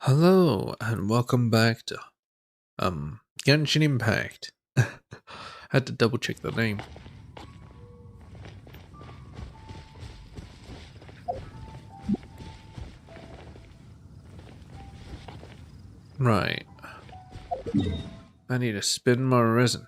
Hello and welcome back to Genshin Impact. Had to double check the name. Right. I need to spin my resin.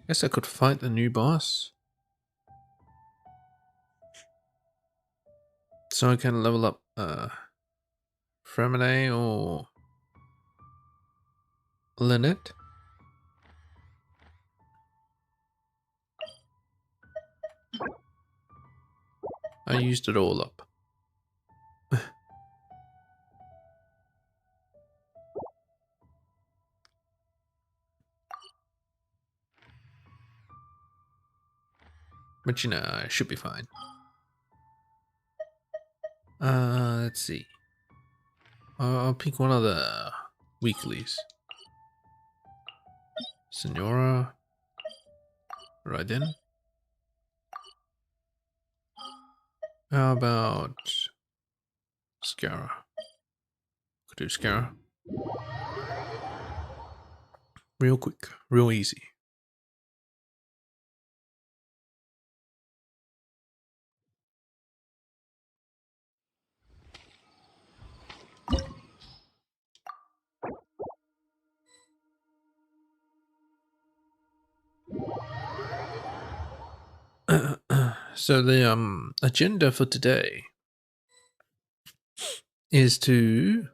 Guess I could fight the new boss. So I can level up Fremine or Lynette. I used it all up. But you know, I should be fine. Let's see. I'll pick one of the weeklies. Senora. Right then. How about Scara? Could do Scara. Real quick, real easy. So the agenda for today is to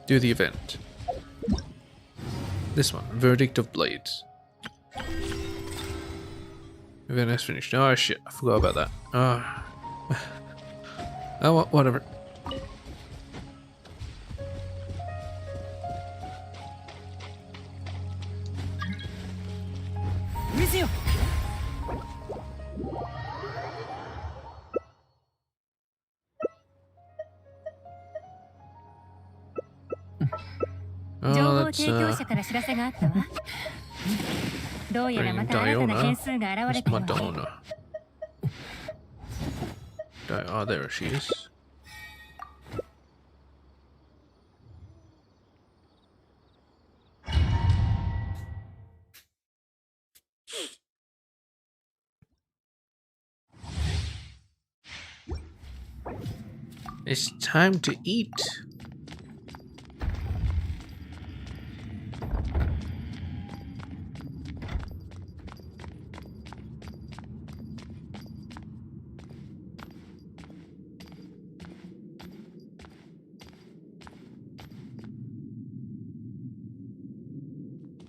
do the event. This one, Verdict of Blades. Event has finished. Oh shit, I forgot about that. Oh, well, whatever. Oh, that's Madonna. Oh, there she is. It's time to eat.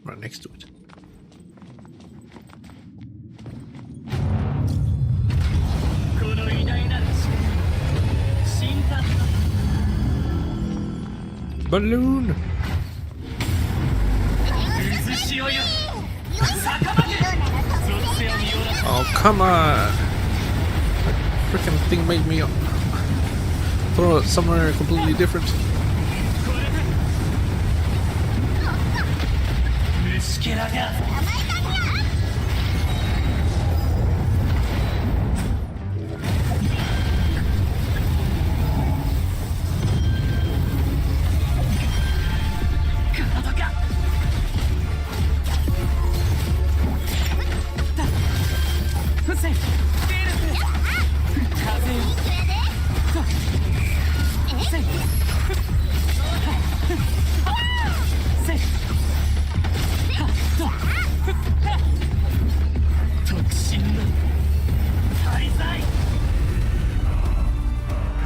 Right next to it. Balloon! Oh, come on! That freaking thing made me throw it somewhere completely different.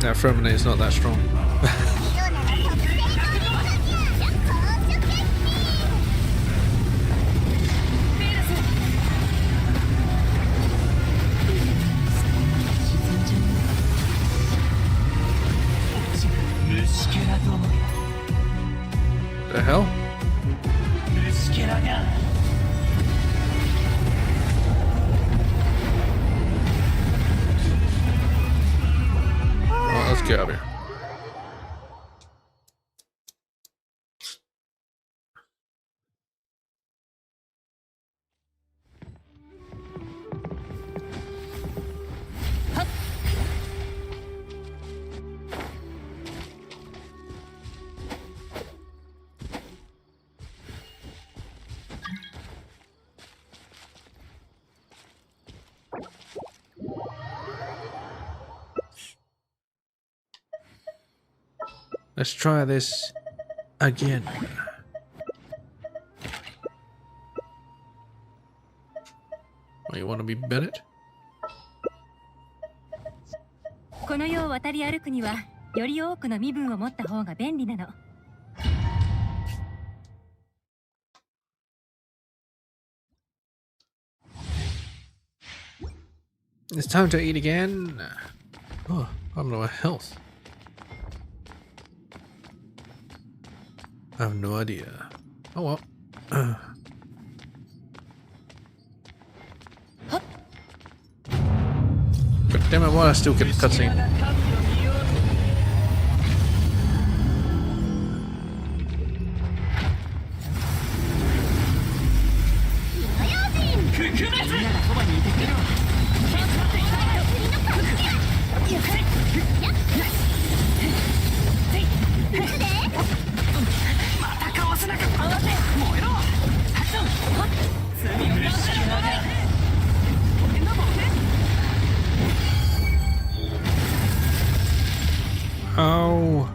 That Fremine is not that strong. The hell? Let's try this again. Oh, you want to be Bennett? この世を渡り歩くにはより多くの身分を持った方が便利なの。 It's time to eat again. Oh, I have no health. I have no idea. Oh well. God damn it, why I still get the cutscene? Oh.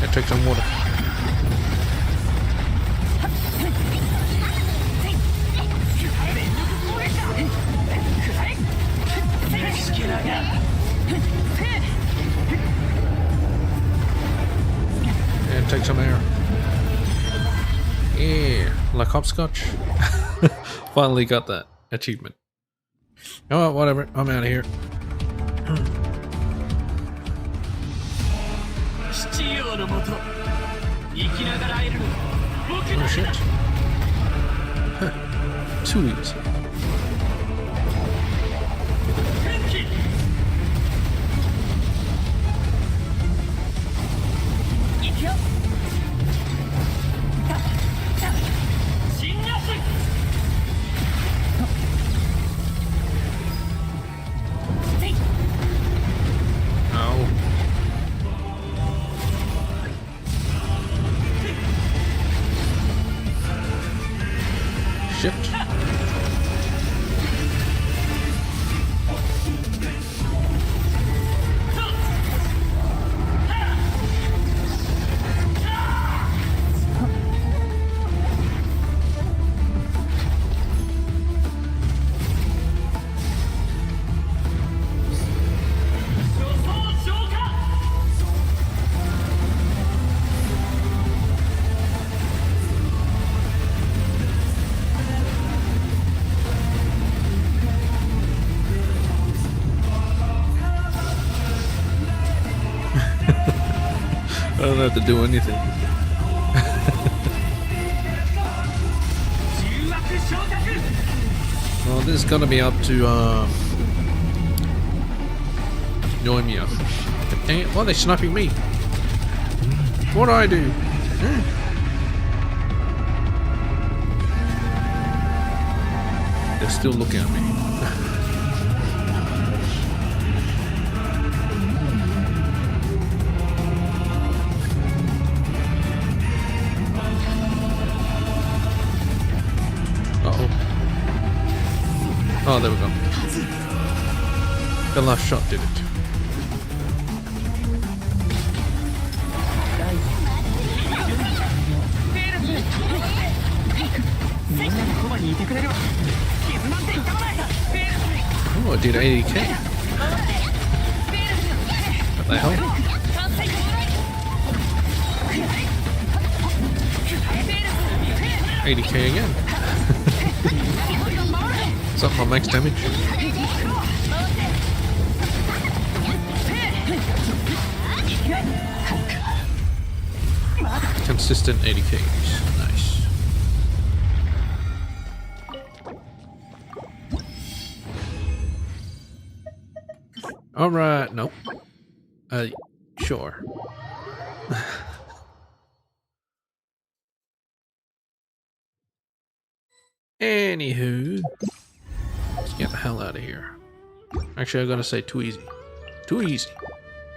Yeah, take some water. And take some air. Yeah, like hopscotch. Finally got that achievement. Oh, whatever. I'm out of here. Oh shit. Huh. Too easy. Shit. I don't have to do anything. Well, this is gonna be up to Noemia. Dang it, why are they sniping me? What do I do? They're still looking at me. Oh, there we go. The last shot did it. Oh, I did 80k. What the hell? 80k again. Is that my max damage? Consistent 80k's. Nice. Alright, no. Sure. Anywho, let's get the hell out of here. Actually, I gotta say too easy. Too easy.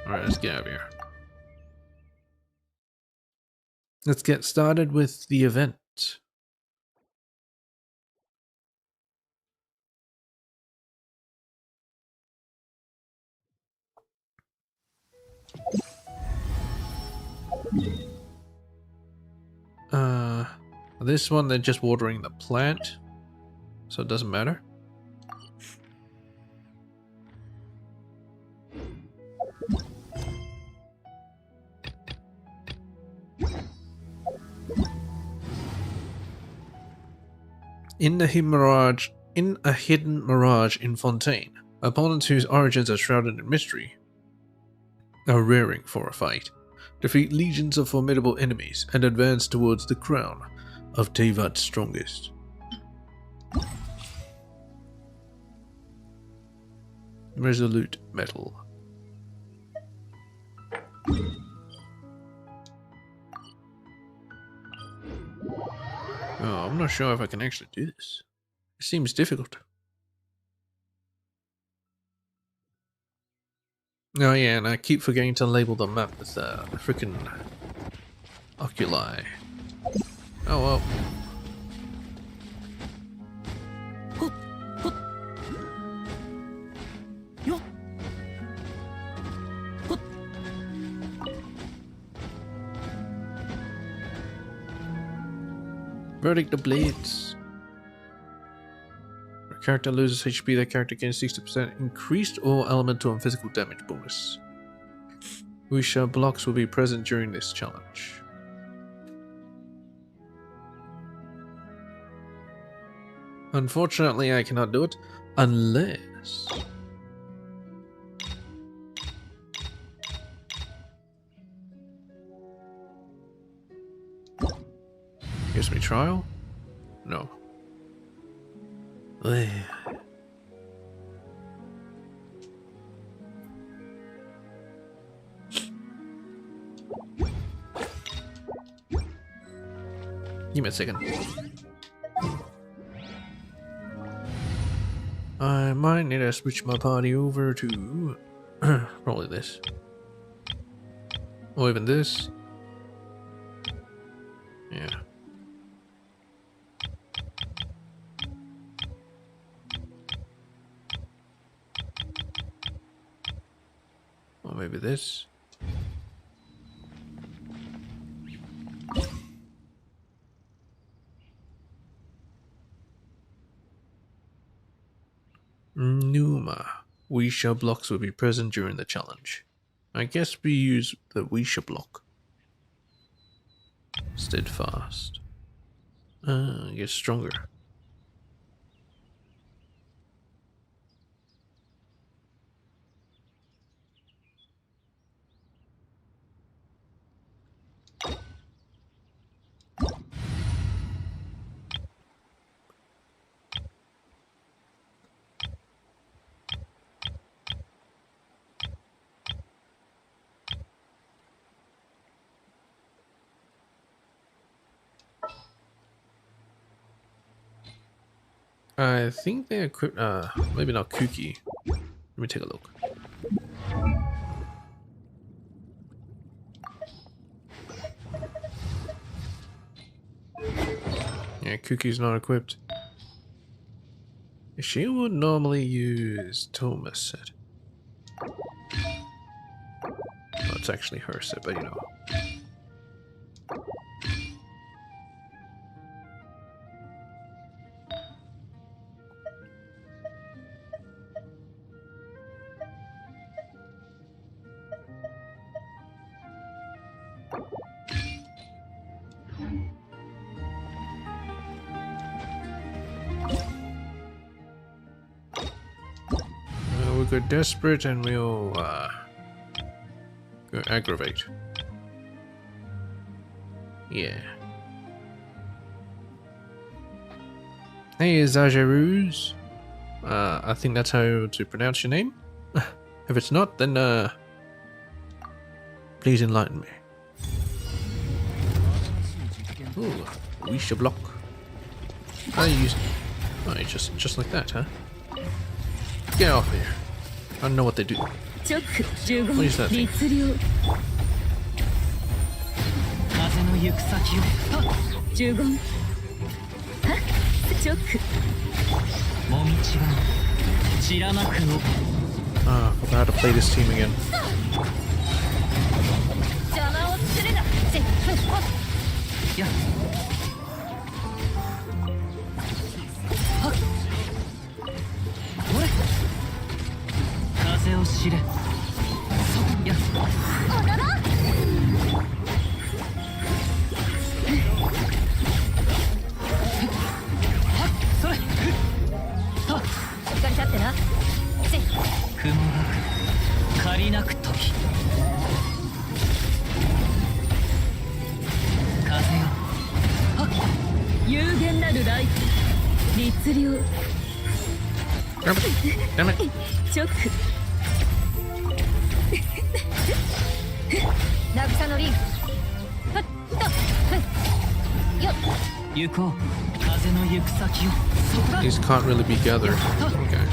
Alright, let's get out of here. Let's get started with the event. This one they're just watering the plant, so it doesn't matter. In a hidden mirage in Fontaine, opponents whose origins are shrouded in mystery are rearing for a fight. Defeat legions of formidable enemies and advance towards the crown of Tevat's strongest. Resolute metal. Oh, I'm not sure if I can actually do this. It seems difficult. Oh yeah, and I keep forgetting to label the map with frickin' oculi. Oh well. Verdict of Blades. If a character loses HP, that character gains 60% increased or elemental and physical damage bonus. Wisha blocks will be present during this challenge. Unfortunately, I cannot do it unless... Gives me trial? No. Give me a second. I might need to switch my party over to probably this. Or even this. Yeah. Or maybe this. Numa. Wisha blocks will be present during the challenge. I guess we use the Wisha block. Steadfast. Gets stronger. I think they equip maybe not Kuki. Let me take a look. Yeah, Kuki's not equipped. She would normally use Thomas set. Oh, it's actually her set, but you know. we'll go desperate and we'll go aggravate. Yeah. Hey, Zajaruz. I think that's how to pronounce your name. If it's not, then please enlighten me. Ooh, we should block. I use. Oh, just like that, huh? Get off here. I don't know what they do. What is that thing? Ah, I forgot how to play this team again. Damn it. These can't really be gathered. Okay.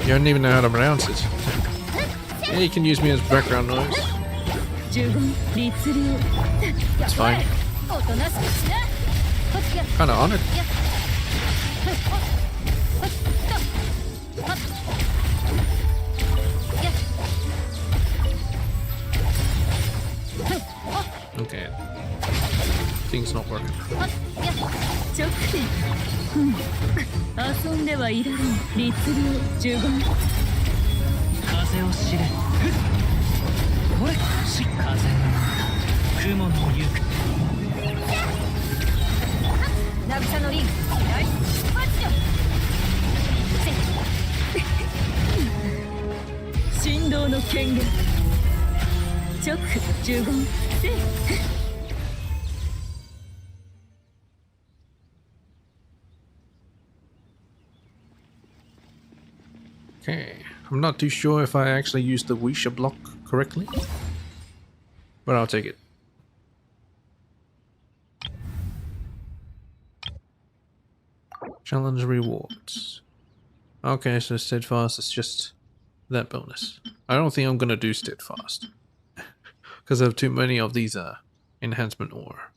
You don't even know how to pronounce it. Yeah, you can use me as background noise. It's fine. Kinda honored. Okay. Things not working. Okay, I'm not too sure if I actually used the Wisha block correctly, but I'll take it. Challenge rewards. Okay, so steadfast is just that bonus. I don't think I'm gonna do steadfast because I have too many of these enhancement ore.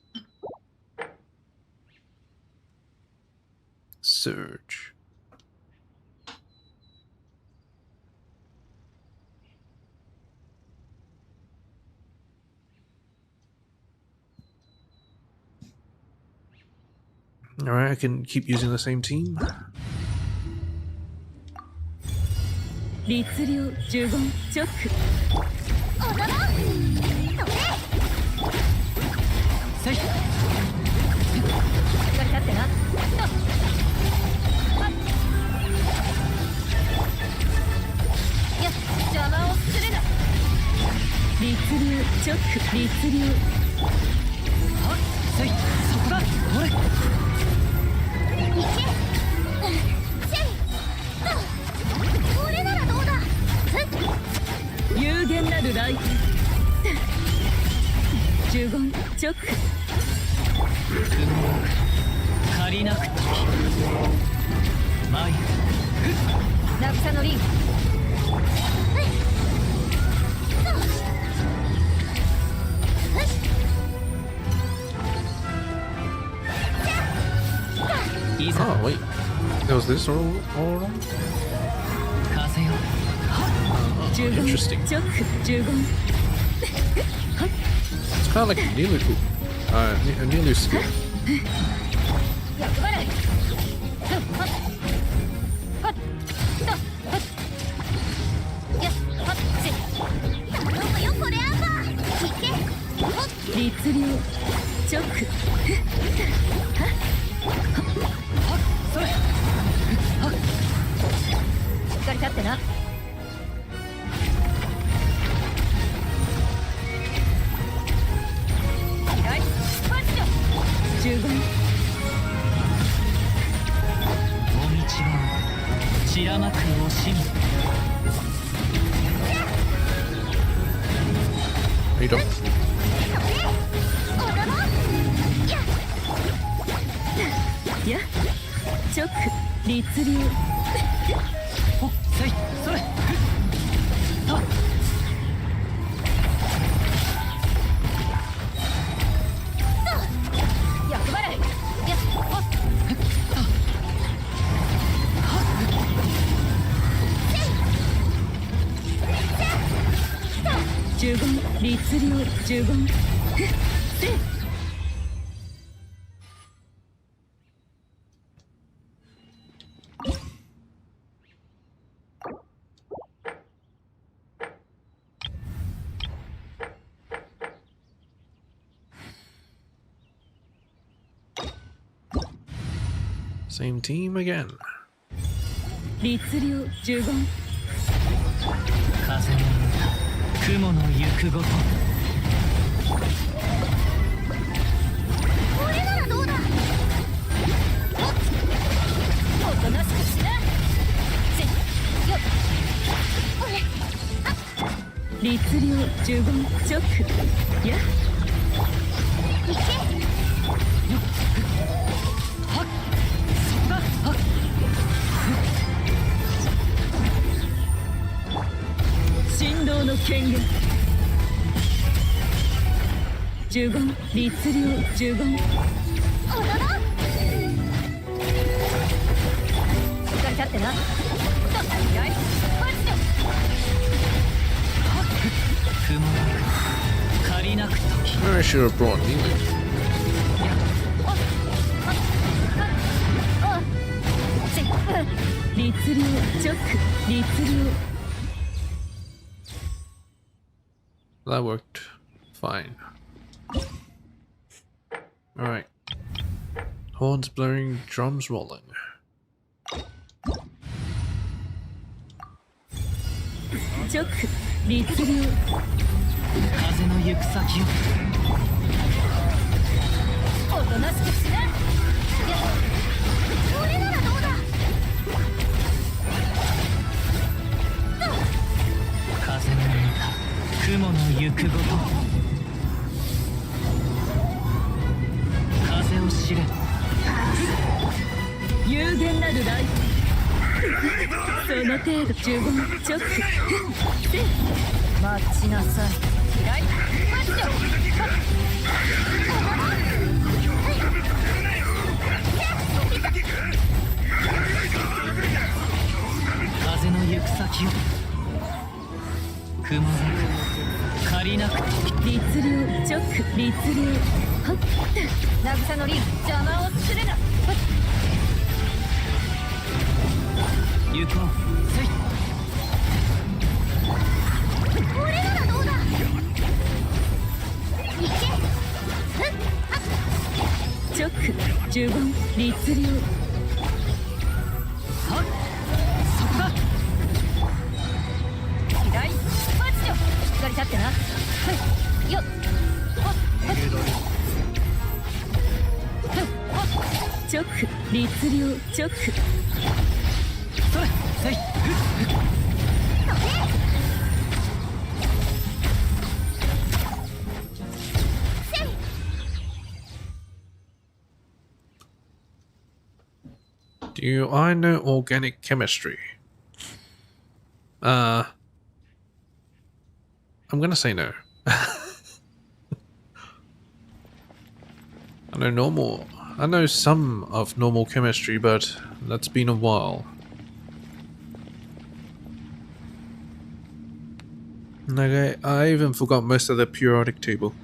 Surge. Alright, I can keep using the same team. Oh wait, there was this all wrong? Interesting. It's kind of like a Nilu, a Nilu skill. 散らまく惜しみ You don't. や直律流ほっせいそれはっ役払いやはっ十言律流十言せ Same team again. 律流十言風の歌雲の行くごとこれならどうだおとなしくしなせよこれ律流十言直やいけ神道の権限十言律流十言踊ろうしっかり立ってなとやいマジで雲なく借りなく時 I should have brought me with. 律流直律流 That worked fine. Alright. Horns blaring, drums rolling. 直律流風の行く先をおとなしくしなこれならどうだ風の歌雲の行くごと風を知れ有限なるライフその程度十言直せ待ちなさい嫌いマッショ風の行く先を雲なく借りなく律流直律流はっ渚のり邪魔をするな行こうせいこれならどうだいけ直十言律流はっそこだ嫌いマジよしっかり立ってなはいよっ直律流直それせい Do I know organic chemistry? I'm gonna say no. I know some of normal chemistry, but that's been a while. Okay, I even forgot most of the periodic table.「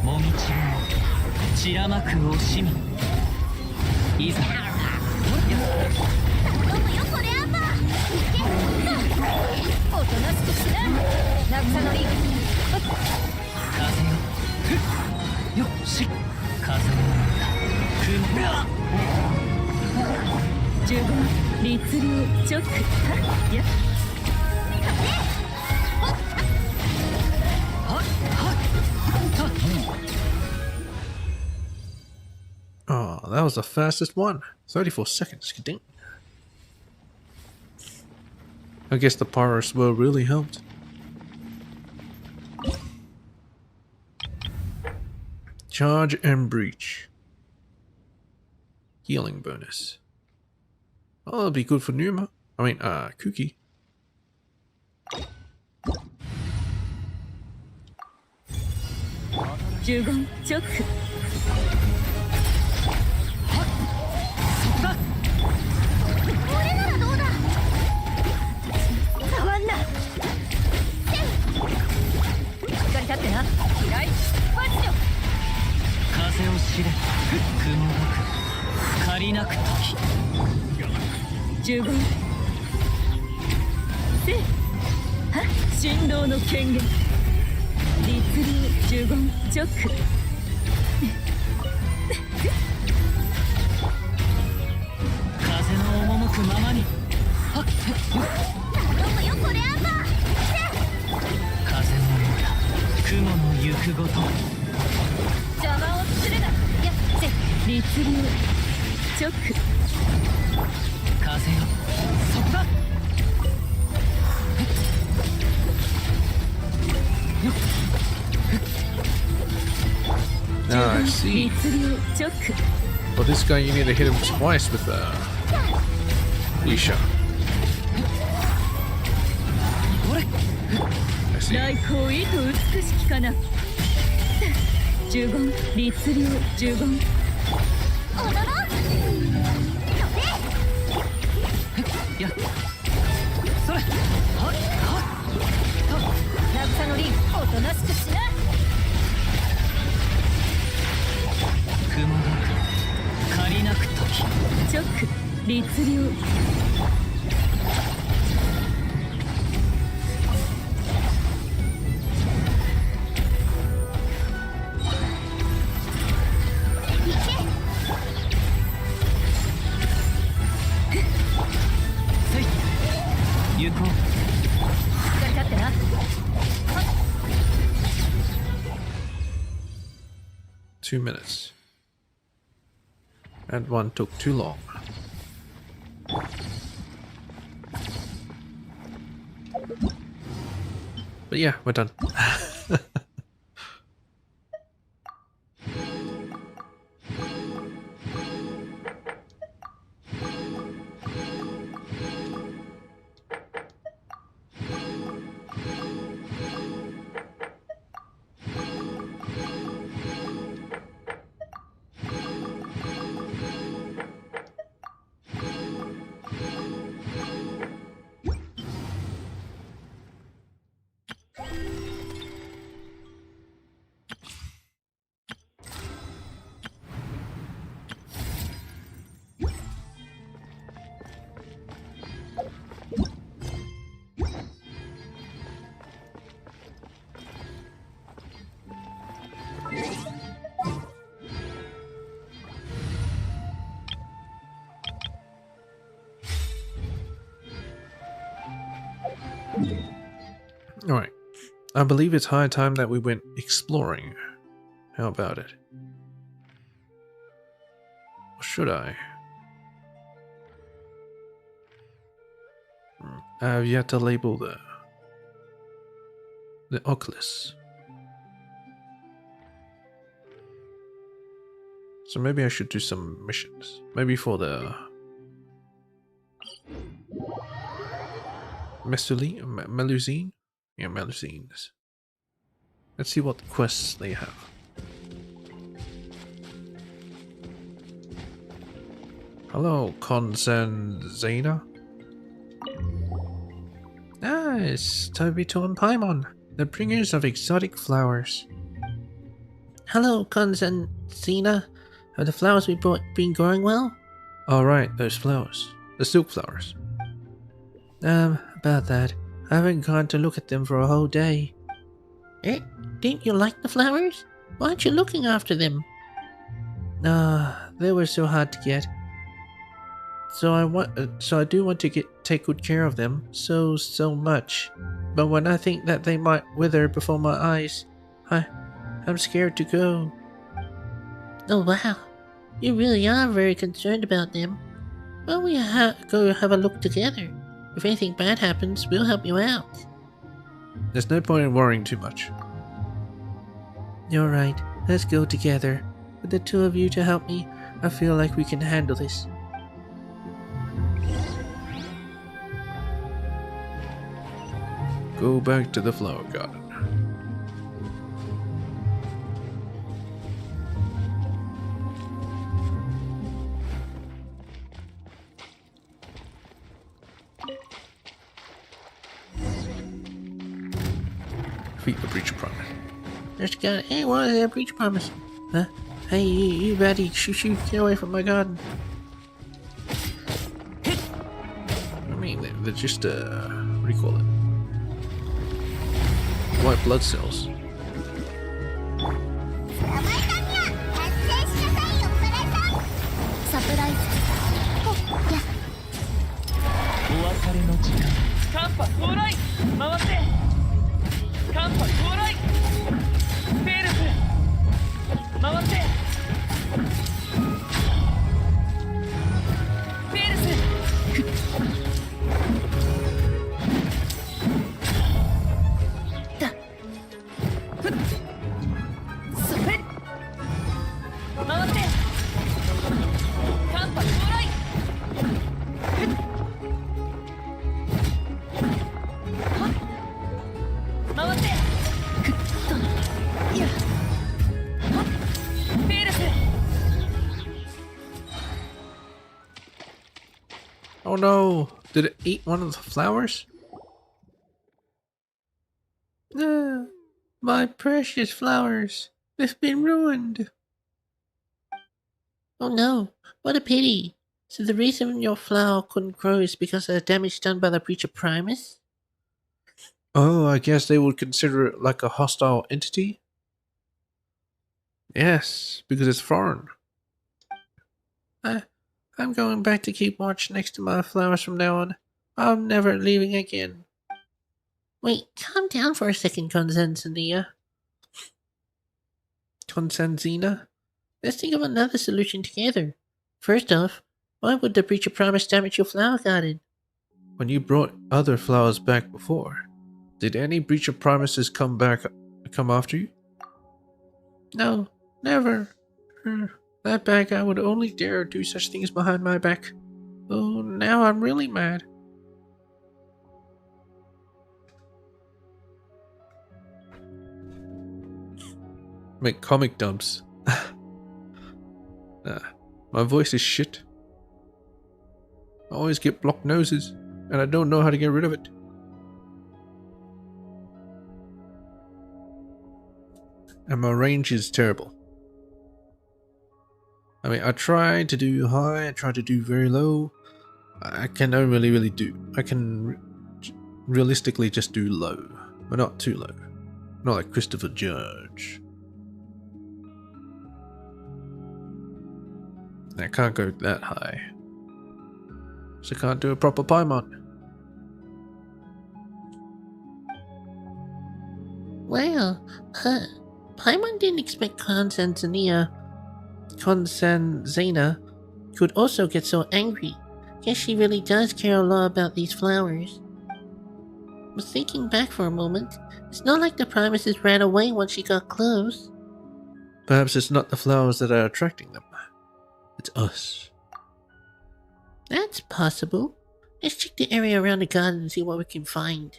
もみちろ散らまく惜しみ」「いざ」「頼むよこれアンバーおとなしくしな渚のり風よ」「よっし」「風の雲」15律令チョックはや Oh, that was the fastest one. 34 seconds. Dang. I guess the power spell really helped. Charge and breach. Healing bonus. Oh, that'll be good for Numa. I mean, Kuki. Jugon Chok. Jugon. Se. Ha, Shindou no Kengen. Ritsu Jugon Chok. 風の赴くままに頼むよこれアンバー風のようだ雲の行くごと邪魔をするなやせ律令チョック風よそこだ Ah, I see. 律令チョック Well, this guy, you need to hit him twice with Isha. I see. 来光意と美しきかな十言律令十言踊ろうやそれはっはっ渚のリンおとなしくしな雲が借りなく時チョック律令 行こう 2 minutes. And one took too long. But yeah, we're done. Alright. I believe it's high time that we went exploring. How about it? Or should I? I have yet to label the Oculus. So maybe I should do some missions. Maybe for the Melusine? Yeah, Melusines. Let's see what quests they have. Hello, Consanzana. Ah, it's Tobito and Paimon, the bringers of exotic flowers. Hello, Consanzana. Have the flowers we brought been growing well? Alright, those flowers. The silk flowers. About that. I haven't gone to look at them for a whole day. Didn't you like the flowers? Why aren't you looking after them? They were so hard to get. So I do want to take good care of them so much. But when I think that they might wither before my eyes, I'm scared to go. Oh wow, you really are very concerned about them. Well, we go have a look together. If anything bad happens, we'll help you out. There's no point in worrying too much. You're right, let's go together. With the two of you to help me, I feel like we can handle this. Go back to the flower garden. Defeat the breach of promise. There's got hey, what is that breach promise? Huh? Hey, you buddy, shoot, get away from my garden. I mean, they're just, what do you call it? White blood cells. Oh no! Did it eat one of the flowers? My precious flowers, they've been ruined. Oh no, what a pity. So the reason your flower couldn't grow is because of the damage done by the breach of Primus? Oh, I guess they would consider it like a hostile entity? Yes, because it's foreign. I'm going back to keep watch next to my flowers from now on. I'm never leaving again. Wait, calm down for a second, Constanzina. Constanzina? Let's think of another solution together. First off, why would the breach of promise damage your flower garden? When you brought other flowers back before, did any breach of promises come after you? No, never. That bad guy would only dare do such things behind my back. Oh, now I'm really mad. Make comic dumps. My voice is shit. I always get blocked noses, and I don't know how to get rid of it. And my range is terrible. I mean, I try to do high, I try to do very low. I can only really do. I can realistically just do low, but not too low. Not like Christopher Judge. I can't go that high. So I can't do a proper Paimon. Well, Paimon didn't expect Constanzina could also get so angry. Guess she really does care a lot about these flowers. But thinking back for a moment, it's not like the Primuses ran away once she got close. Perhaps it's not the flowers that are attracting them. It's us. That's possible. Let's check the area around the garden and see what we can find.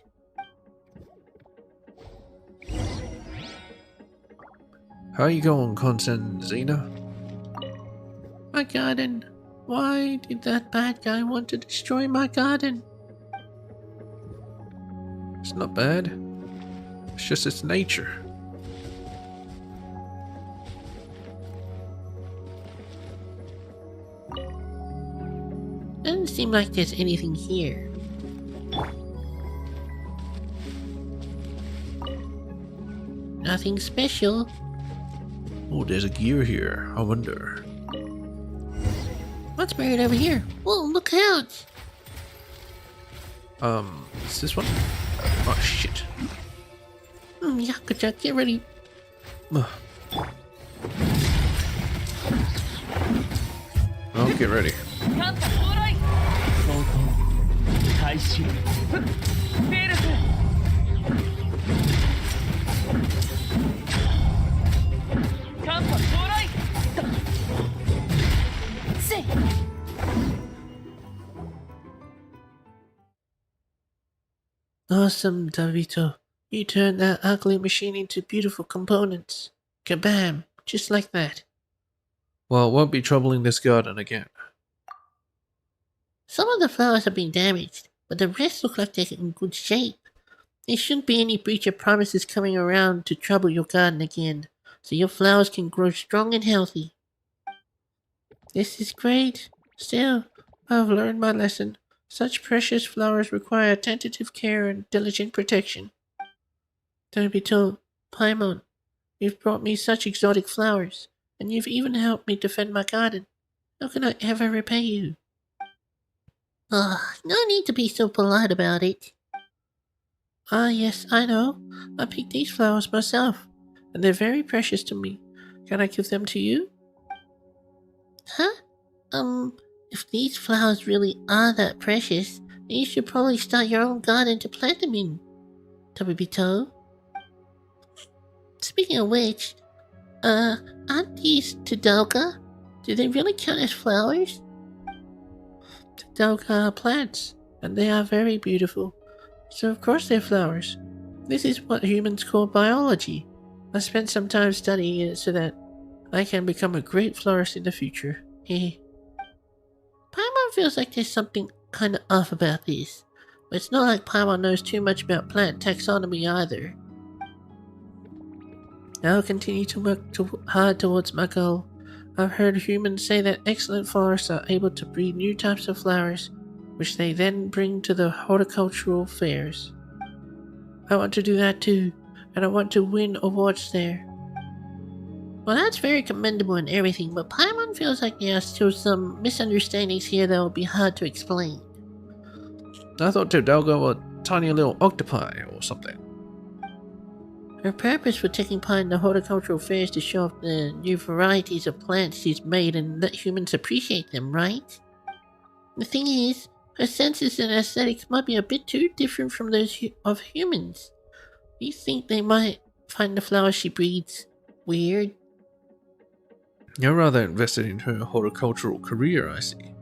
How you going, Constanzina? My garden. Why did that bad guy want to destroy my garden? It's not bad. It's just its nature. Doesn't seem like there's anything here. Nothing special. Oh, there's a gear here. I wonder. What's buried over here? Whoa, look out! Is this one? Oh, shit. Yakuza, get ready. Ugh. Oh, get ready. カンタ到来走行開始フェルスカンタ到来せい Awesome, Davito. You turned that ugly machine into beautiful components. Kabam! Just like that. Well, won't be troubling this garden again. Some of the flowers have been damaged, but the rest look like they're in good shape. There shouldn't be any breach of promises coming around to trouble your garden again, so your flowers can grow strong and healthy. This is great. Still, I've learned my lesson. Such precious flowers require tentative care and diligent protection. Dobito, Paimon, you've brought me such exotic flowers, and you've even helped me defend my garden. How can I ever repay you? No need to be so polite about it. Ah, yes, I know. I picked these flowers myself, and they're very precious to me. Can I give them to you? Huh? If these flowers really are that precious, then you should probably start your own garden to plant them in. Tabibito. Speaking of which, aren't these Tadalga? Do they really count as flowers? Tadalga are plants, and they are very beautiful. So of course they're flowers. This is what humans call biology. I spent some time studying it so that I can become a great florist in the future. Heh. Paimon feels like there's something kinda off about this, but it's not like Paimon knows too much about plant taxonomy either. I'll continue to work hard towards my goal. I've heard humans say that excellent florists are able to breed new types of flowers, which they then bring to the horticultural fairs. I want to do that too, and I want to win awards there. Well, that's very commendable and everything, but Paimon feels like there are still some misunderstandings here that will be hard to explain. I thought Tadalga were tiny little octopi or something. Her purpose for taking part in the horticultural fairs to show off the new varieties of plants she's made and let humans appreciate them, right? The thing is, her senses and aesthetics might be a bit too different from those of humans. Do you think they might find the flowers she breeds weird? You're rather invested in her horticultural career, I see.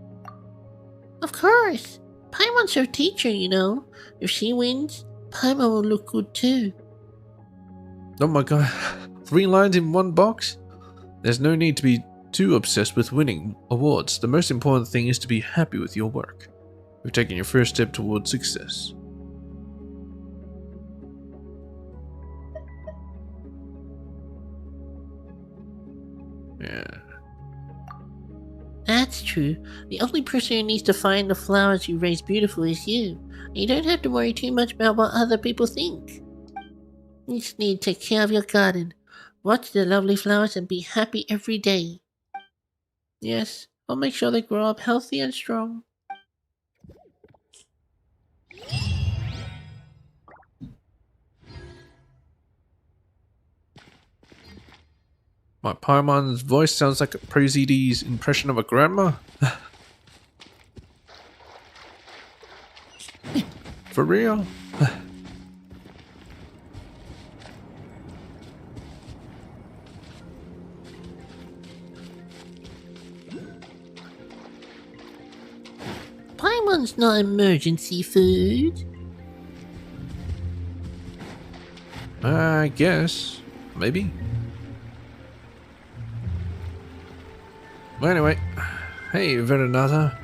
Of course! Paimon's her teacher, you know. If she wins, Paimon will look good too. Oh my god, 3 lines in one box? There's no need to be too obsessed with winning awards. The most important thing is to be happy with your work. You've taken your first step towards success. Yeah. That's true. The only person who needs to find the flowers you raise beautiful is you. You don't have to worry too much about what other people think. You just need to take care of your garden, watch the lovely flowers, and be happy every day. Yes, I'll make sure they grow up healthy and strong. My Paimon's voice sounds like a ProZD's impression of a grandma. For real? Paimon's not emergency food. I guess. Maybe. Well, anyway. Hey, Veronata.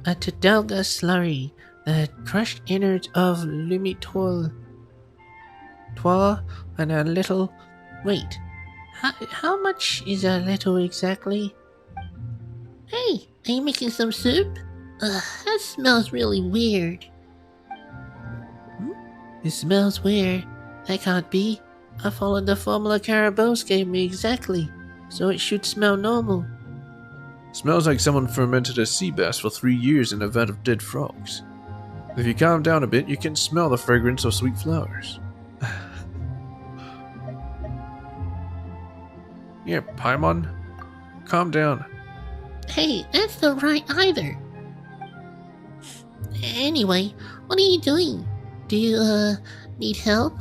A Tadalga slurry. The crushed innards of Lumitol. Twa and a little... Wait. How much is a little exactly? Hey, are you making some soup? That smells really weird. It smells weird. That can't be. I followed the formula Carabos gave me exactly, so it should smell normal. Smells like someone fermented a sea bass for 3 years in a vat of dead frogs. If you calm down a bit, you can smell the fragrance of sweet flowers. Yeah, Paimon, calm down. Hey, that's not right either. Anyway, what are you doing? Do you, need help?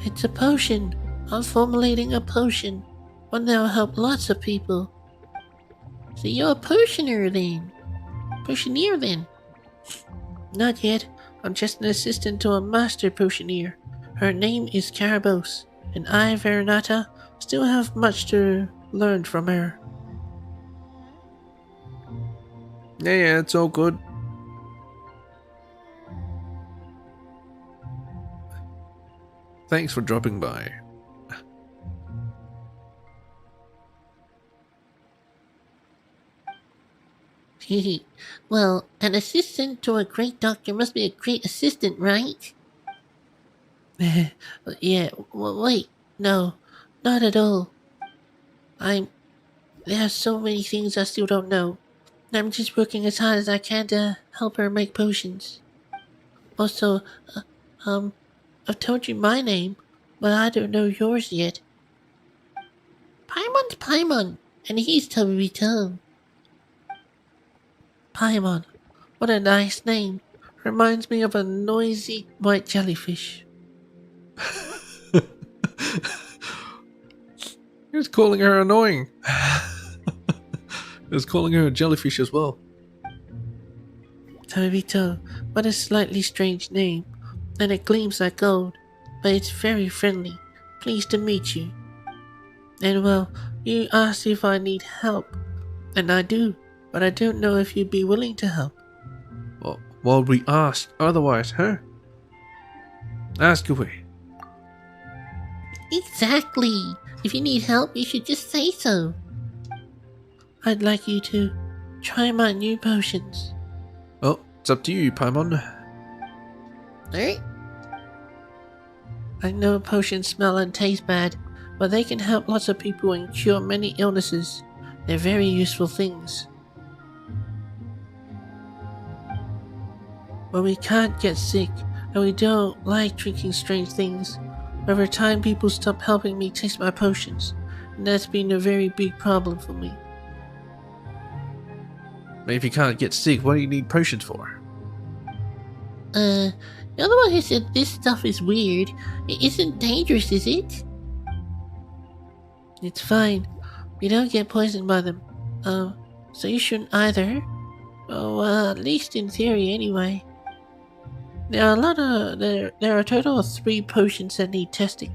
It's a potion. I'm formulating a potion. One that'll help lots of people. So you're a potioneer then? Not yet. I'm just an assistant to a master potioneer. Her name is Carabos, and I, Veronata, still have much to learn from her. Yeah, it's all good. Thanks for dropping by. Well, an assistant to a great doctor must be a great assistant, right? Yeah, wait, no, not at all. There are so many things I still don't know. I'm just working as hard as I can to help her make potions. Also, I've told you my name, but I don't know yours yet. Paimon's Paimon, and he's V4.0. Paimon, what a nice name. Reminds me of a noisy white jellyfish. He was calling her annoying. He was calling her a jellyfish as well. V4.0, what a slightly strange name, and it gleams like gold, but it's very friendly. Pleased to meet you. And well, you asked if I need help, and I do, but I don't know if you'd be willing to help. Well, we asked otherwise, huh? Ask away. Exactly. If you need help, you should just say so. I'd like you to try my new potions. Oh, it's up to you, Paimon. Alright. I know potions smell and taste bad, but they can help lots of people and cure many illnesses. They're very useful things. When we can't get sick, and we don't like drinking strange things, over time people stop helping me taste my potions, and that's been a very big problem for me. If you can't get sick, what do you need potions for? You're the one who said this stuff is weird. It isn't dangerous, is it? It's fine. We don't get poisoned by them. So you shouldn't either. At least in theory anyway. There are a total of 3 potions that need testing.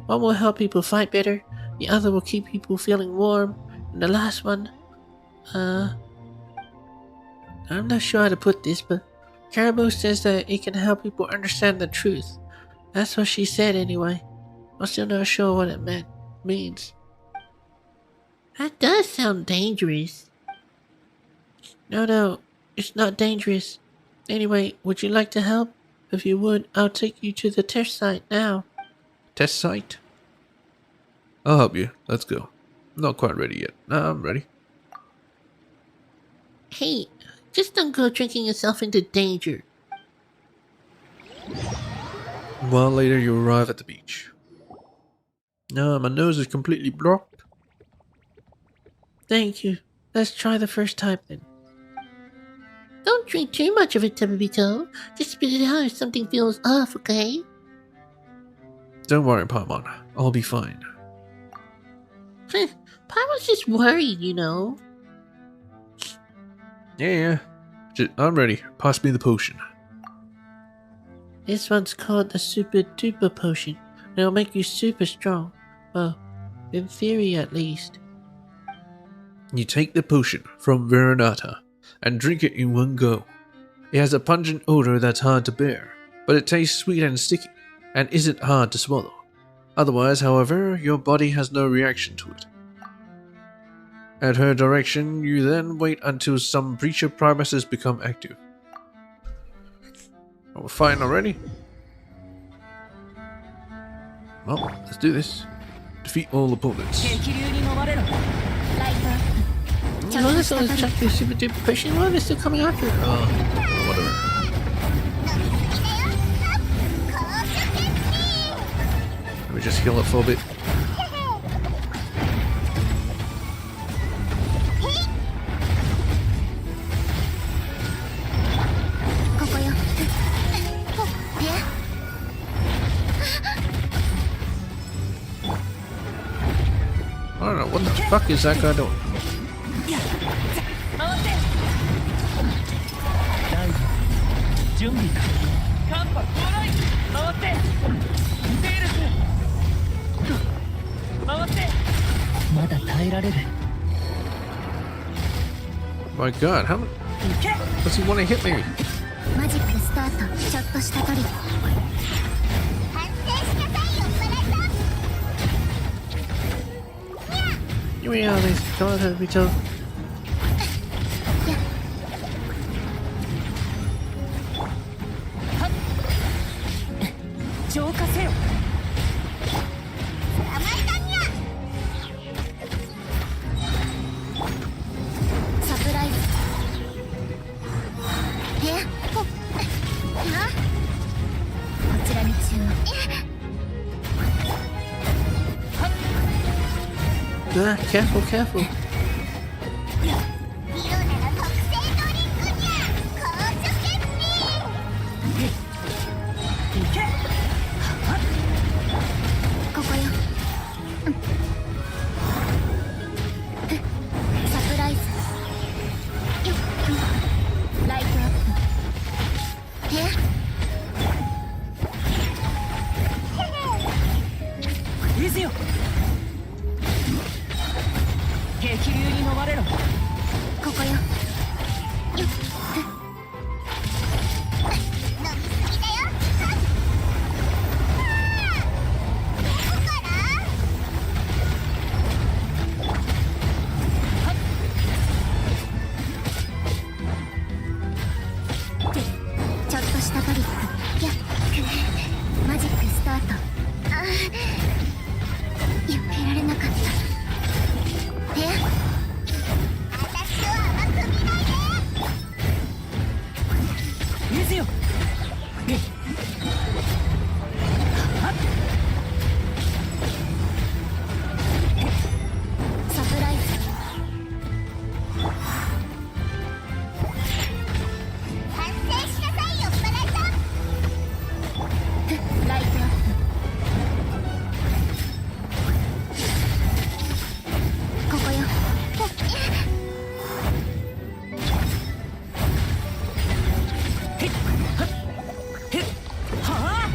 One will help people fight better, the other will keep people feeling warm, and the last one, I'm not sure how to put this, but Caribou says that it can help people understand the truth. That's what she said anyway. I'm still not sure what it means. That does sound dangerous. No, it's not dangerous. Anyway, would you like to help? If you would, I'll take you to the test site now. Test site? I'll help you. Let's go. I'm not quite ready yet. No, I'm ready. Hey, just don't go drinking yourself into danger. A while later, you arrive at the beach. No, my nose is completely blocked. Thank you. Let's try the first time then. Don't drink too much of it, Tabito. Just spit it out if something feels off, okay? Don't worry, Paimon. I'll be fine. Paimon's just worried, you know. Yeah. I'm ready. Pass me the potion. This one's called the Super Duper Potion. It'll make you super strong. Well, in theory at least. You take the potion from Veronata and drink it in one go. It has a pungent odor that's hard to bear, but it tastes sweet and sticky, and isn't hard to swallow. Otherwise, however, your body has no reaction to it. At her direction, you then wait until some breacher promises become active. Oh, we're fine already? Well, let's do this. Defeat all opponents. 激流に飲まれろ。ライトアップ You know, this one is chucked through super duper pushing. Why are they still coming after her? Whatever. Let me just heal up for a bit. ここよ。I don't know, what the fuck is that guy doing? 回ってライド準備かカンパ到来回ってセールス回ってまだ耐えられる My god, how does he want to hit me? マジックスタート。ちょっとしたトリック。反省しなさいよ、バラさん。 You mean how these guys have each other? 浄化せよ甘いだにゃ。サプライズ。こちらに注目。 Careful, careful. リオナの特製ドリンクにゃ。紅茶決定。いけここよ。サプライズ。ライトアップ。いずよ激流に飲まれろここよ。飲みすぎだよ。どこからちょっとしたトリック。マジックスタート。避けられなかった。私を甘く見ないで。いずよサプライズ。反省しなさいよ、バラさん。ライトアップ。ここよ。は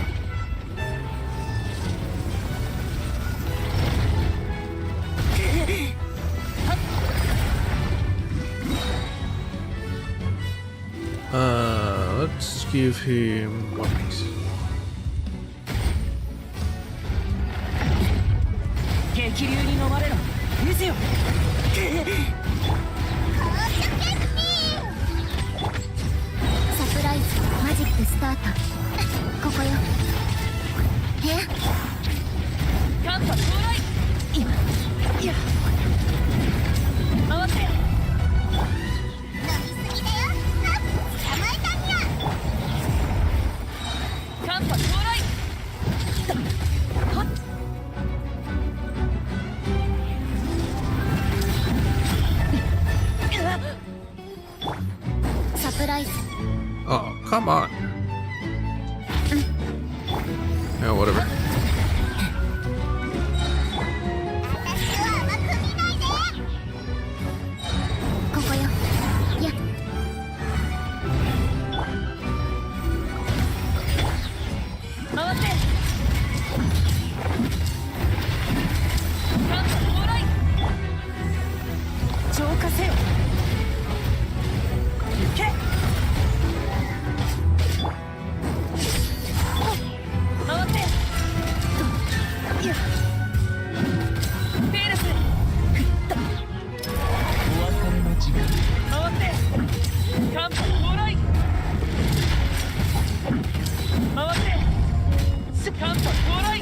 あ Let's give him one piece. 激流に飲まれろいずよサプライズ。マジックスタート。ここよ。カンパ到来今いや回って飲みすぎだよ。捕まえたにゃ。カンパ到来はっサプライズ。 Oh, come on. Yeah, whatever. 私を甘く見ないで。ここよ。や。回ってカンパ到来浄化せよいけ回っていやペールスお別れの時間回ってカンパ到来回ってカンパ到来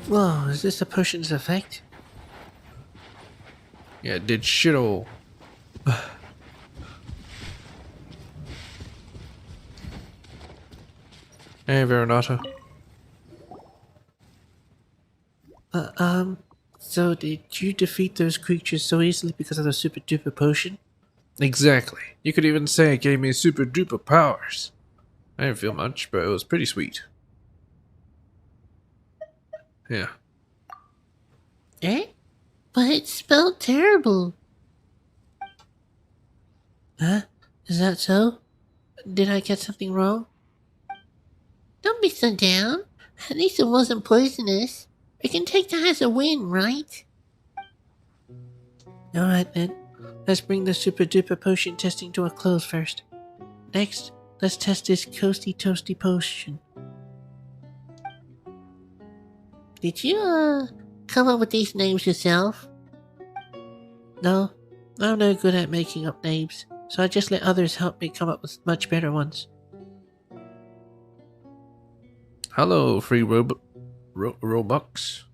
Whoa, is this the potion's effect? Yeah, it did shit all. Hey, Veronata. So did you defeat those creatures so easily because of the super duper potion? Exactly. You could even say it gave me super duper powers. I didn't feel much, but it was pretty sweet. Yeah. Eh? But it spelled terrible. Huh? Is that so? Did I get something wrong? Don't be so down. At least it wasn't poisonous. We can take that as a win, right? Alright then. Let's bring the super duper potion testing to a close first. Next, let's test this coasty toasty potion. Did you, come up with these names yourself? No, I'm no good at making up names, so I just let others help me come up with much better ones. Hello, free Robux.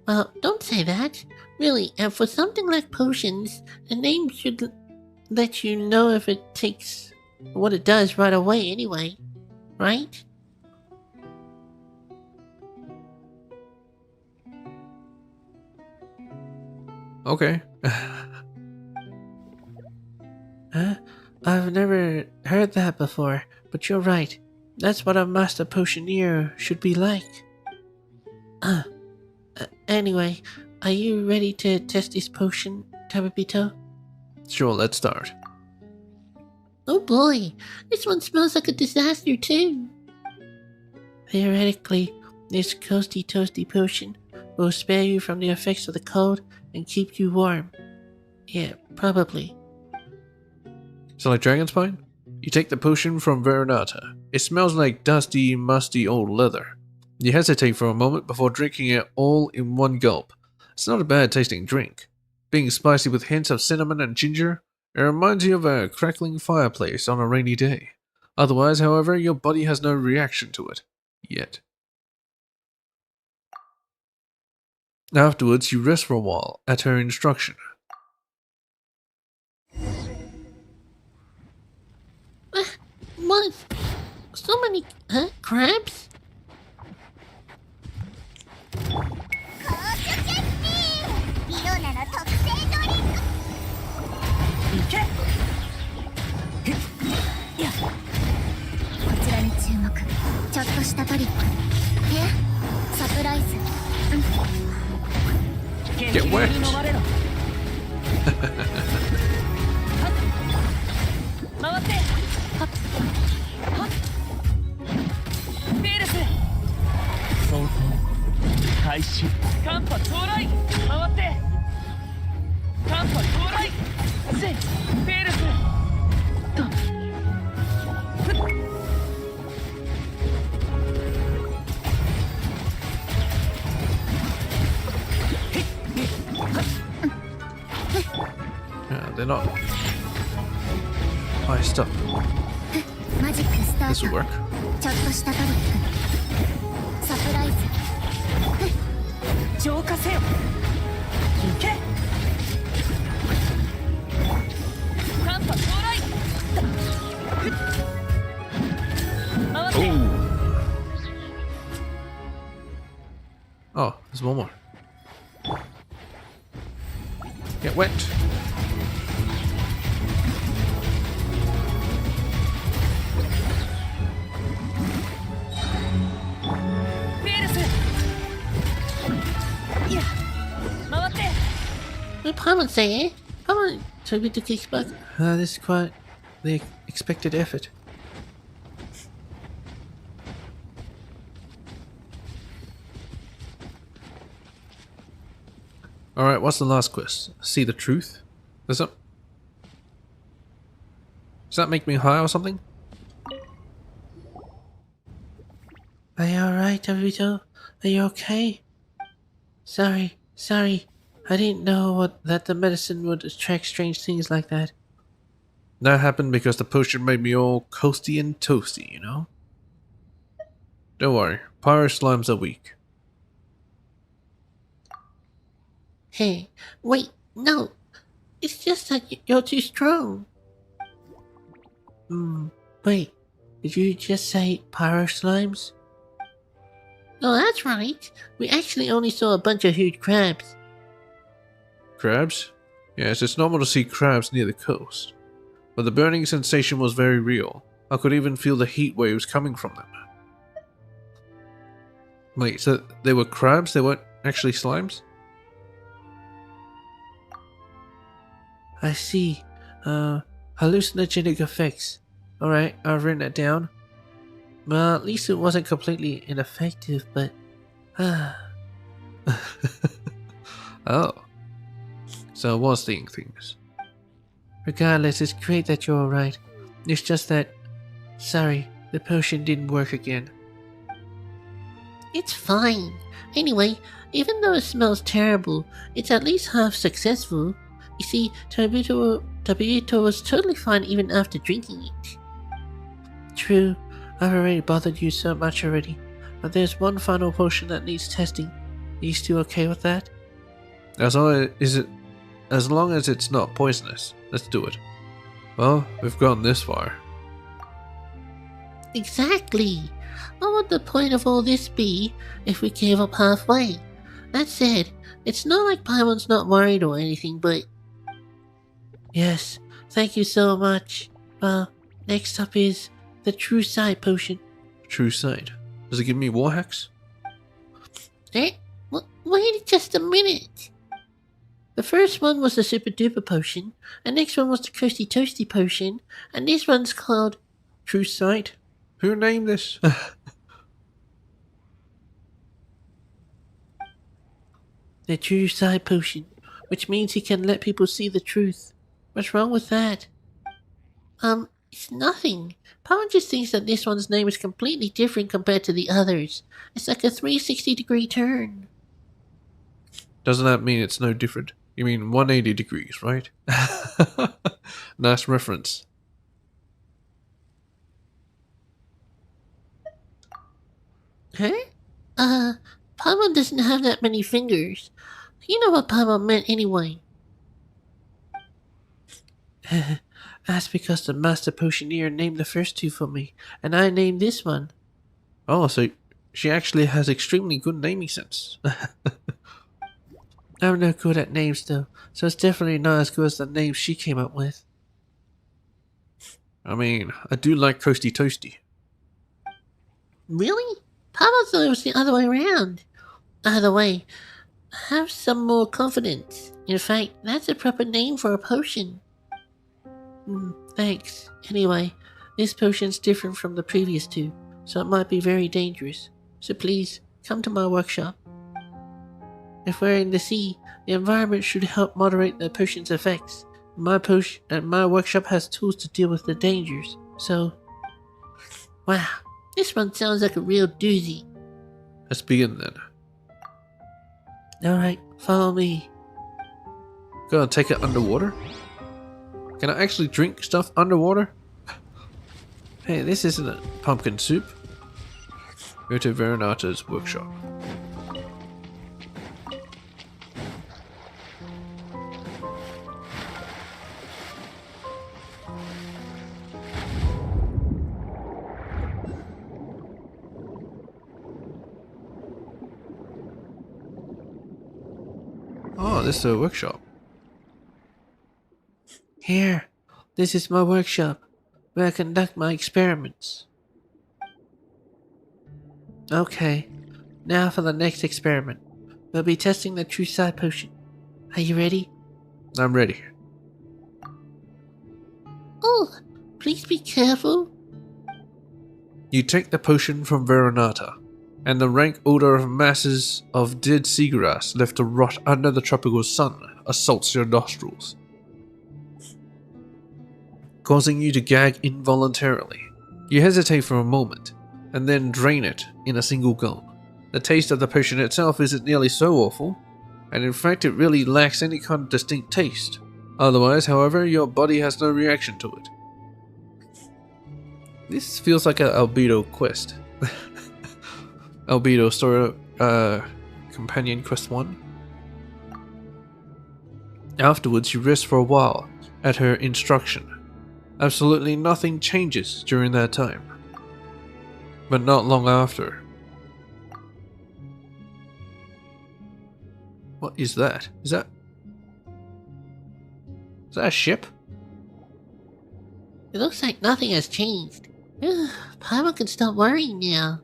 Well, don't say that. Really, and for something like potions, the name should let you know if it takes what it does right away anyway. Right? Okay. Huh? I've never heard that before, but you're right. That's what a master potioneer should be like. Anyway, are you ready to test this potion, Tababito? Sure, let's start. Oh boy, this one smells like a disaster too. Theoretically, this coasty toasty potion will spare you from the effects of the cold and keep you warm. Yeah, probably. So like Dragon Spine? You take the potion from Veronata. It smells like dusty, musty old leather. You hesitate for a moment before drinking it all in one gulp. It's not a bad tasting drink. Being spicy with hints of cinnamon and ginger, it reminds you of a crackling fireplace on a rainy day. Otherwise, however, your body has no reaction to it. Yet. Afterwards, you rest for a while, at her instruction. What? So many, crabs? Get wet. Yeah, they're not iced up. This will work. Oh, there's one more. Get wet. Paimon say, Paimon told me to kick back. This is quite the expected effort. Alright, what's the last quest? See the truth? Does that make me high or something? Are you alright, Tabito? Are you okay? Sorry. I didn't know that the medicine would attract strange things like that. That happened because the potion made me all coasty and toasty, you know? Don't worry, pyro slimes are weak. Hey, wait, no. It's just that you're too strong. Wait. Did you just say pyro slimes? No, that's right. We actually only saw a bunch of huge crabs. Crabs? Yes, it's normal to see crabs near the coast. But the burning sensation was very real. I could even feel the heat waves coming from them. Wait, so they were crabs? They weren't actually slimes? I see. Hallucinogenic effects. Alright, I've written it down. Well, at least it wasn't completely ineffective, but... Oh. So I was seeing things. Regardless, it's great that you're alright. It's just that... Sorry, the potion didn't work again. It's fine. Anyway, even though it smells terrible, it's at least half successful. You see, Tabito was totally fine even after drinking it. True, I've already bothered you so much already, but there's one final potion that needs testing. Are you still okay with that? As long as it's not poisonous, let's do it. Well, we've gone this far. Exactly. What would the point of all this be if we gave up halfway? That said, it's not like Paimon's not worried or anything, but... Yes, thank you so much. Next up is the True Sight potion. True Sight? Does it give me war hacks? Wait just a minute. The first one was the Super Duper potion, and next one was the Coasty Toasty potion, and this one's called True Sight. Who named this? The True Sight potion, which means he can let people see the truth. What's wrong with that? It's nothing. Paimon just thinks that this one's name is completely different compared to the others. It's like a 360-degree turn. Doesn't that mean it's no different? You mean 180 degrees, right? Nice reference. Huh? Paimon doesn't have that many fingers. You know what Paimon meant anyway. That's because the Master Potioneer named the first two for me, and I named this one. Oh, so she actually has extremely good naming sense. I'm no good at names though, so it's definitely not as good as the names she came up with. I mean, I do like Coasty Toasty. Really? Paimon thought it was the other way around. Either way, have some more confidence. In fact, that's a proper name for a potion. Thanks. Anyway, this potion's different from the previous two, so it might be very dangerous. So please, come to my workshop. If we're in the sea, the environment should help moderate the potion's effects. My workshop has tools to deal with the dangers, so... Wow, this one sounds like a real doozy. Let's begin then. Alright, follow me. Gonna take it underwater? Can I actually drink stuff underwater? Hey, this isn't a pumpkin soup. Go to Veronata's workshop. Oh, this is a workshop. Here, this is my workshop, where I conduct my experiments. Okay, now for the next experiment. We'll be testing the True Sight potion. Are you ready? I'm ready. Oh, please be careful. You take the potion from Veronata, and the rank odor of masses of dead seagrass left to rot under the tropical sun assaults your nostrils, causing you to gag involuntarily. You hesitate for a moment, and then drain it in a single gulp. The taste of the potion itself isn't nearly so awful, and in fact it really lacks any kind of distinct taste. Otherwise, however, your body has no reaction to it. This feels like an albedo quest. Albedo story companion quest 1. Afterwards, you rest for a while at her instruction. Absolutely nothing changes during that time. But not long after. What is that? Is that a ship? It looks like nothing has changed. Paimon can stop worrying now.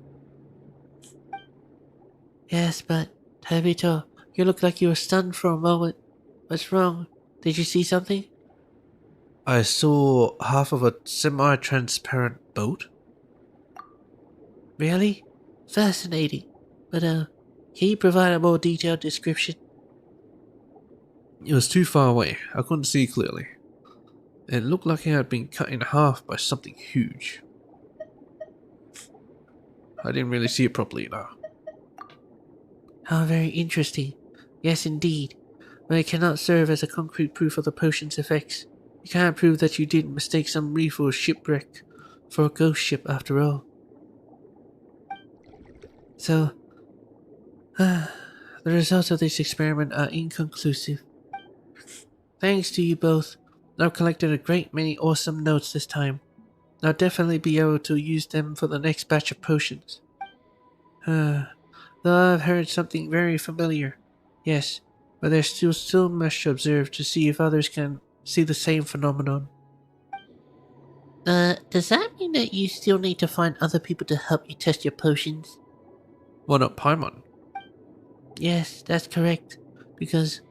Yes, but Tabito, you look like you were stunned for a moment. What's wrong? Did you see something? I saw half of a semi-transparent boat. Really? Fascinating. But, can you provide a more detailed description? It was too far away. I couldn't see clearly. It looked like it had been cut in half by something huge. I didn't really see it properly now. How very interesting. Yes, indeed. But it cannot serve as a concrete proof of the potion's effects. You can't prove that you didn't mistake some reef or shipwreck for a ghost ship after all. So, the results of this experiment are inconclusive. Thanks to you both, I've collected a great many awesome notes this time. I'll definitely be able to use them for the next batch of potions. Though I've heard something very familiar. Yes, but there's still so much to observe to see if others can see the same phenomenon. Does that mean that you still need to find other people to help you test your potions? Why not Paimon? Yes, that's correct. Because,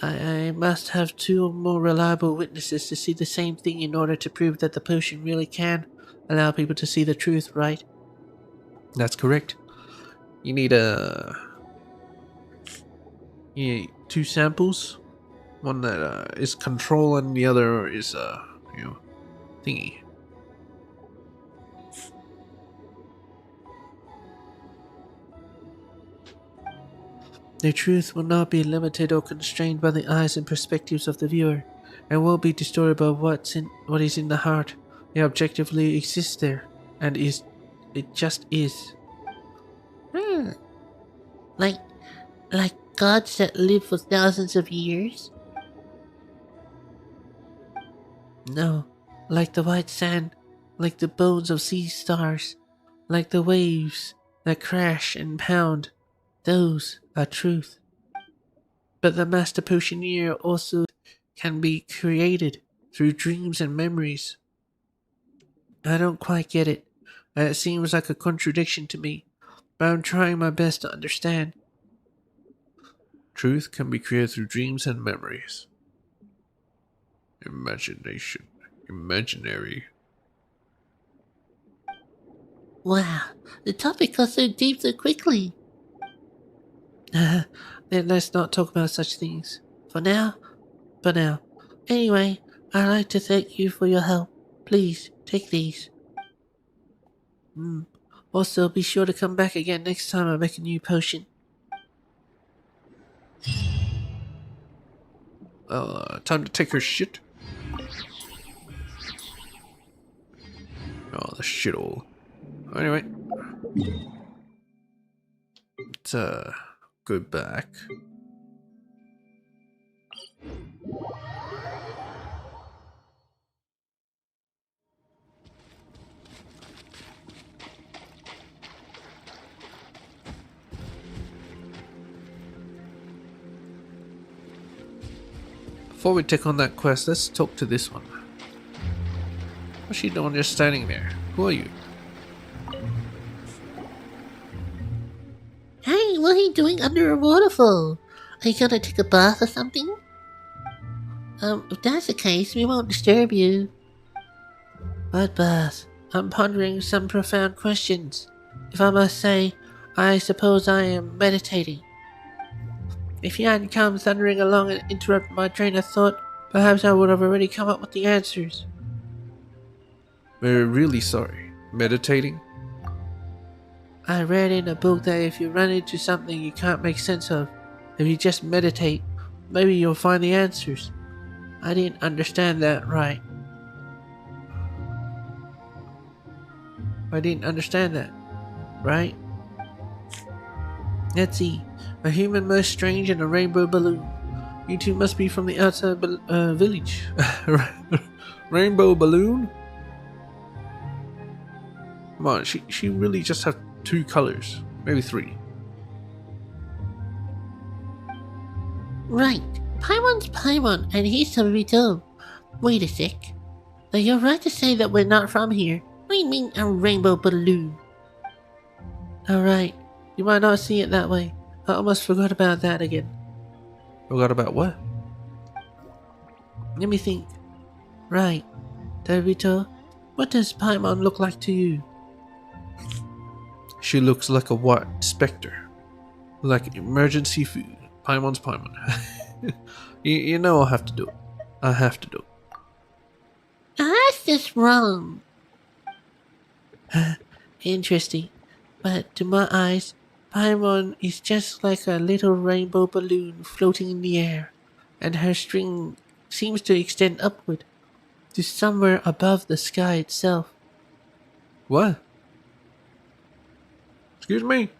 I must have 2 or more reliable witnesses to see the same thing in order to prove that the potion really can allow people to see the truth, right? That's correct. You need 2 samples. One that is control and the other is thingy. The truth will not be limited or constrained by the eyes and perspectives of the viewer, and won't be distorted by what is in the heart. It objectively exists there, and it just is. Like gods that live for thousands of years? No, like the white sand, like the bones of sea stars, like the waves that crash and pound. Those are truth. But the Master Potioneer also can be created through dreams and memories. I don't quite get it. It seems like a contradiction to me, but I'm trying my best to understand. Truth can be created through dreams and memories. Imagination. Imaginary. Wow, the topic got so deep so quickly. Then let's not talk about such things. For now. Anyway, I'd like to thank you for your help. Please, take these. Also, be sure to come back again next time I make a new potion. Time to take her shit. Oh, the shithole. Anyway. Let's, go back. Before we take on that quest, let's talk to this one. What's she doing just standing there? Who are you? Hey, what are you doing under a waterfall? Are you gonna take a bath or something? If that's the case, we won't disturb you. What bath? I'm pondering some profound questions. If I must say, I suppose I am meditating. If you hadn't come thundering along and interrupted my train of thought, perhaps I would have already come up with the answers. We're really sorry. Meditating? I read in a book that if you run into something you can't make sense of, if you just meditate, maybe you'll find the answers. I didn't understand that right. Right? Let's see. A human most strange and a rainbow balloon. You two must be from the outside village. Rainbow balloon? Come on, she really just have 2 colors. Maybe 3. Right. Paimon's Paimon, and he's V4.0. Wait a sec. Now you're right to say that we're not from here. We mean a rainbow balloon. Alright. You might not see it that way. I almost forgot about that again. Forgot about what? Let me think. Right. V4.0, what does Paimon look like to you? She looks like a white spectre. Like emergency food. Paimon's Paimon. you know I have to do it. I have to do it. That's just wrong. Interesting. But to my eyes, Paimon is just like a little rainbow balloon floating in the air, and her string seems to extend upward to somewhere above the sky itself. What? Excuse me?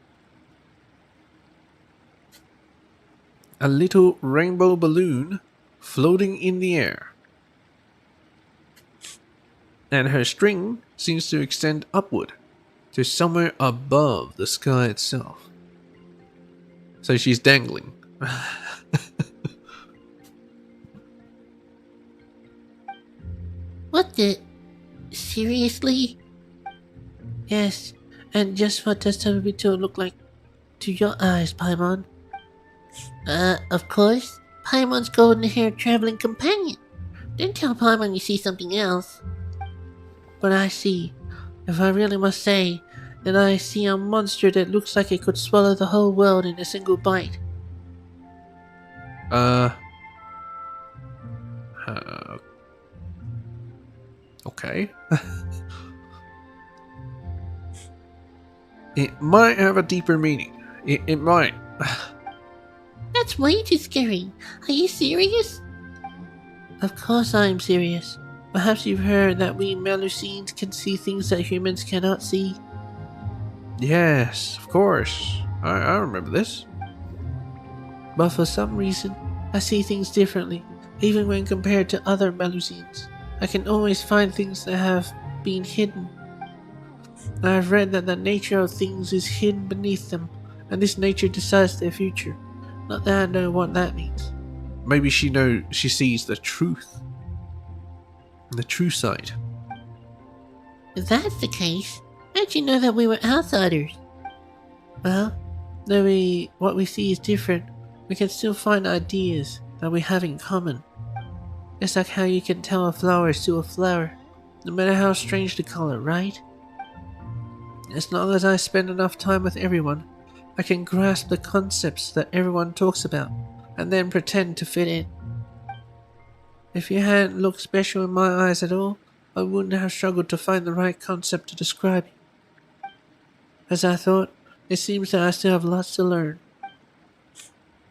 A little rainbow balloon floating in the air. And her string seems to extend upward to somewhere above the sky itself. So she's dangling. What the? Seriously? Yes, and just what does V4.0 look like to your eyes, Paimon? Of course, Paimon's golden-haired traveling companion. Don't tell Paimon you see something else. But I see, if I really must say, that I see a monster that looks like it could swallow the whole world in a single bite. Okay. It might have a deeper meaning. It might. That's way too scary. Are you serious? Of course I'm serious. Perhaps you've heard that we Melusines can see things that humans cannot see. Yes, of course. I remember this. But for some reason, I see things differently, even when compared to other Melusines. I can always find things that have been hidden. I've read that the nature of things is hidden beneath them, and this nature decides their future. Not that I know what that means. Maybe she sees the truth. The true side. If that's the case, how'd you know that we were outsiders? Well, though what we see is different, we can still find ideas that we have in common. It's like how you can tell a flower is still a flower, no matter how strange the color, right? As long as I spend enough time with everyone, I can grasp the concepts that everyone talks about, and then pretend to fit in. If you hadn't looked special in my eyes at all, I wouldn't have struggled to find the right concept to describe you. As I thought, it seems that I still have lots to learn.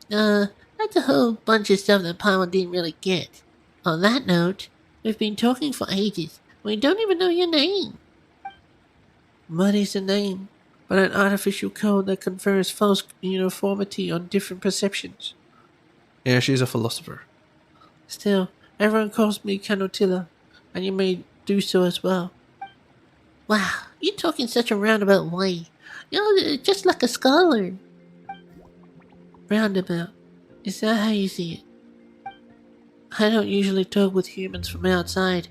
That's a whole bunch of stuff that Paimon didn't really get. On that note, we've been talking for ages. We don't even know your name. What is a name but an artificial code that confers false uniformity on different perceptions? Yeah, she's a philosopher. Still, everyone calls me Canotilla, and you may do so as well. Wow, you talk in such a roundabout way. You're just like a scholar. Roundabout. Is that how you see it? I don't usually talk with humans from outside,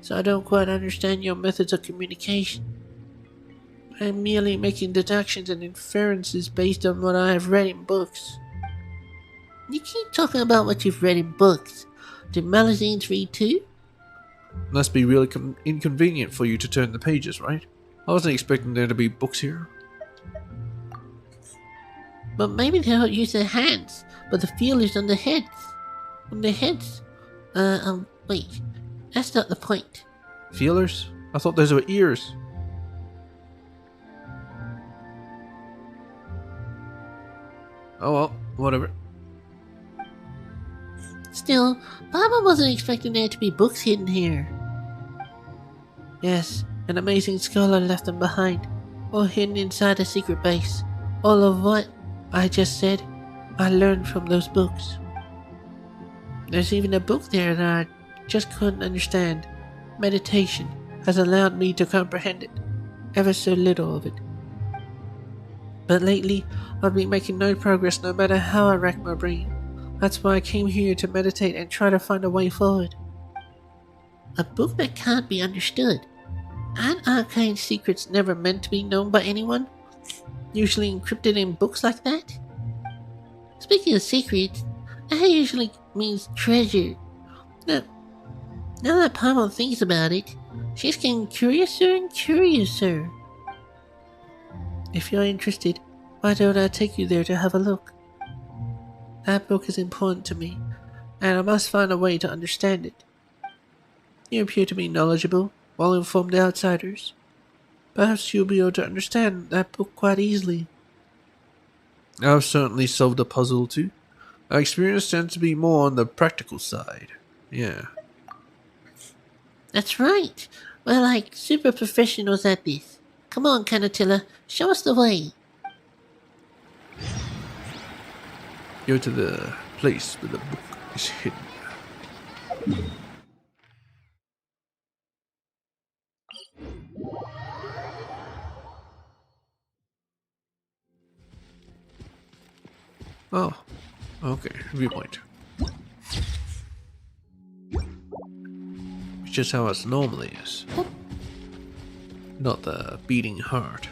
so I don't quite understand your methods of communication. I'm merely making deductions and inferences based on what I have read in books. You keep talking about what you've read in books. Did Melusines read too? Must be really inconvenient for you to turn the pages, right? I wasn't expecting there to be books here. But maybe they don't use their hands, but the feel is on the heads. On their heads. Wait. That's not the point. Feelers? I thought those were ears. Oh well, whatever. Still, Baba wasn't expecting there to be books hidden here. Yes, an amazing scholar left them behind, all hidden inside a secret base. All of what? I just said I learned from those books. There's even a book there that I just couldn't understand. Meditation has allowed me to comprehend it, ever so little of it. But lately, I've been making no progress no matter how I rack my brain. That's why I came here to meditate and try to find a way forward. A book that can't be understood. Aren't arcane secrets never meant to be known by anyone? Usually encrypted in books like that? Speaking of secrets, that usually means treasure. Now that Paimon thinks about it, she's getting curiouser and curiouser. If you're interested, why don't I take you there to have a look? That book is important to me, and I must find a way to understand it. You appear to be knowledgeable, well-informed outsiders. Perhaps you'll be able to understand that book quite easily. I've certainly solved a puzzle too. Our experience tends to be more on the practical side. Yeah. That's right. We're like super professionals at this. Come on, Kanatilla, show us the way. Go to the place where the book is hidden. Oh, okay, viewpoint. Which is how it normally is. Not the beating heart.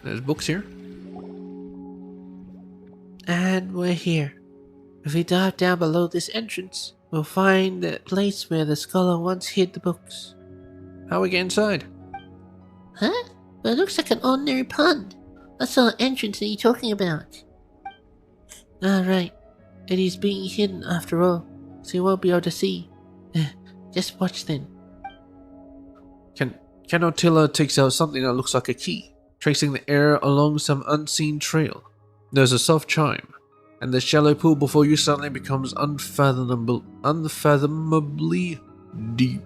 There's books here. And we're here. If we dive down below this entrance, we'll find the place where the scholar once hid the books. How we get inside? Huh? But it looks like an ordinary pond. That's the entrance that you're talking about. Alright. It is being hidden after all, so you won't be able to see. Just watch then. Canotilla takes out something that looks like a key, tracing the air along some unseen trail. There's a soft chime, and the shallow pool before you suddenly becomes unfathomably deep.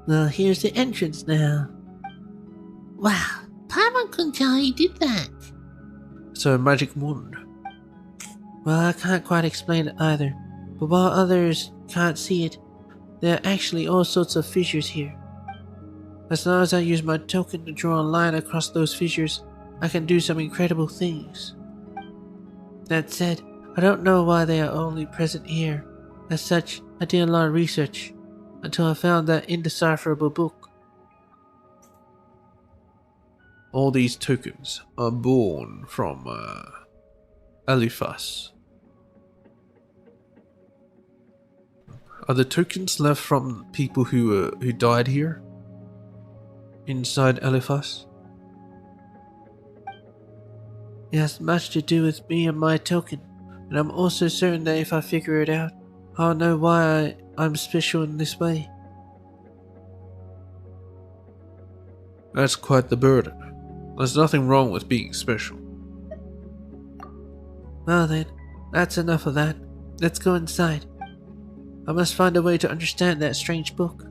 Well, here's the entrance now. Wow, Paimon couldn't tell how you did that. So a magic wand. Well, I can't quite explain it either, but while others can't see it, there are actually all sorts of fissures here. As long as I use my token to draw a line across those fissures, I can do some incredible things. That said, I don't know why they are only present here. As such, I did a lot of research, until I found that indecipherable book. All these tokens are born from Eliphas. Are the tokens left from people who died here? Inside Eliphas? It has much to do with me and my token, and I'm also certain that if I figure it out, I'll know why I'm special in this way. That's quite the burden. There's nothing wrong with being special. Well then, that's enough of that. Let's go inside. I must find a way to understand that strange book.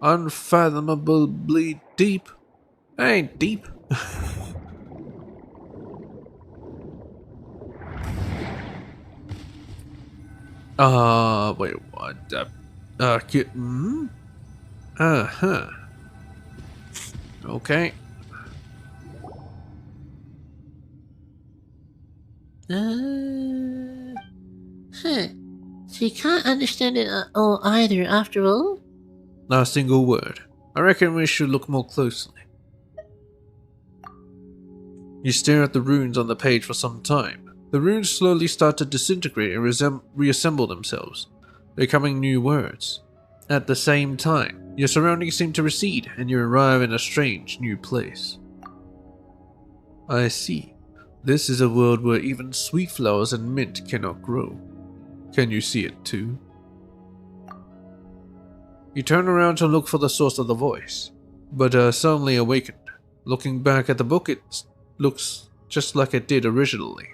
Unfathomably deep. That ain't deep. Wait, what? Okay. So you can't understand it at all either, after all? Not a single word. I reckon we should look more closely. You stare at the runes on the page for some time. The runes slowly start to disintegrate and reassemble themselves, becoming new words. At the same time, your surroundings seem to recede and you arrive in a strange new place. I see. This is a world where even sweet flowers and mint cannot grow. Can you see it too? You turn around to look for the source of the voice, but are suddenly awakened. Looking back at the book, it looks just like it did originally,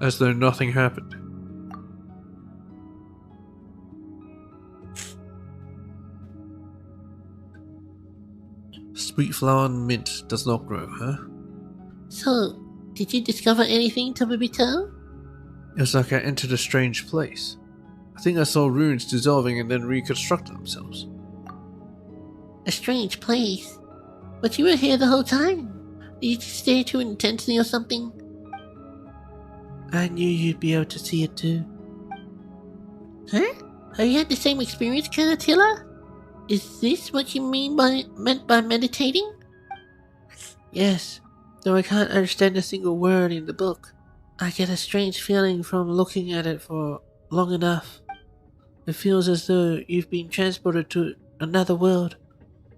as though nothing happened. Sweet flower and mint does not grow, huh? So, did you discover anything, Tobibito? It was like I entered a strange place. I think I saw runes dissolving and then reconstructing themselves. A strange place? But you were here the whole time. Did you just stare too intensely or something? I knew you'd be able to see it too. Huh? Have you had the same experience, Kanatilla? Is this what you meant by meditating? Yes, though I can't understand a single word in the book. I get a strange feeling from looking at it for long enough. It feels as though you've been transported to another world.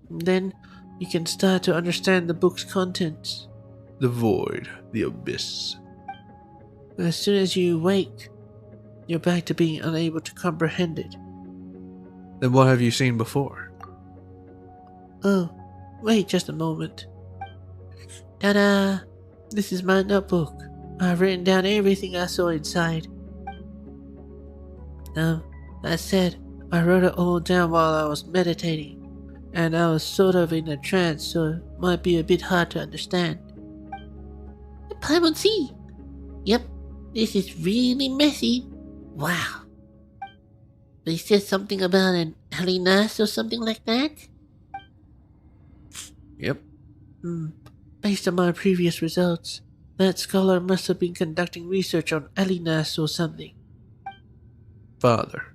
And then you can start to understand the book's contents. The void, the abyss. As soon as you wake, you're back to being unable to comprehend it. Then what have you seen before? Oh, wait just a moment. Ta-da! This is my notebook. I've written down everything I saw inside. That said, I wrote it all down while I was meditating, and I was sort of in a trance, so it might be a bit hard to understand. Paimon C! Yep, this is really messy. Wow. They said something about an Alinas or something like that? Yep. Based on my previous results, that scholar must have been conducting research on Alinas or something. Father.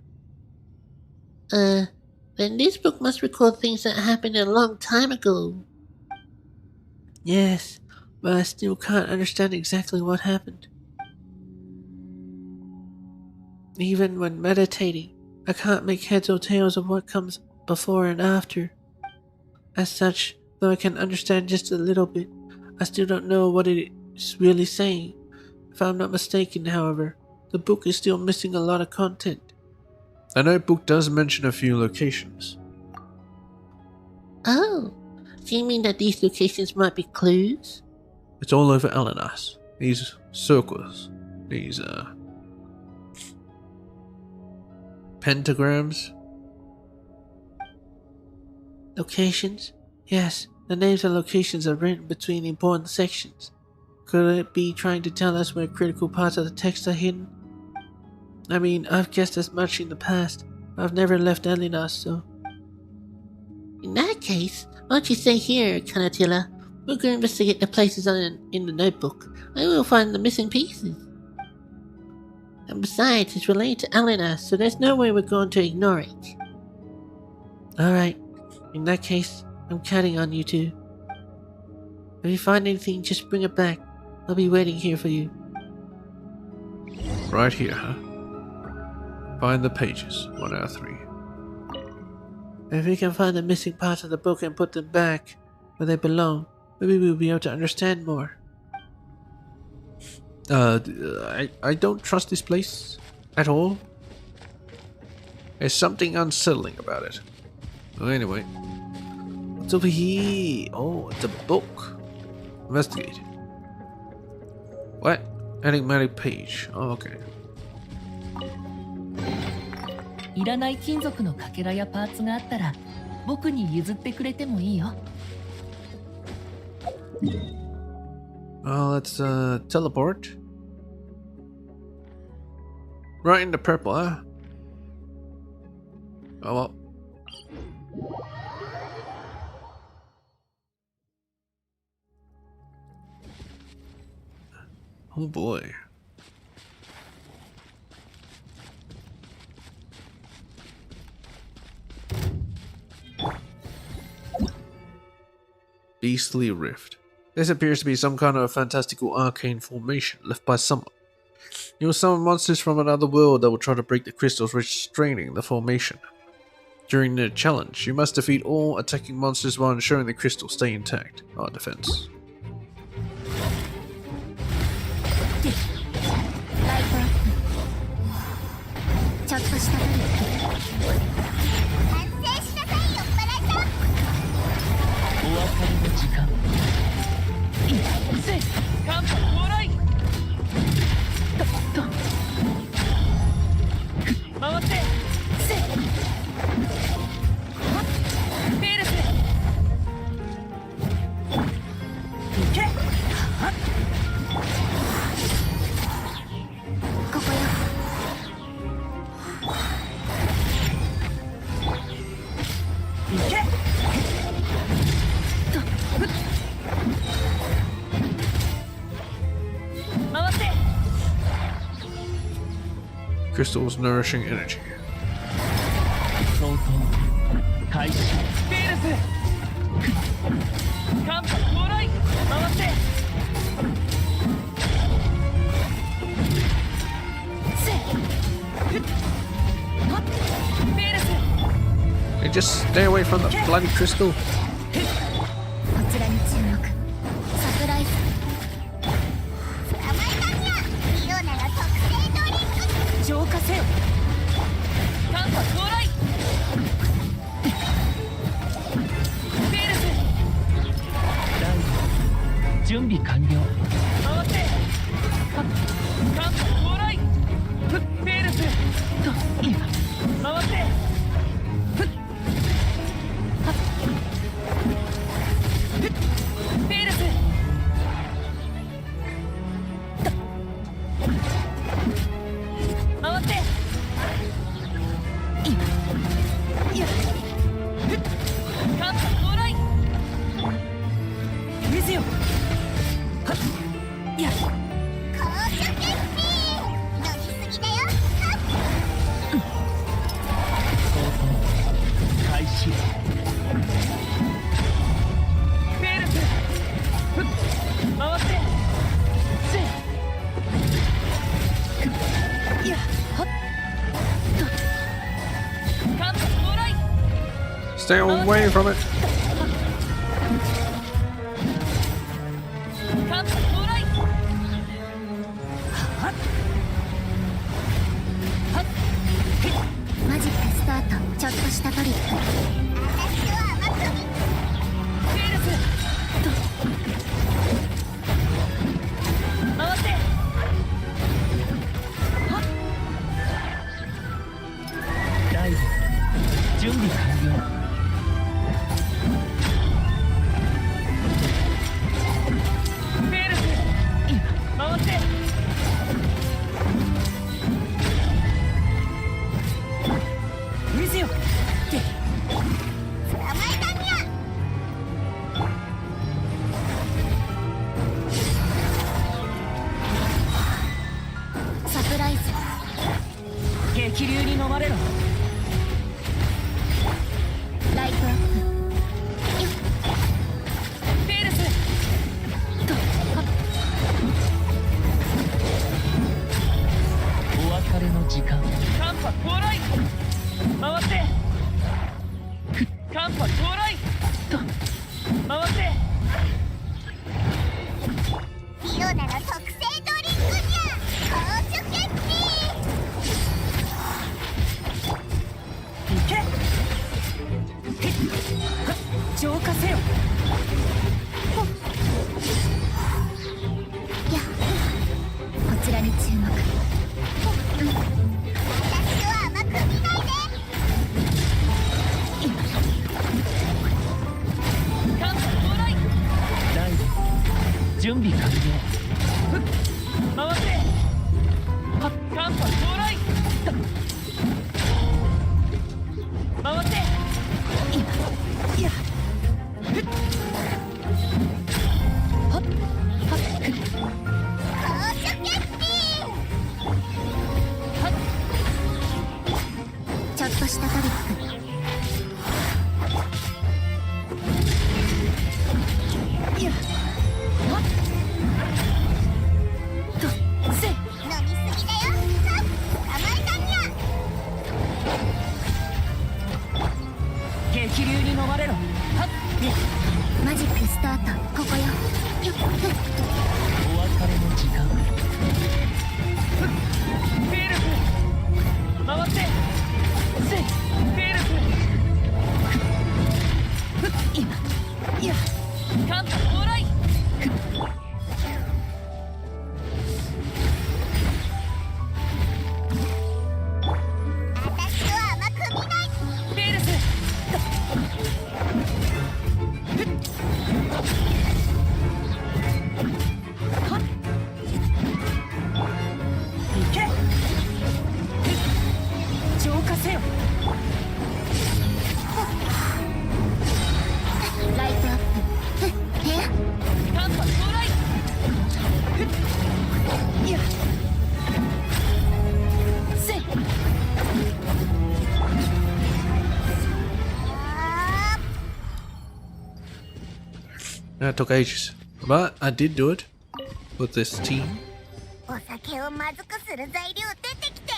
Then this book must record things that happened a long time ago. Yes, but I still can't understand exactly what happened. Even when meditating, I can't make heads or tails of what comes before and after. As such, though I can understand just a little bit, I still don't know what it is really saying. If I'm not mistaken, however, the book is still missing a lot of content. The notebook does mention a few locations. Oh, do you mean that these locations might be clues? It's all over Alinas. These circles. These, pentagrams. Locations? Yes, the names and locations are written between important sections. Could it be trying to tell us where critical parts of the text are hidden? I mean, I've guessed as much in the past. I've never left Alinas, so... In that case, why don't you stay here, Kanatilla? We'll go investigate the places in the notebook, and we'll find the missing pieces. And besides, it's related to Alinas, so there's no way we're going to ignore it. Alright, in that case, I'm counting on you two. If you find anything, just bring it back. I'll be waiting here for you. Right here, huh? Find the pages, 1 out of 3. If we can find the missing parts of the book and put them back where they belong, maybe we'll be able to understand more. I don't trust this place at all. There's something unsettling about it. Well, anyway. What's over here? Oh, it's a book. Investigate. What? Enigmatic page. Oh, okay. いらない金属のかけらやパーツがあったら僕に譲ってくれてもいいよ。Let's teleport. Right into purple, huh? Oh well. Oh boy. Beastly Rift. This appears to be some kind of fantastical arcane formation left by someone. You will summon monsters from another world that will try to break the crystals restraining the formation. During the challenge, you must defeat all attacking monsters while ensuring the crystals stay intact. Our defense. Crystal's nourishing energy. 相当開始スペールス間髪到来回ってせふっはっスペールス Hey, just stay away from the bloody crystal. こちらに注目。サプライズ。捕まえたんや。リオナの特製ドリンク。浄化せよ。間髪到来スペールスライブ準備完了回ってはっ間髪到来フッペールスと今回ってフッはっフッペールスと回って今いやふっ間髪到来水よはっいや高所決定。飲みすぎだよ。相当開始ペールスふっ回ってせいやはっと間髪到来 Stay away from it. 間髪到来はっはっマジックスタート。ちょっとしたトリック。私は甘く見。ペールスと回ってはっライブ準備完了ペールス今回って水よで捕まえたんや。サプライズ。激流に飲まれろライトアップ。ペールスとはっお別れの時間間髪到来回ってふっ間髪到来と回ってリオナの特製ドリンクじゃ。高所決定。いけひっはっ浄化せよいや、こちらに注目。私は甘く見ないで。今間髪到来ライブ準備完了ふっ回ってはっ間髪到来と回って今いやふっはっはっふっ高所決定。はっちょっとしたトリック。いやはっとせ飲みすぎだよ。捕まえたんや。激流に飲まれろはっいやマジックスタート。ここよ。よっふっお別れの時間ペールス回ってせペールスふっ今いや間髪到来私は甘く見ない。ペールスふっはっいけふっ浄化せよライトアップ。え間髪到来 That took ages, but I did do it with this team. お酒をまずくする材料出てきて。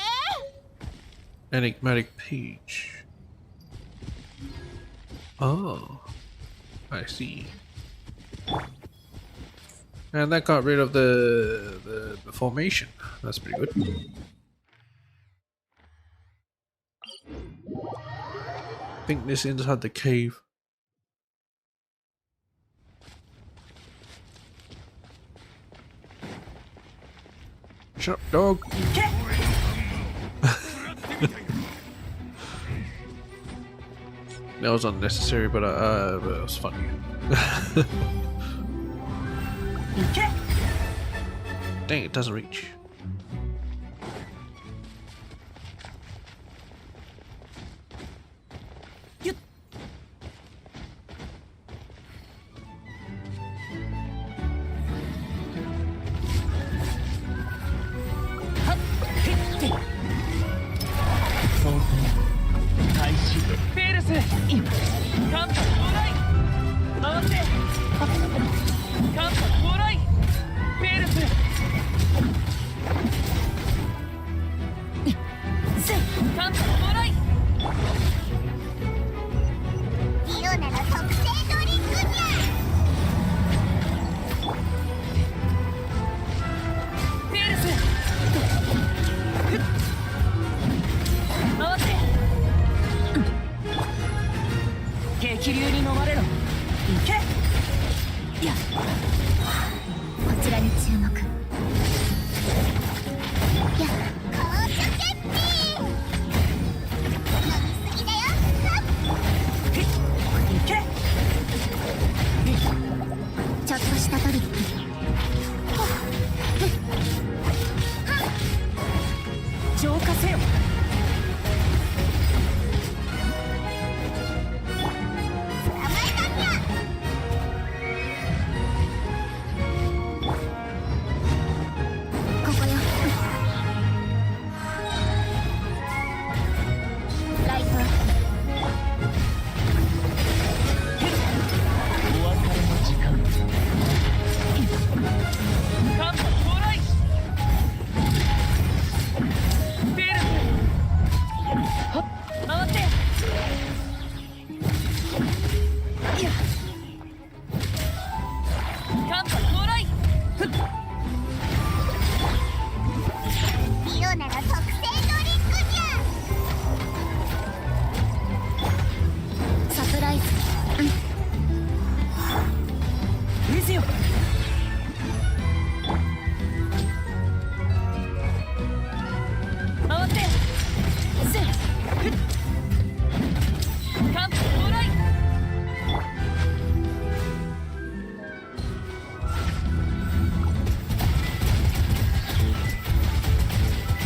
Enigmatic page. Oh, I see. And that got rid of the formation. That's pretty good. I think this is inside the cave. Shut up, dog. That was unnecessary, but it was funny. Dang, it doesn't reach.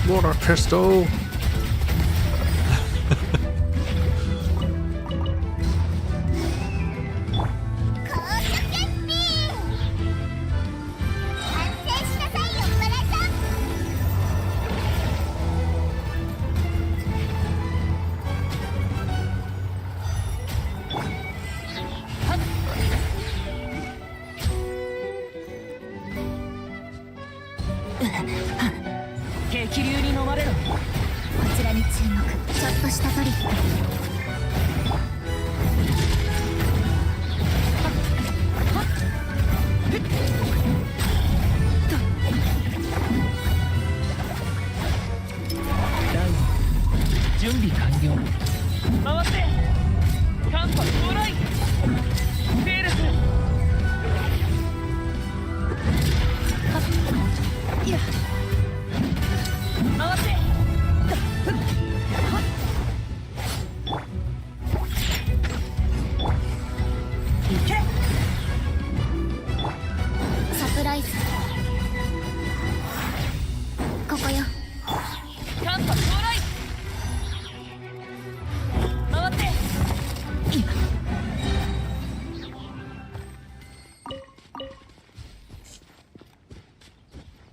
Water pistol.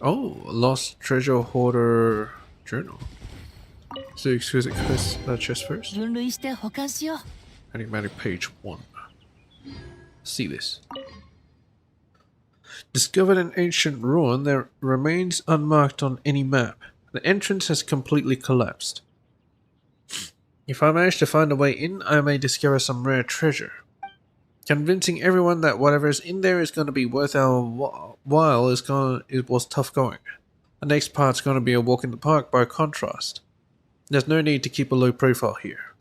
Oh, Lost Treasure Hoarder Journal. So exquisite chest first. 分類して保管しよう。 Enigmatic page 1. See this. Discovered an ancient ruin that remains unmarked on any map. The entrance has completely collapsed. If I manage to find a way in, I may discover some rare treasure. Convincing everyone that whatever's in there is going to be worth our while it was tough going. The next part's going to be a walk in the park by contrast. There's no need to keep a low profile here.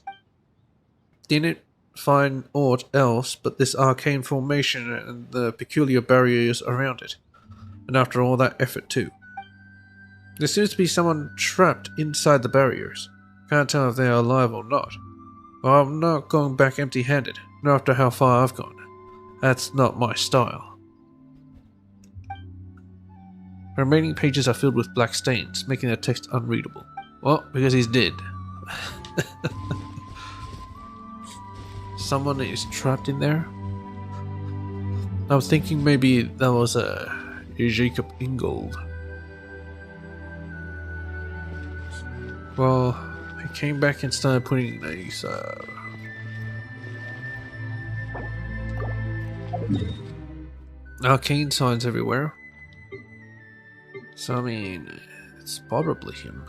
Didn't find aught else but this arcane formation and the peculiar barriers around it. And after all that effort too. There seems to be someone trapped inside the barriers. Can't tell if they are alive or not. Well, I'm not going back empty-handed, not after how far I've gone. That's not my style. The remaining pages are filled with black stains, making the text unreadable. Well, because he's dead. Someone is trapped in there? I was thinking maybe that was a Jacob Ingold. Well, I came back and started putting these arcane signs everywhere. So I mean, it's probably him.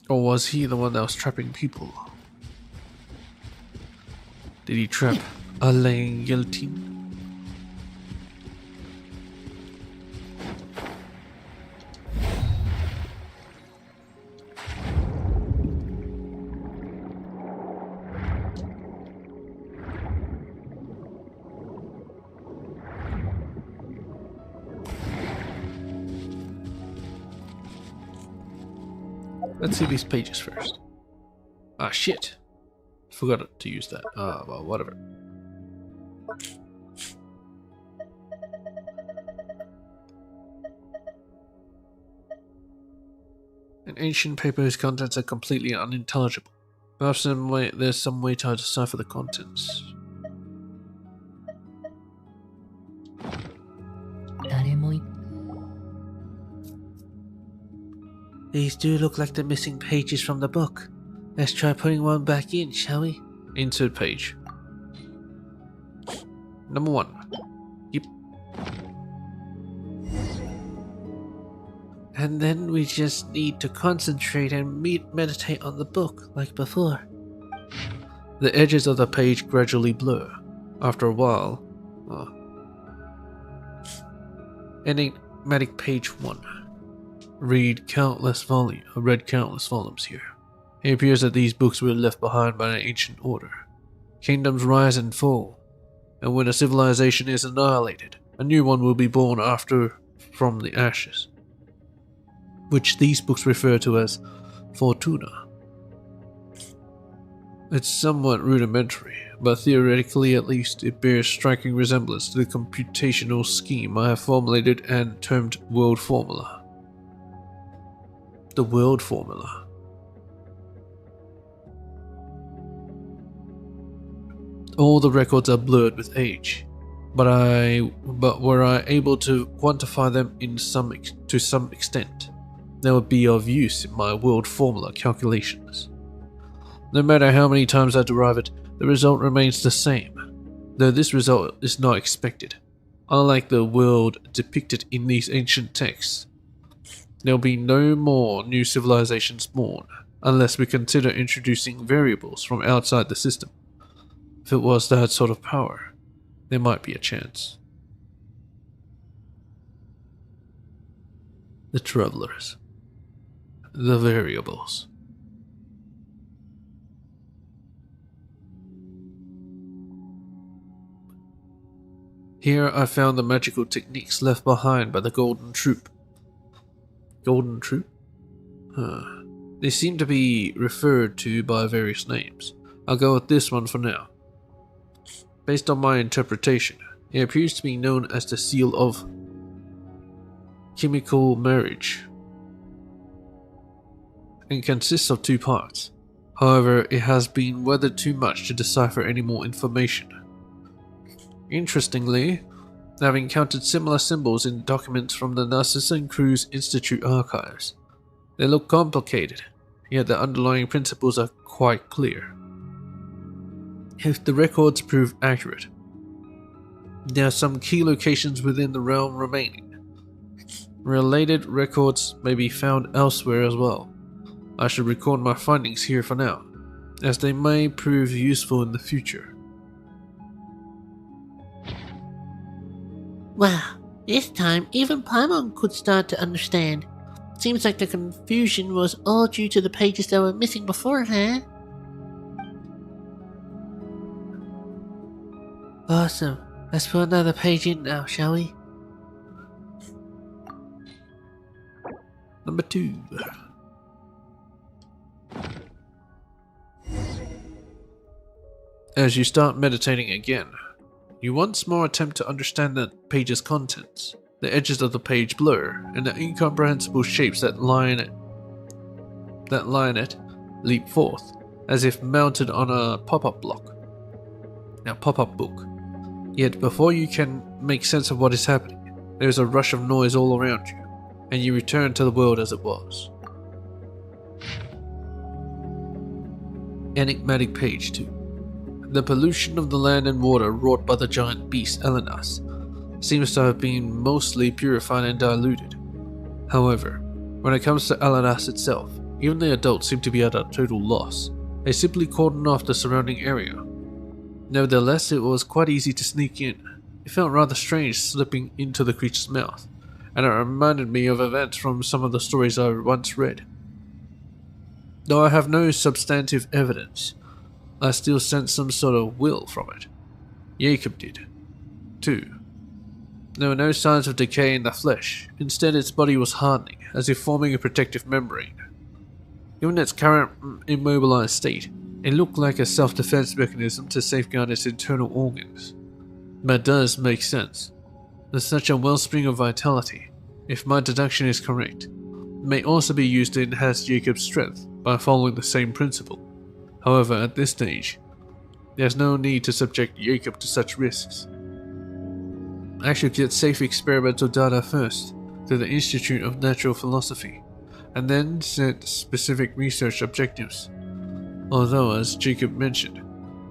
Or was he the one that was trapping people? Did he trap Alain Yeltin? Let's see these pages first. Ah, shit. Forgot to use that. Well, whatever. An ancient paper whose contents are completely unintelligible. Perhaps there's some way to decipher the contents. 誰もい These do look like the missing pages from the book. Let's try putting one back in, shall we? Insert page. Number 1. Yep. And then we just need to concentrate and meditate on the book, like before. The edges of the page gradually blur. After a while... Enigmatic page 1. Read countless volumes here. It appears that these books were left behind by an ancient order. Kingdoms rise and fall, and when a civilization is annihilated, a new one will be born after from the ashes, which these books refer to as Fortuna. It's somewhat rudimentary, but theoretically at least it bears striking resemblance to the computational scheme I have formulated and termed World Formula. The World Formula. All the records are blurred with age, but were I able to quantify them to some extent, they would be of use in my World Formula calculations. No matter how many times I derive it, the result remains the same, though this result is not expected. Unlike the world depicted in these ancient texts, there will be no more new civilizations born, unless we consider introducing variables from outside the system. If it was that sort of power, there might be a chance. The travelers. The variables. Here I found the magical techniques left behind by the Golden Troop. Golden Troop? They seem to be referred to by various names. I'll go with this one for now. Based on my interpretation, it appears to be known as the Seal of Chemical Marriage and consists of 2 parts. However, it has been weathered too much to decipher any more information. Interestingly, I've encountered similar symbols in documents from the Narcissan Cruz Institute archives. They look complicated, yet the underlying principles are quite clear. If the records prove accurate, there are some key locations within the realm remaining. Related records may be found elsewhere as well. I should record my findings here for now, as they may prove useful in the future. Wow, this time even Paimon could start to understand. Seems like the confusion was all due to the pages that were missing beforehand. Awesome. Let's put another page in now, shall we? Number 2. As you start meditating again, you once more attempt to understand the page's contents. The edges of the page blur, and the incomprehensible shapes that line it leap forth, as if mounted on a pop-up book. Yet before you can make sense of what is happening, there is a rush of noise all around you, and you return to the world as it was. Enigmatic page 2. The pollution of the land and water wrought by the giant beast Elenas seems to have been mostly purified and diluted. However, when it comes to Elenas itself, even the adults seem to be at a total loss. They simply cordoned off the surrounding area. Nevertheless, it was quite easy to sneak in. It felt rather strange slipping into the creature's mouth, and it reminded me of events from some of the stories I once read. Though I have no substantive evidence, I still sense some sort of will from it. Jacob did, too. There were no signs of decay in the flesh. Instead, its body was hardening, as if forming a protective membrane. Given its current immobilized state, it looked like a self-defense mechanism to safeguard its internal organs. That does make sense. There's such a wellspring of vitality, if my deduction is correct, may also be used to enhance Jacob's strength by following the same principle. However, at this stage, there's no need to subject Jacob to such risks. I should get safe experimental data first, through the Institute of Natural Philosophy, and then set specific research objectives. Although, as Jacob mentioned,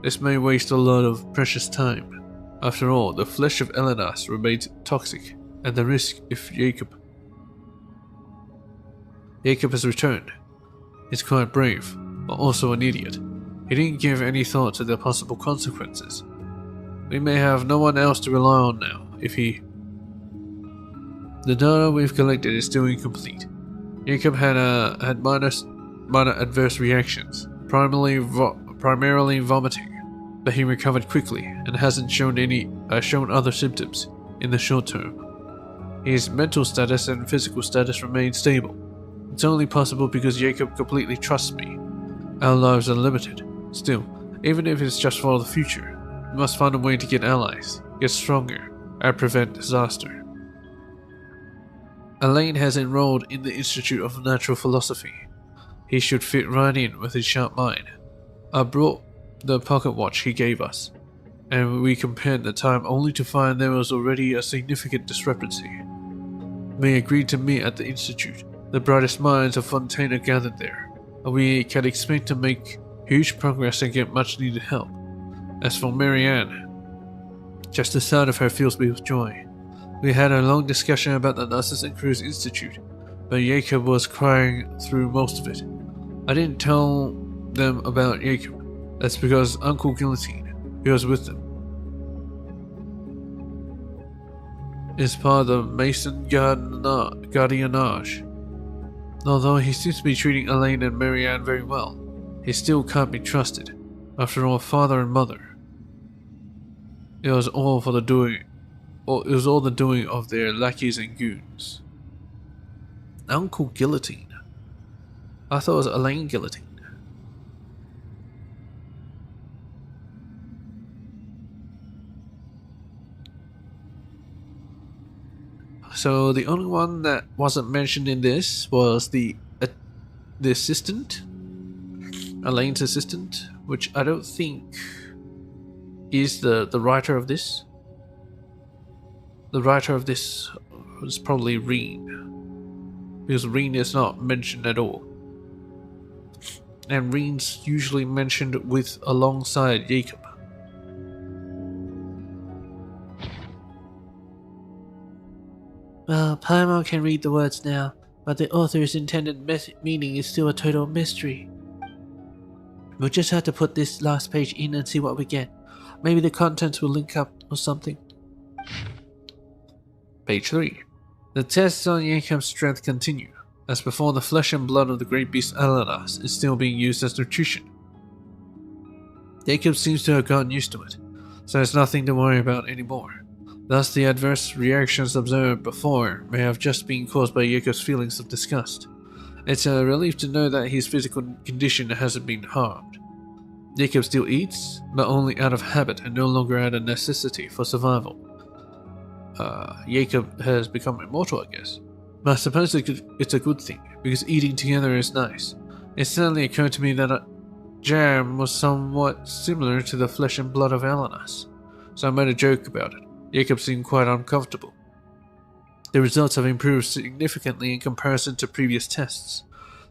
this may waste a lot of precious time. After all, the flesh of Elenas remains toxic, and the risk if Jacob has returned. He's quite brave, but also an idiot. He didn't give any thought to the possible consequences. We may have no one else to rely on now, if he... The data we've collected is still incomplete. Jacob had minor adverse reactions, primarily vomiting, but he recovered quickly and hasn't shown other symptoms in the short term. His mental status and physical status remain stable. It's only possible because Jacob completely trusts me. Our lives are limited. Still, even if it's just for the future, we must find a way to get allies, get stronger, and prevent disaster. Elaine has enrolled in the Institute of Natural Philosophy. He should fit right in with his sharp mind. I brought the pocket watch he gave us, and we compared the time only to find there was already a significant discrepancy. We agreed to meet at the Institute. The brightest minds of Fontaine are gathered there, and we can expect to make huge progress and get much needed help. As for Marianne, just the sight of her fills me with joy. We had a long discussion about the Nurses and Crews Institute, but Jacob was crying through most of it. I didn't tell them about Jacob. That's because Uncle Guillotine, who was with them, is part of the Mason Guardianage. Although he seems to be treating Elaine and Marianne very well, he still can't be trusted. After all, father and mother. It was all the doing of their lackeys and goons. Uncle Guillotine. I thought it was Elaine Guillotine. So the only one that wasn't mentioned in this was the assistant, Elaine's assistant, which I don't think is the writer of this. The writer of this was probably Reen, because Reen is not mentioned at all, and Reen's usually mentioned alongside Jacob. Well, Paimon can read the words now, but the author's intended meaning is still a total mystery. We'll just have to put this last page in and see what we get. Maybe the contents will link up or something. Page 3. The tests on Jacob's strength continue. As before, the flesh and blood of the great beast Alanas is still being used as nutrition. Jacob seems to have gotten used to it, so there's nothing to worry about anymore. Thus, the adverse reactions observed before may have just been caused by Jacob's feelings of disgust. It's a relief to know that his physical condition hasn't been harmed. Jacob still eats, but only out of habit and no longer out of necessity for survival. Jacob has become immortal, I guess. But I suppose it's a good thing, because eating together is nice. It suddenly occurred to me that jam was somewhat similar to the flesh and blood of Alanas, so I made a joke about it. Jacob seemed quite uncomfortable. The results have improved significantly in comparison to previous tests.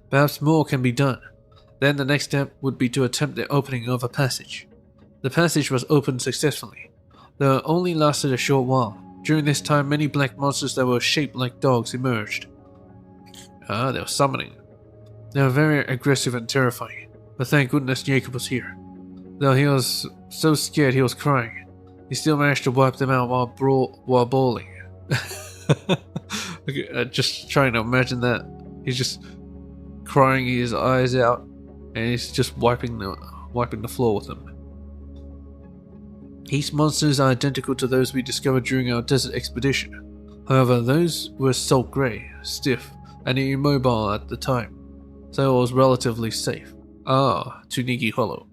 Perhaps more can be done. Then the next step would be to attempt the opening of a passage. The passage was opened successfully, though it only lasted a short while. During this time, many black monsters that were shaped like dogs emerged. They were summoning. They were very aggressive and terrifying, but thank goodness Jacob was here. Though he was so scared he was crying, he still managed to wipe them out while bawling. Just trying to imagine that. He's just crying his eyes out, and he's just wiping the floor with them. These monsters are identical to those we discovered during our desert expedition. However, those were salt grey, stiff, and immobile at the time, so it was relatively safe. Tunigi Hollow.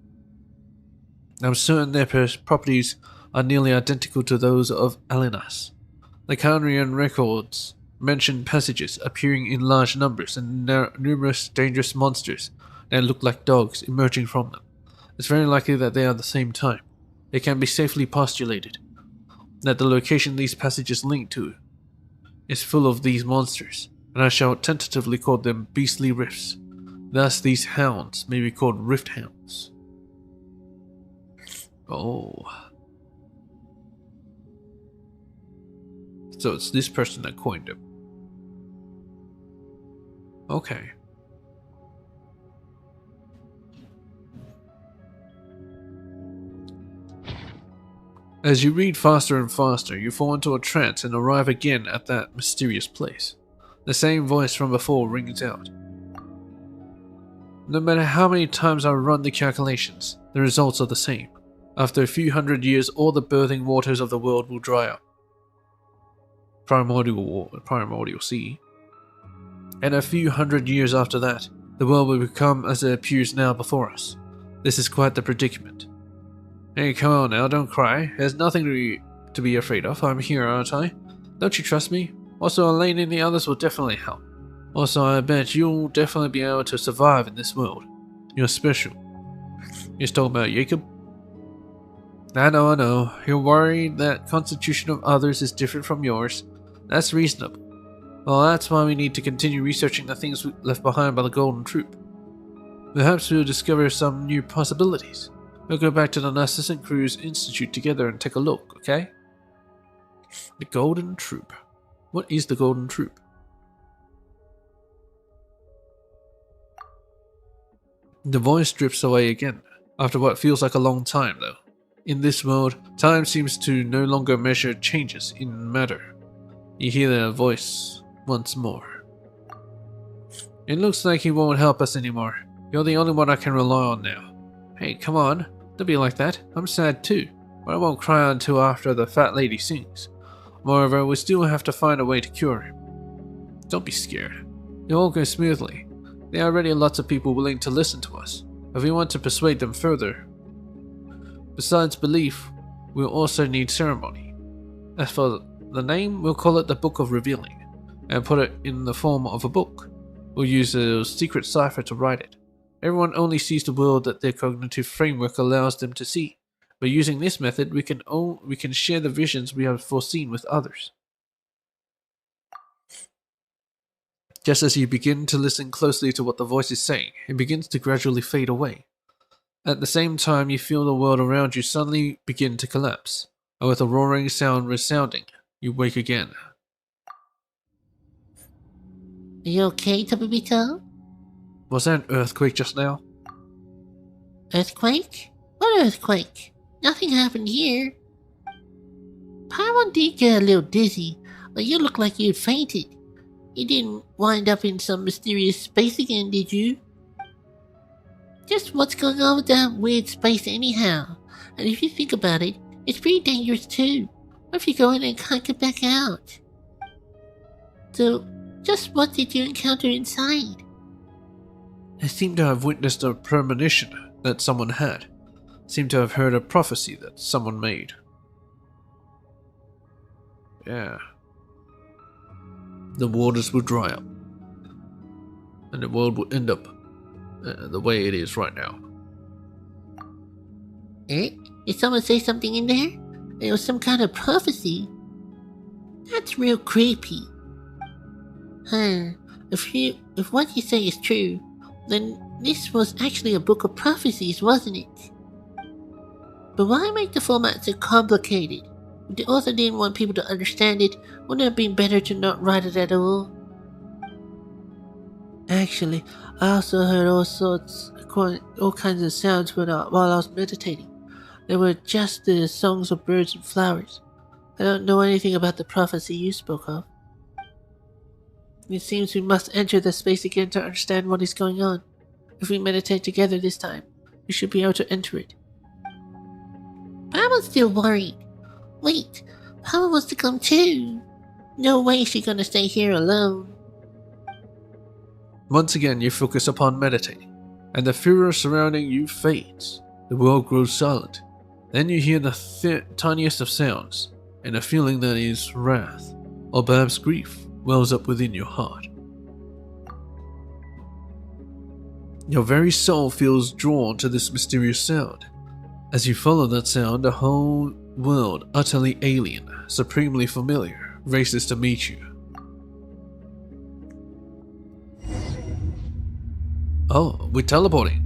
I'm certain their properties are nearly identical to those of Alanas. The Khaenri'ah records mention passages appearing in large numbers and numerous dangerous monsters that look like dogs emerging from them. It's very likely that they are the same type. It can be safely postulated that the location these passages link to is full of these monsters, and I shall tentatively call them beastly rifts. Thus, these hounds may be called rift hounds. Oh. So it's this person that coined them. Okay. As you read faster and faster, you fall into a trance and arrive again at that mysterious place. The same voice from before rings out. No matter how many times I run the calculations, the results are the same. After a few hundred years, all the birthing waters of the world will dry up. Primordial sea. And a few hundred years after that, the world will become as it appears now before us. This is quite the predicament. Hey, come on now, don't cry. There's nothing to be afraid of. I'm here, aren't I? Don't you trust me? Also, Elaine and the others will definitely help. Also, I bet you'll definitely be able to survive in this world. You're special. You're talking about Jacob? I know. You're worried that constitution of others is different from yours. That's reasonable. Well, that's why we need to continue researching the things left behind by the Golden Troop. Perhaps we'll discover some new possibilities. We'll go back to the Narcissan Crew's Institute together and take a look, okay? The Golden Troop. What is the Golden Troop? The voice drifts away again, after what feels like a long time though. In this world, time seems to no longer measure changes in matter. You hear their voice once more. It looks like he won't help us anymore. You're the only one I can rely on now. Hey, come on. Don't be like that. I'm sad too, but I won't cry until after the fat lady sings. Moreover, we still have to find a way to cure him. Don't be scared. It won't go smoothly. There are already lots of people willing to listen to us, if we want to persuade them further. Besides belief, we'll also need ceremony. As for the name, we'll call it the Book of Revealing, and put it in the form of a book. We'll use a secret cipher to write it. Everyone only sees the world that their cognitive framework allows them to see. By using this method, we can share the visions we have foreseen with others. Just as you begin to listen closely to what the voice is saying, it begins to gradually fade away. At the same time, you feel the world around you suddenly begin to collapse, and with a roaring sound resounding, you wake again. Are you okay, Tabibito? Was that an earthquake just now? Earthquake? What earthquake? Nothing happened here. Paimon did get a little dizzy, but you look like you'd fainted. You didn't wind up in some mysterious space again, did you? Just what's going on with that weird space anyhow? And if you think about it, it's pretty dangerous too. What if you go in and can't get back out? So, just what did you encounter inside? I seem to have witnessed a premonition that someone had. Seem to have heard a prophecy that someone made. Yeah. The waters will dry up. And the world will end up the way it is right now. Eh? Did someone say something in there? There was some kind of prophecy. That's real creepy. Huh. If what you say is true, then this was actually a book of prophecies, wasn't it? But why make the format so complicated? If the author didn't want people to understand it, wouldn't it have been better to not write it at all? Actually, I also heard all kinds of sounds while I was meditating. They were just the songs of birds and flowers. I don't know anything about the prophecy you spoke of. It seems we must enter the space again to understand what is going on. If we meditate together this time, we should be able to enter it. Papa's still worried. Wait, Papa wants to come too. No way she's gonna stay here alone. Once again, you focus upon meditating, and the furor surrounding you fades. The world grows silent. Then you hear the tiniest of sounds, and a feeling that is wrath, or perhaps grief, wells up within your heart. Your very soul feels drawn to this mysterious sound. As you follow that sound, the whole world, utterly alien, supremely familiar, races to meet you. Oh, we're teleporting.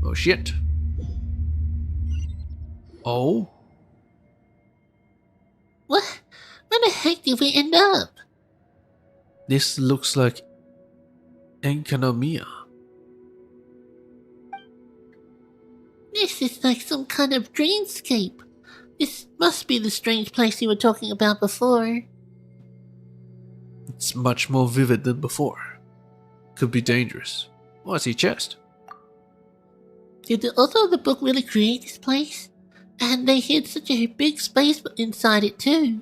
Oh shit. Oh? What? Where the heck did we end up? This looks like Enkanomiya. This is like some kind of dreamscape. This must be the strange place you were talking about before. It's much more vivid than before. Could be dangerous. Oh, I see chest. Did the author of the book really create this place? And they hid such a big space inside it too.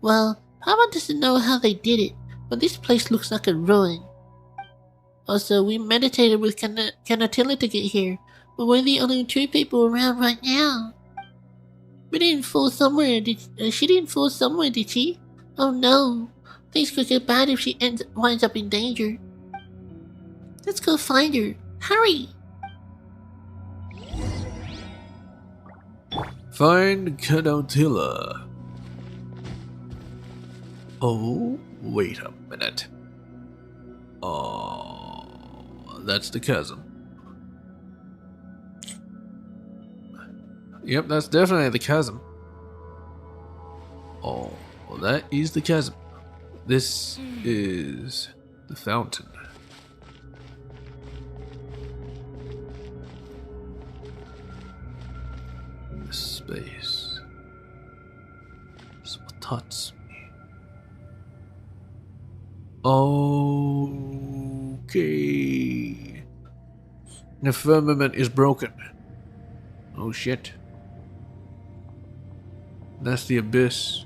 Well, Papa doesn't know how they did it, but this place looks like a ruin. Also, we meditated with Kanatilla to get here, but we're the only two people around right now. We didn't fall somewhere, she didn't fall somewhere, did she? Oh no, things could get bad if she winds up in danger. Let's go find her, hurry! Find Kanatilla. Oh, wait a minute. Oh, that's the chasm. Yep, that's definitely the chasm. Oh, well, that is the chasm. This is the fountain. This space is what touches me. Okay. The firmament is broken. Oh shit. That's the abyss.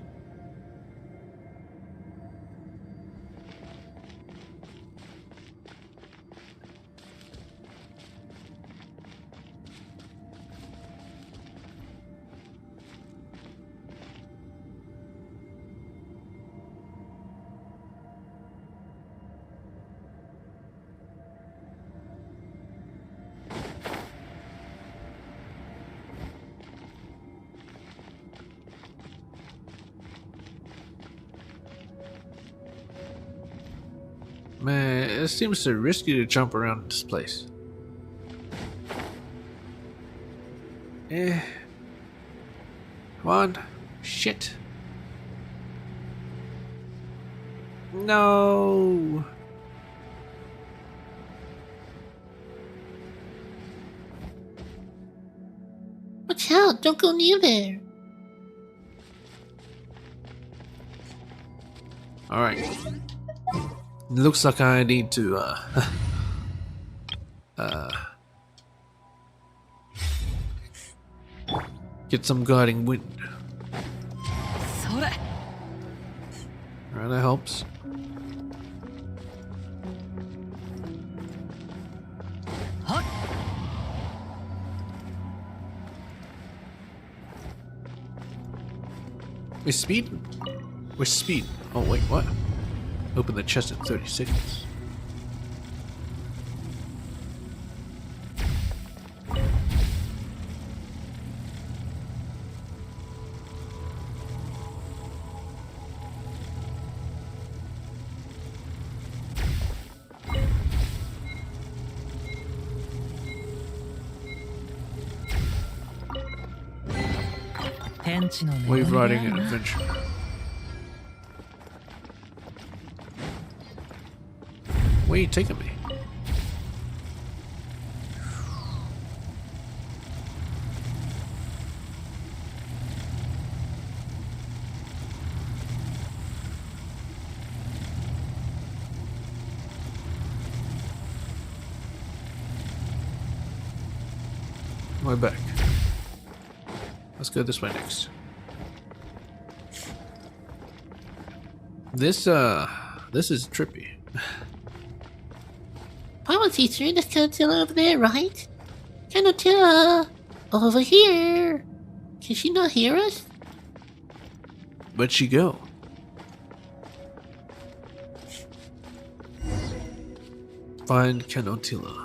Man, it seems so risky to jump around this place. Come on. Shit. No. Watch out, don't go near there. Alright. Looks like I need to, get some guiding wind. それ Alright, that helps. We're speeding. We're speeding. Oh wait, what? Open the chest in 30 seconds. Wave riding and adventure. Where are you taking me? Way back. Let's go this way next. This is trippy. Power teacher, there's Cantilla over there, right? Cantilla! Over here! Can she not hear us? Where'd she go? Find Canotilla.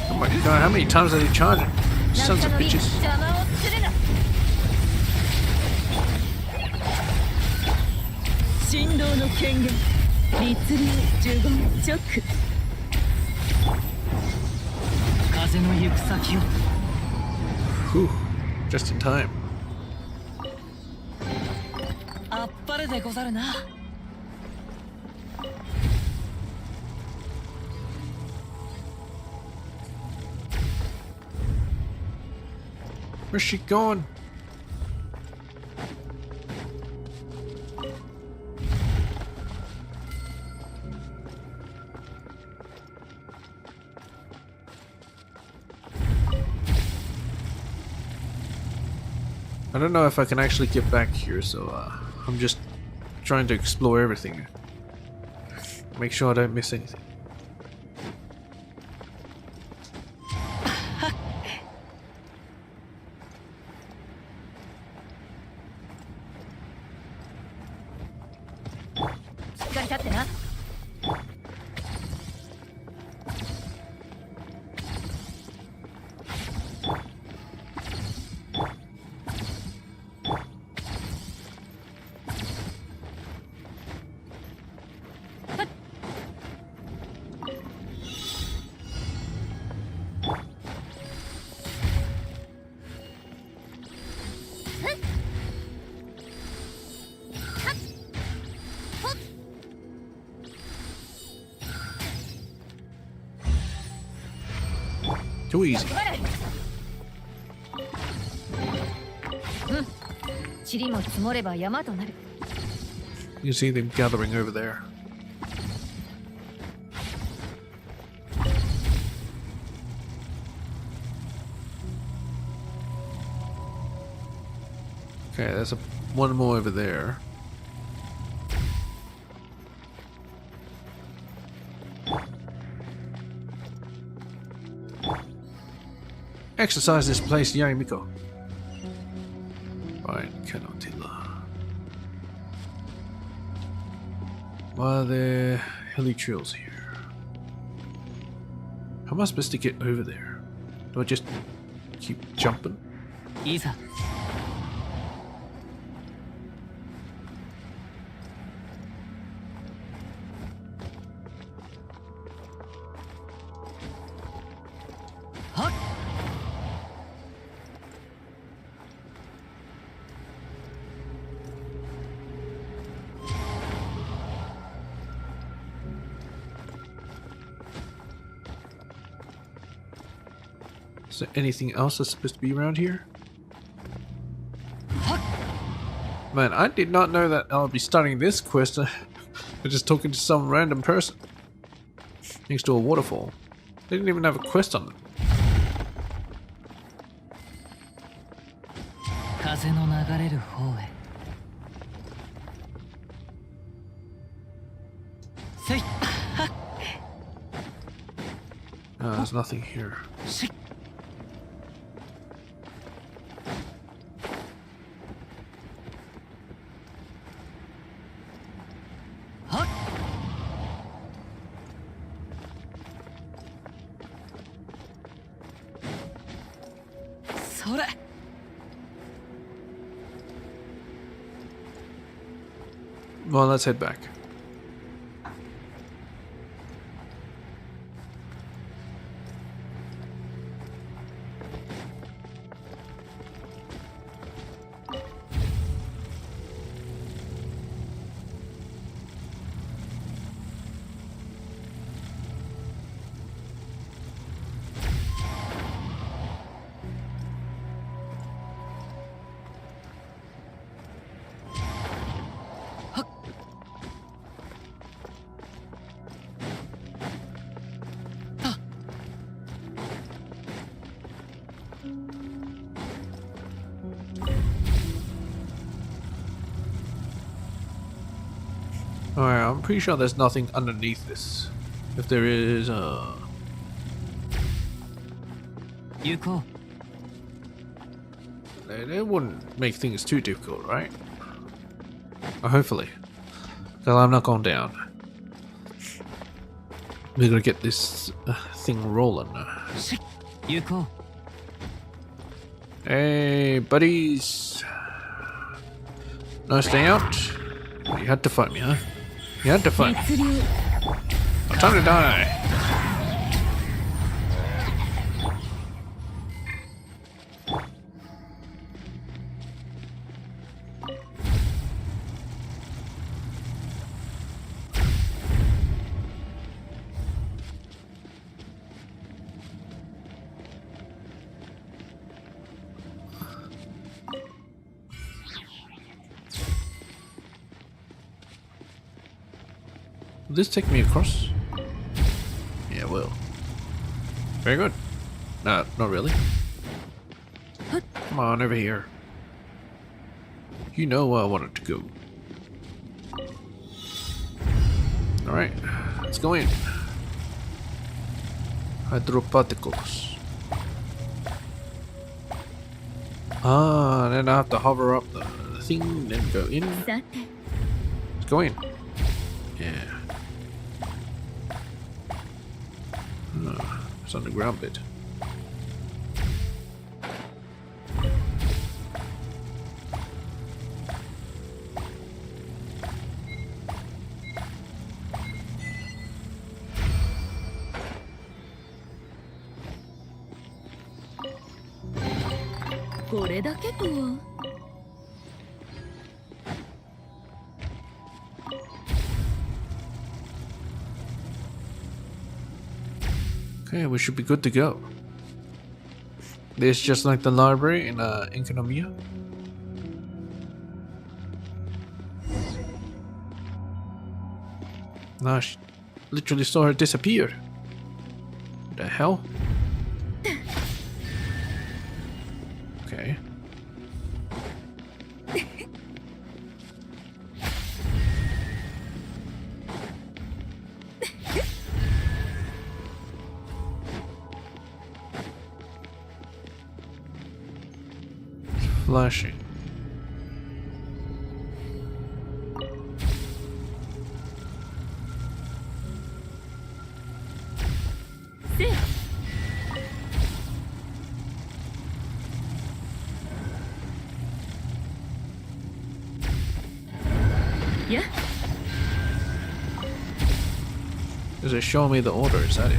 Oh my god, how many times are they charging? Sons of bitches. 邪魔をするな振動の権限律流呪言チョック風の行く先を Whew, just in time. あっぱれでござるな Where's she going? I don't know if I can actually get back here, so I'm just trying to explore everything. Make sure I don't miss anything. Too easy. 塵も積もれば山となる You see them gathering over there. Okay, there's one more over there. Exercise this place, Yaimiko. Right, Kanotila. Why are there hilly trails here? How am I supposed to get over there? Do I just keep jumping? いざ Is there anything else that's supposed to be around here? Man, I did not know that I'll be starting this quest and just talking to some random person next to a waterfall. They didn't even have a quest on them. 風の流れる方へせい There's nothing here. し それ Well, let's head back. Alright, I'm pretty sure there's nothing underneath this. If there is, 行こ it wouldn't make things too difficult, right? Or hopefully. Well, I'm not going down. We're gonna get this thing rolling. うし行こ Hey, buddies. Nice day out. You had to fight me, huh? You had to う fight me. 熱流 Time to die. Will this take me across? Yeah, it will. Very good. No, not really. Come on, over here. You know where I wanted to go. Alright, let's go in. Hydroparticles. Ah, then I have to hover up the thing, then go in. さて Let's go in. Yeah. It's underground bit.これだけとは Okay, we should be good to go. This just like the library in Inkonomiya. Nah, she literally saw her disappear. What the hell? Okay. flashing. See? Yeah? Is it showing me the order? Is that it?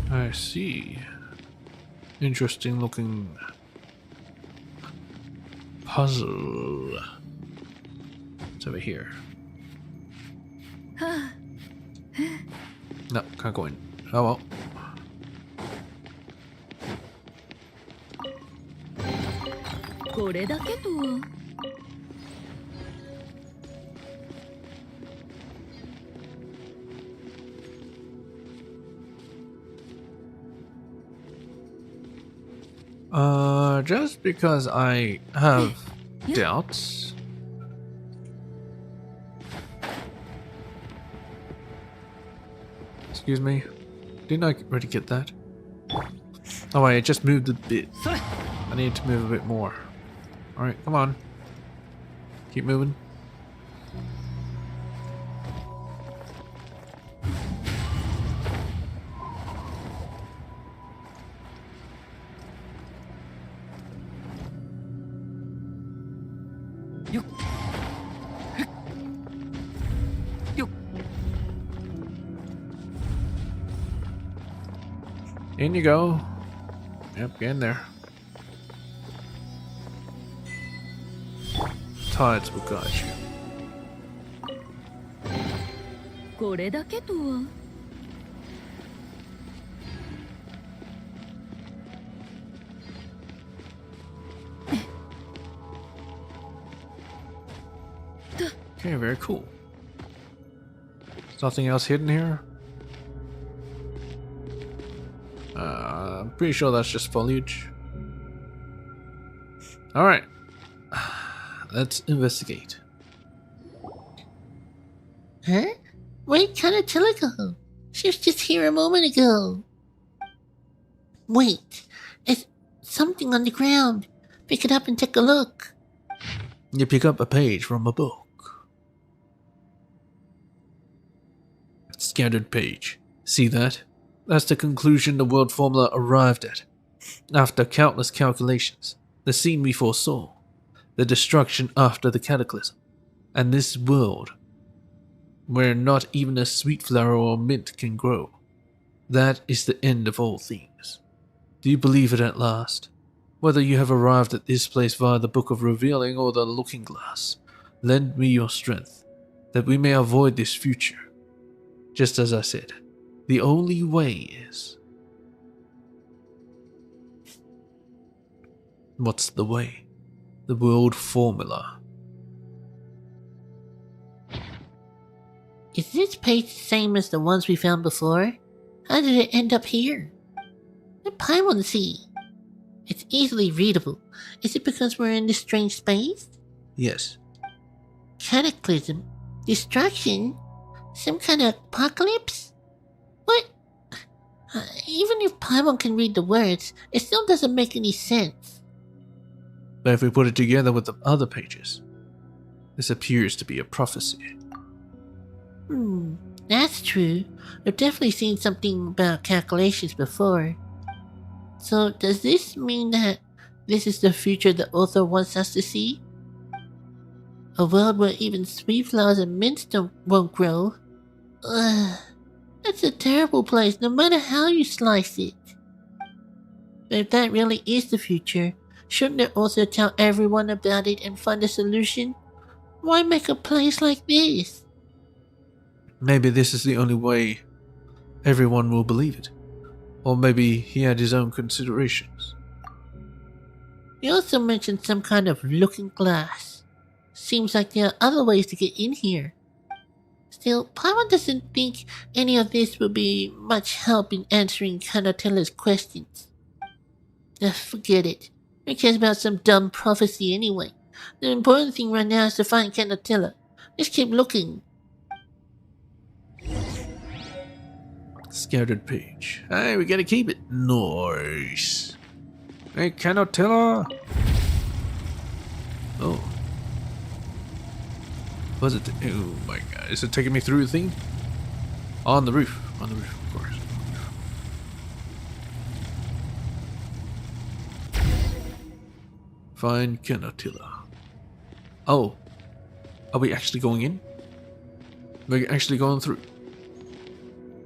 I see. Interesting looking puzzle. It's over here. No, can't go in. Oh well. Just because I have doubts. Excuse me. Didn't I already get that? Oh wait, I just moved a bit. I need to move a bit more. Alright, come on. Keep moving. In you go. Yep, get in there. Tides will guide you. これだけとは Okay, very cool. There's nothing else hidden here? I'm pretty sure that's just foliage. Alright. Let's investigate. Huh? Where'd Kanatilla go? She was just here a moment ago. Wait, there's something on the ground. Pick it up and take a look. You pick up a page from a book. Scattered page. See that? That's the conclusion the world formula arrived at. After countless calculations, the scene we foresaw, the destruction after the cataclysm, and this world where not even a sweet flower or mint can grow. That is the end of all things. Do you believe it at last? Whether you have arrived at this place via the Book of Revealing or the Looking Glass, lend me your strength, that we may avoid this future. Just as I said, the only way is... What's the way? The world formula. Is this page the same as the ones we found before? How did it end up here? The Paimon Sea. It's easily readable. Is it because we're in this strange space? Yes. Cataclysm? Destruction? Some kind of apocalypse? What? Even if Paimon can read the words, it still doesn't make any sense. But if we put it together with the other pages, this appears to be a prophecy. That's true. I've definitely seen something about calculations before. So does this mean that this is the future the author wants us to see? A world where even sweet flowers and mints won't grow? Ugh, that's a terrible place no matter how you slice it. But if that really is the future, shouldn't the author tell everyone about it and find a solution? Why make a place like this? Maybe this is the only way everyone will believe it. Or maybe he had his own considerations. He also mentioned some kind of looking glass. Seems like there are other ways to get in here. Still, Paimon doesn't think any of this will be much help in answering Kanatilla's questions. Forget it. Who cares about some dumb prophecy anyway? The important thing right now is to find Kanatilla. Just keep looking. Scattered page. Hey, we gotta keep it. Nice. Hey, Canotilla. Oh. Was it? Oh my god. Is it taking me through the thing? On the roof. On the roof, of course. Find Canotilla. Oh. Are we actually going in? We're actually going through.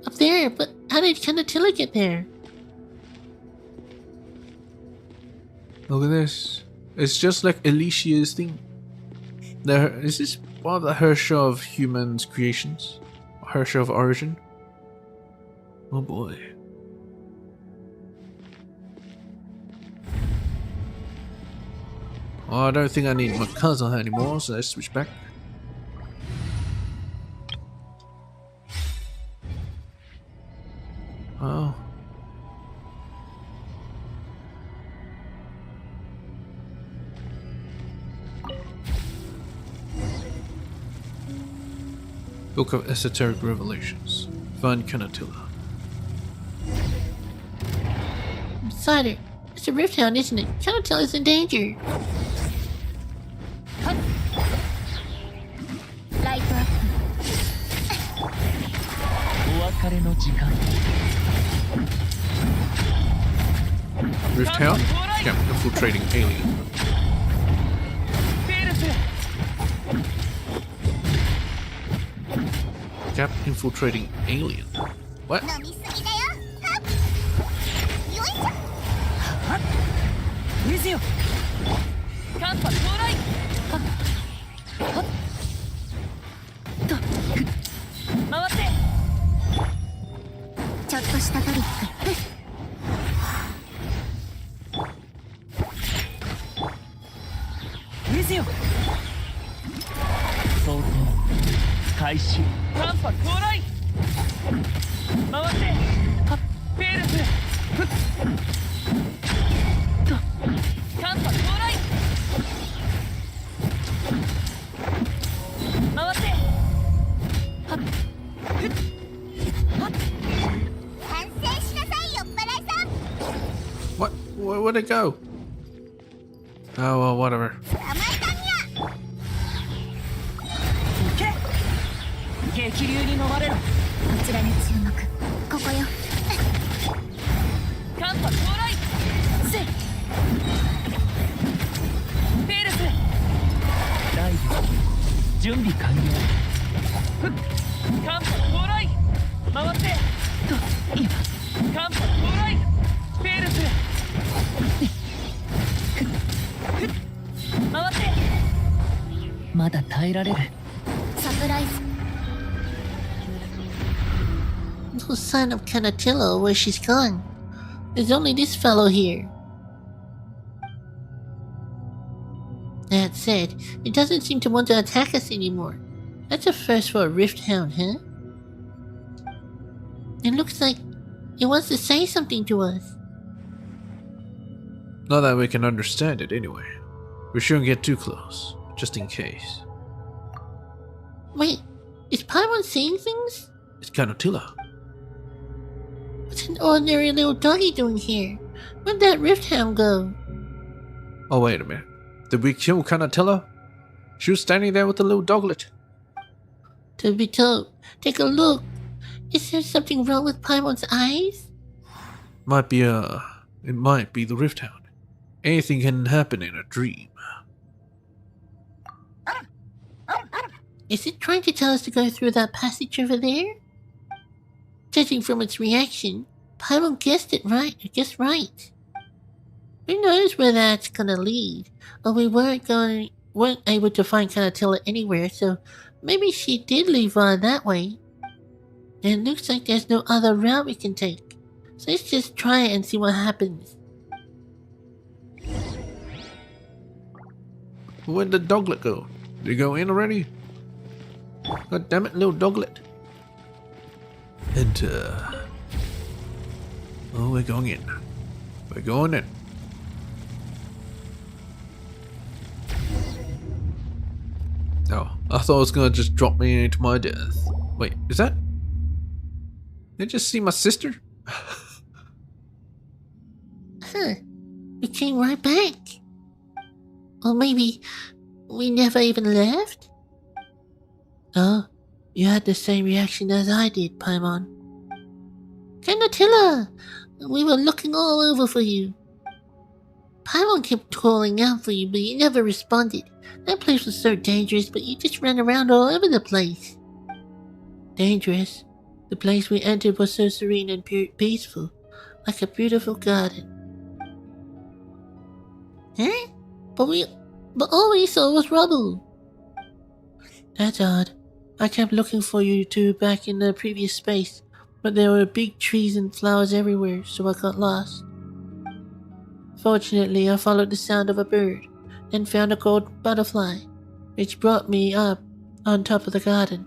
Up there, but how did Canotilla get there? Look at this. It's just like Alicia's thing. Is this one of the Herrscher of Humans creations? Herrscher of Origin? Oh boy. Oh, I don't think I need my cousin anymore, so let's switch back. Oh. Book of Esoteric Revelations. Find Canotilla. Cider, it's a rift hound, isn't it? Canotilla's in danger. ライトアッお別れの時間 Rift Hound? Yeah, infiltrating alien. ペールス Cap infiltrating alien. What? プ飲みすぎだよ。はっよいしょ。水よ寒波到来回ってちょっとしたトリック。水よ相当開始寒波到来回ってペールス寒波到来回って反省しなさい、酔っ払いさん。 What? Where'd it go? Oh, well, whatever. 捕まえたにゃ。行け激流に飲まれろこちらに注目。ここよ。寒波到来せいペールスライブ準備完了寒波到来回ってと今寒波到来ペールス回ってまだ耐えられるサプライズ。 No sign of Canotilla or where she's gone. There's only this fellow here. That said, it doesn't seem to want to attack us anymore. That's a first for a rift hound, huh? It looks like it wants to say something to us. Not that we can understand it anyway. We shouldn't get too close, just in case. Wait, is Paimon saying things? It's Canotilla. What's an ordinary little doggy doing here? Where'd that rift hound go? Oh, wait a minute. Did we kill Canotilla? She was standing there with the little doglet. To be told, take a look. Is there something wrong with Paimon's eyes? It might be the Rift Hound. Anything can happen in a dream. Is it trying to tell us to go through that passage over there? Judging from its reaction, Paimon guessed it right. Right. Who knows where that's gonna lead? But we weren't able to find Canotilla anywhere, so maybe she did leave that way. And it looks like there's no other route we can take. So let's just try it and see what happens. Where'd the doglet go? Did it go in already? God damn it, little doglet. Enter. Oh, we're going in. We're going in. Oh, I thought it was gonna just drop me into my death. Wait, is that They just see my sister? Huh. We came right back. Or maybe we never even left? Oh, you had the same reaction as I did, Paimon. Kanatilla! We were looking all over for you. Paimon kept calling out for you, but you never responded. That place was so dangerous, but you just ran around all over the place. Dangerous? The place we entered was so serene and peaceful, like a beautiful garden. Huh? But all we saw was rubble. That's odd. I kept looking for you two back in the previous space, but there were big trees and flowers everywhere, so I got lost. Fortunately, I followed the sound of a bird, and found a gold butterfly, which brought me up on top of the garden.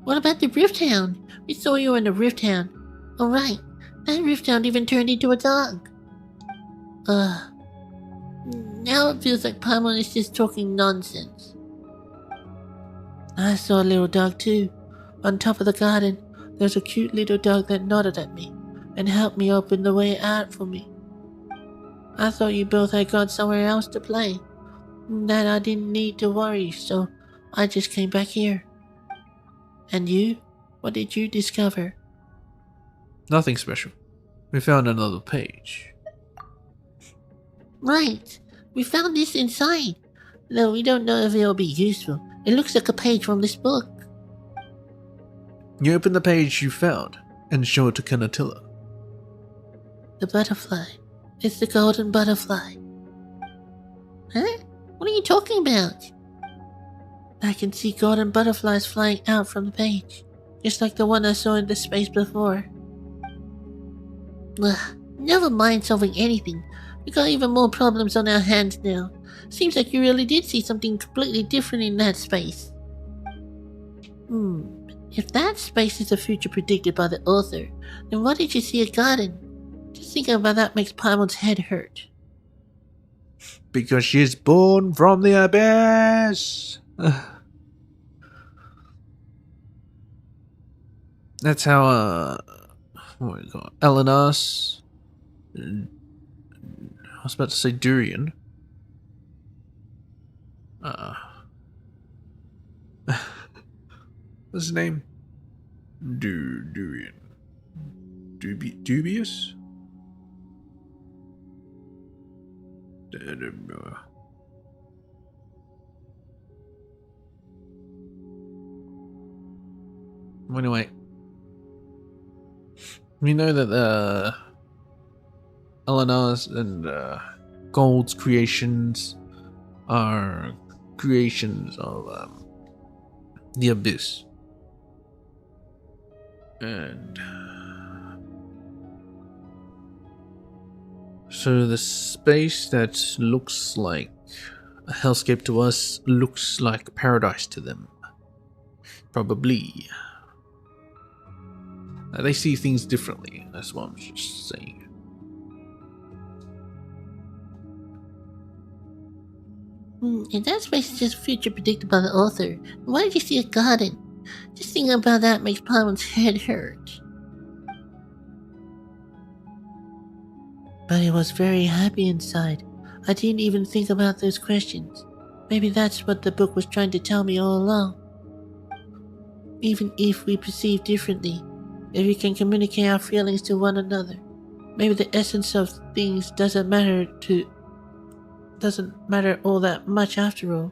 What about the Rift Hound? We saw you in the Rift Hound. Oh right, that Rift Hound even turned into a dog. Now it feels like Paimon is just talking nonsense. I saw a little dog too. On top of the garden, there's a cute little dog that nodded at me and helped me open the way out for me. I thought you both had gone somewhere else to play, that I didn't need to worry, so I just came back here. And you? What did you discover? Nothing special. We found another page. Right, we found this inside, though we don't know if it'll be useful. It looks like a page from this book. You open the page you found and show it to Kanatilla. The butterfly. It's the golden butterfly. Huh? What are you talking about? I can see golden butterflies flying out from the page, just like the one I saw in the space before. Ugh, never mind solving anything. We got even more problems on our hands now. Seems like you really did see something completely different in that space. If that space is the future predicted by the author, then why did you see a garden? Just thinking about that makes Paimon's head hurt. Because she's born from the abyss! That's how, what do you call it? Elenas. I was about to say Durian. What's his name? Durian. Dubious? I don't know. Anyway, we know that Elena's and Gold's creations are creations of the Abyss. And so the space that looks like a hellscape to us looks like paradise to them. Probably. They see things differently, that's what I'm just saying. If that space is just future predicted by the author, why did you see a garden? Just thinking about that makes Paimon's head hurt. But he was very happy inside. I didn't even think about those questions. Maybe that's what the book was trying to tell me all along. Even if we perceive differently, if we can communicate our feelings to one another, maybe the essence of things doesn't matter all that much after all.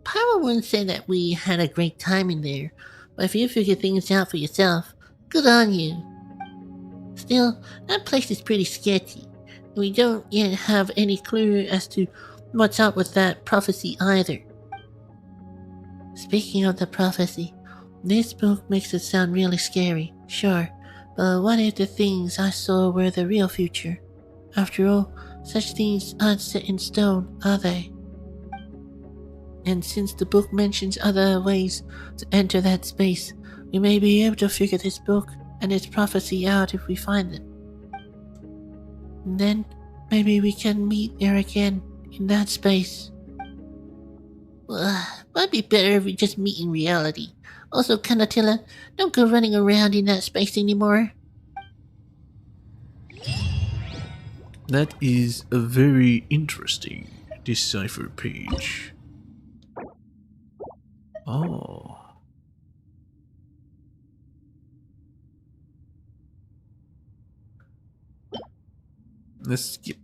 Paimon wouldn't say that we had a great time in there, but if you figure things out for yourself, good on you. Still, that place is pretty sketchy, and we don't yet have any clue as to what's up with that prophecy either. Speaking of the prophecy, this book makes it sound really scary, sure, but what if the things I saw were the real future? After all, such things aren't set in stone, are they? And since the book mentions other ways to enter that space, we may be able to figure this book and its prophecy out if we find them. And then, maybe we can meet there again in that space. Might be better if we just meet in reality. Also, Kanatilla, don't go running around in that space anymore. That is a very interesting decipher page. Oh. Let's skip.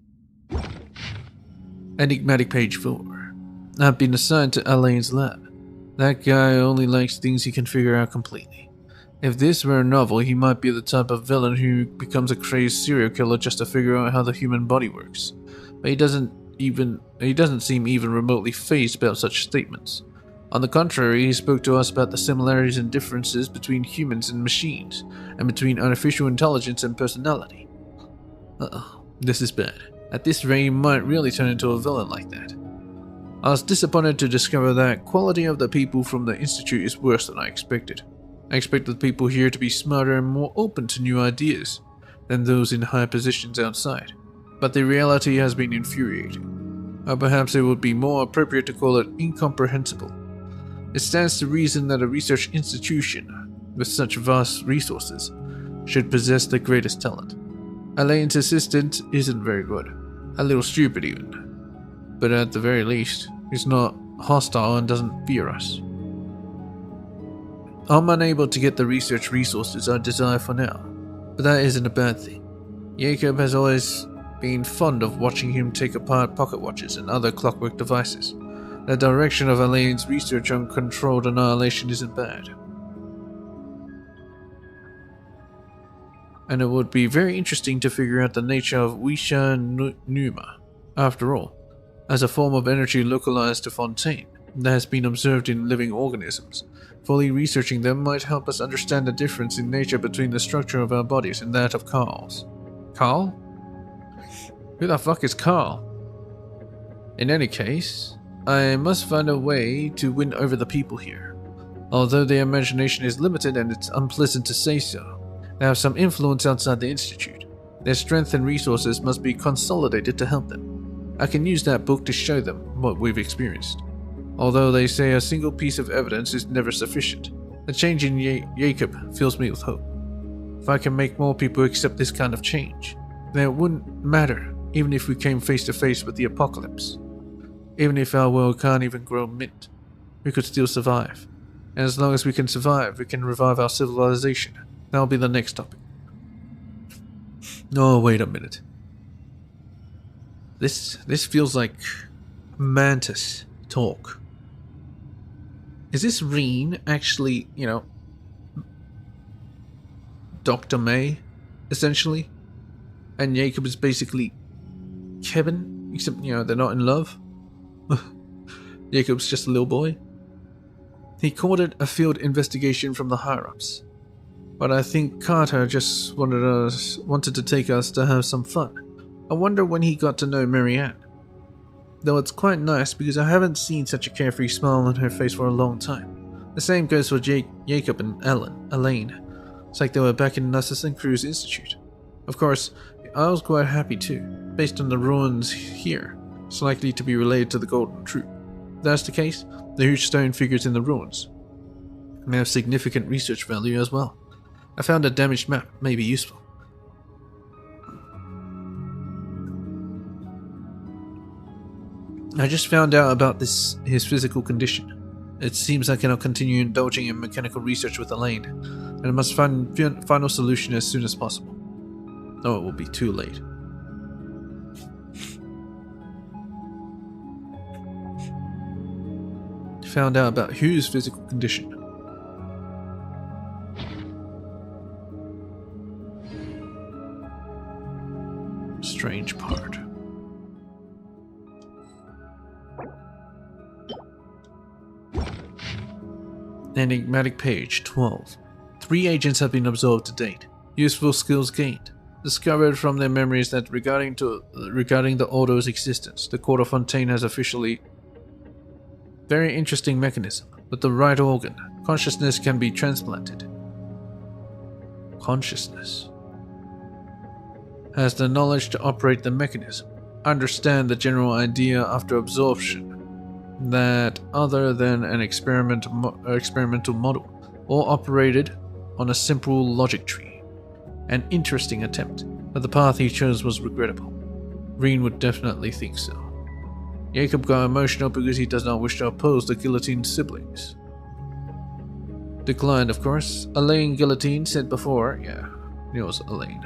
Enigmatic page 4. I've been assigned to Elaine's lab. That guy only likes things he can figure out completely. If this were a novel, he might be the type of villain who becomes a crazed serial killer just to figure out how the human body works. But he doesn't seem even remotely fazed about such statements. On the contrary, he spoke to us about the similarities and differences between humans and machines, and between artificial intelligence and personality. Uh-oh, this is bad. At this rate, he might really turn into a villain like that. I was disappointed to discover that quality of the people from the Institute is worse than I expected. I expected the people here to be smarter and more open to new ideas than those in high positions outside, but the reality has been infuriating. Or perhaps it would be more appropriate to call it incomprehensible. It stands to reason that a research institution with such vast resources should possess the greatest talent. Elaine's assistant isn't very good, a little stupid even, but at the very least, he's not hostile and doesn't fear us. I'm unable to get the research resources I desire for now, but that isn't a bad thing. Jacob has always been fond of watching him take apart pocket watches and other clockwork devices. The direction of Elaine's research on controlled annihilation isn't bad. And it would be very interesting to figure out the nature of Wisha Numa. After all, as a form of energy localized to Fontaine that has been observed in living organisms, fully researching them might help us understand the difference in nature between the structure of our bodies and that of Carl's. Carl? Who the fuck is Carl? In any case, I must find a way to win over the people here. Although their imagination is limited and it's unpleasant to say so, they have some influence outside the Institute. Their strength and resources must be consolidated to help them. I can use that book to show them what we've experienced. Although they say a single piece of evidence is never sufficient, the change in Jacob fills me with hope. If I can make more people accept this kind of change, then it wouldn't matter even if we came face to face with the apocalypse. Even if our world can't even grow mint, we could still survive. And as long as we can survive, we can revive our civilization. That'll be the next topic. Oh, wait a minute. This feels like Mantis talk. Is this Reen actually, Dr. May, essentially? And Jacob is basically Kevin, except, they're not in love? Jacob's just a little boy? He called it a field investigation from the higher-ups. But I think Carter just wanted to take us to have some fun. I wonder when he got to know Marianne. Though it's quite nice because I haven't seen such a carefree smile on her face for a long time. The same goes for Jacob and Elaine. It's like they were back in Assassin's Creed Institute. Of course, I was quite happy too, based on the ruins here. It's likely to be related to the Golden Troop. If that's the case, the huge stone figures in the ruins may have significant research value as well. I found a damaged map may be useful. I just found out about his physical condition. It seems I cannot continue indulging in mechanical research with Elaine, and I must find a final solution as soon as possible. Or it will be too late. Found out about Hugh's physical condition. Strange part. Enigmatic page 12. 3 agents have been observed to date. Useful skills gained. Discovered from their memories that regarding the Ordo's existence, the Court of Fontaine has officially... Very interesting mechanism. With the right organ, consciousness can be transplanted. Consciousness. Has the knowledge to operate the mechanism. understand the general idea after absorption that other than an experimental model, or operated on a simple logic tree. An interesting attempt, but the path he chose was regrettable. Reen would definitely think so. Jacob got emotional because he does not wish to oppose the guillotine's siblings. Declined, of course. Elaine Guillotine said before, yeah, it was Elaine.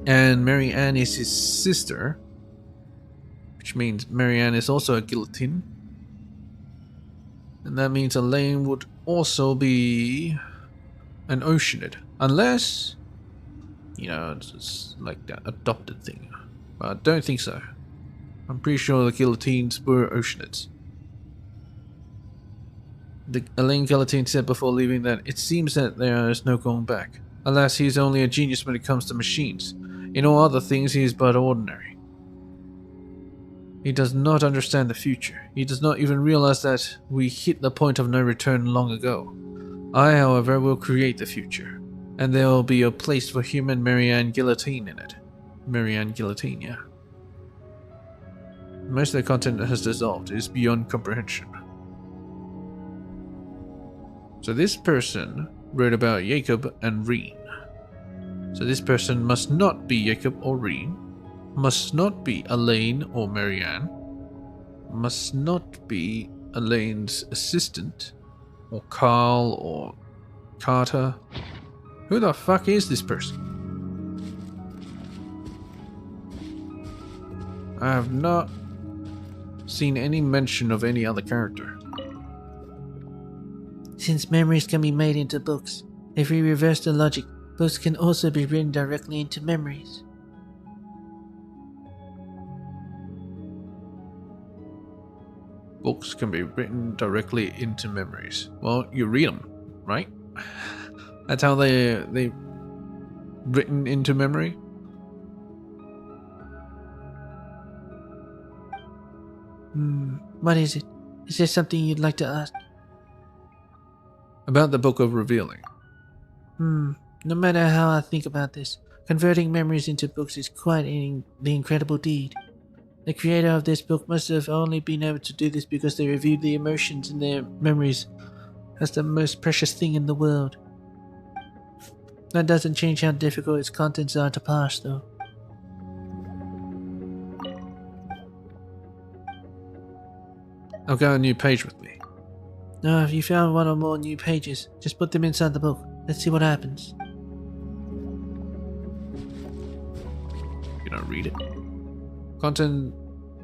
And Mary Ann is his sister, which means Mary Ann is also a guillotine. And that means Elaine would also be an Oceanid. Unless, you know, it's like that adopted thing. But I don't think so. I'm pretty sure the guillotines were Oceanids. The Elaine Guillotine said before leaving that it seems that there is no going back. Alas, he is only a genius when it comes to machines. In all other things, he is but ordinary. He does not understand the future. He does not even realize that we hit the point of no return long ago. I, however, will create the future. And there will be a place for human Marianne Guillotine in it. Marianne Guillotine, yeah. Most of the content that has dissolved is beyond comprehension. So this person wrote about Jacob and Reen. So this person must not be Jacob or Reen, must not be Elaine or Marianne, must not be Elaine's assistant, or Carl or Carter. Who the fuck is this person? I have not seen any mention of any other character. Since memories can be made into books, if we reverse the logic, books can also be written directly into memories. Books can be written directly into memories. Well, you read them, right? That's how they written into memory. What is it? Is there something you'd like to ask? About the Book of Revealing. No matter how I think about this, converting memories into books is quite the incredible deed. The creator of this book must have only been able to do this because they reviewed the emotions in their memories as the most precious thing in the world. That doesn't change how difficult its contents are to parse, though. I've got a new page with me. Now, if you found one or more new pages, just put them inside the book. Let's see what happens. You don't read it. Content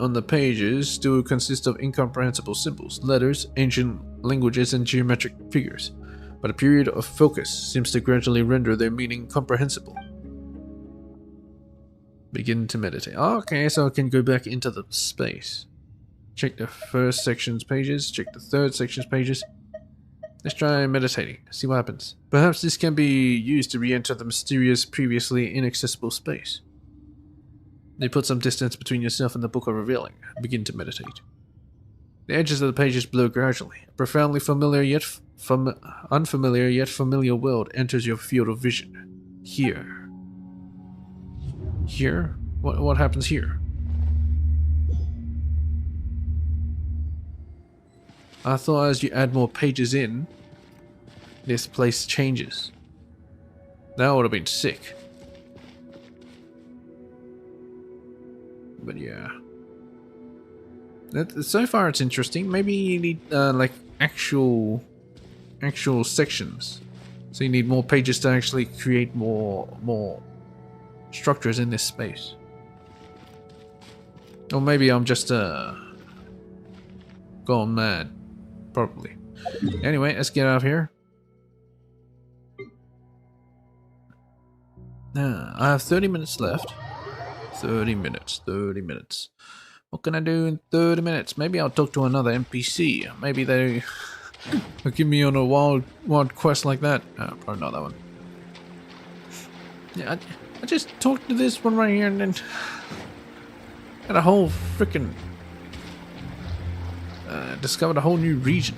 on the pages still consists of incomprehensible symbols, letters, ancient languages, and geometric figures, but a period of focus seems to gradually render their meaning comprehensible. Begin to meditate. Okay, so I can go back into the space. Check the first section's pages, check the third section's pages. Let's try meditating, see what happens. Perhaps this can be used to re-enter the mysterious, previously inaccessible space. They put some distance between yourself and the Book of Revealing. Begin to meditate. The edges of the pages blur gradually. A profoundly familiar yet unfamiliar yet familiar world enters your field of vision. Here. Here? What happens here? I thought as you add more pages in, this place changes. That would have been sick. But yeah. So far it's interesting. Maybe you need like actual sections. So you need more pages to actually create more structures in this space. Or maybe I'm just going mad. Probably. Anyway, let's get out of here. I have 30 minutes left. 30 minutes. What can I do in 30 minutes? Maybe I'll talk to another NPC. Maybe they'll give me on a wild quest like that. Probably not that one. Yeah, I just talked to this one right here and then got a whole freaking discovered a whole new region.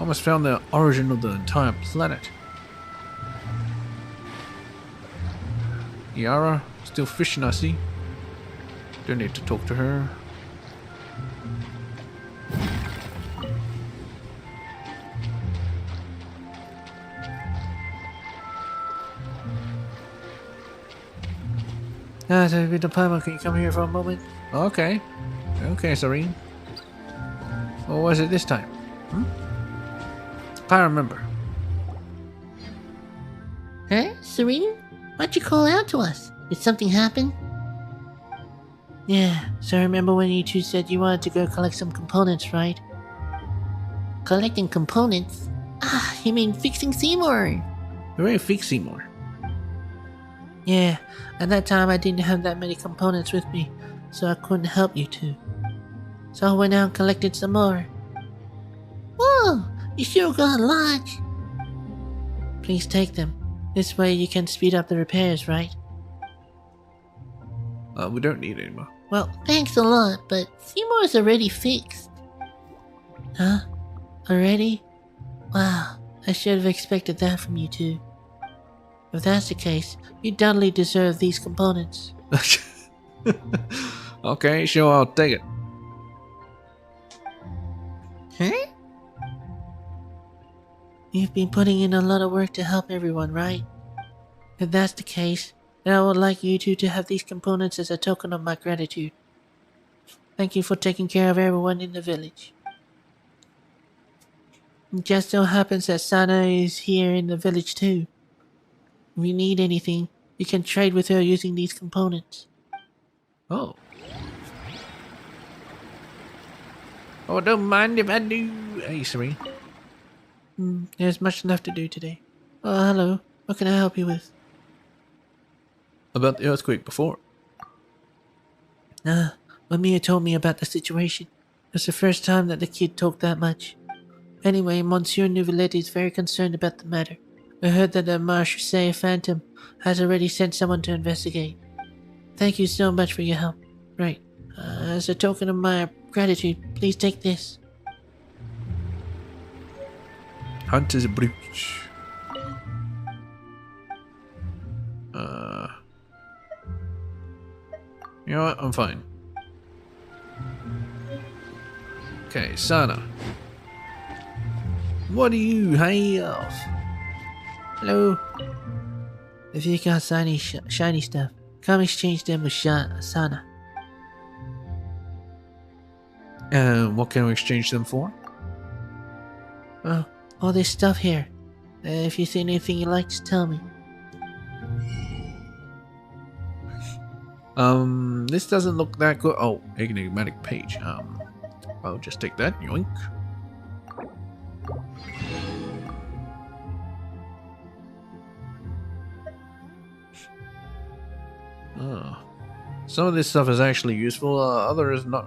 Almost found the origin of the entire planet. Yara, still fishing, I see. Don't need to talk to her. So with the Palmer, can you come here for a moment? Okay. Okay, Serene. What was it this time? I remember. Huh? Serene? Why'd you call out to us? Did something happen? Yeah, so remember when you two said you wanted to go collect some components, right? Collecting components? Ah, you mean fixing Seymour? We're ready to fix Seymour. Yeah, at that time I didn't have that many components with me, so I couldn't help you two. So I went out and collected some more. Whoa, you sure got a lot. Please take them. This way you can speed up the repairs, right? We don't need any more. Well, thanks a lot, but Seymour's already fixed. Huh? Already? Wow, I should have expected that from you two. If that's the case, you doubly deserve these components. Okay, sure, I'll take it. Huh? You've been putting in a lot of work to help everyone, right? If that's the case, then I would like you two to have these components as a token of my gratitude. Thank you for taking care of everyone in the village. It just so happens that Sana is here in the village too. If you need anything, you can trade with her using these components. Oh. Oh, don't mind if I do. Hey, Serene. There's much left to do today. Oh, hello. What can I help you with? About the earthquake before. Mamiya told me about the situation. It's the first time that the kid talked that much. Anyway, Monsieur Neuvillette is very concerned about the matter. I heard that the Marche Phantom has already sent someone to investigate. Thank you so much for your help. Right. As a token of my gratitude, please take this. Hunter's brooch. You know what? I'm fine. Okay, Sana. What do you have? Hello. If you got shiny stuff, come exchange them with Sana. What can we exchange them for? Oh, all this stuff here. If you see anything you like, just tell me. This doesn't look that good. Oh, enigmatic page. I'll just take that. Yoink. Oh. Some of this stuff is actually useful, others not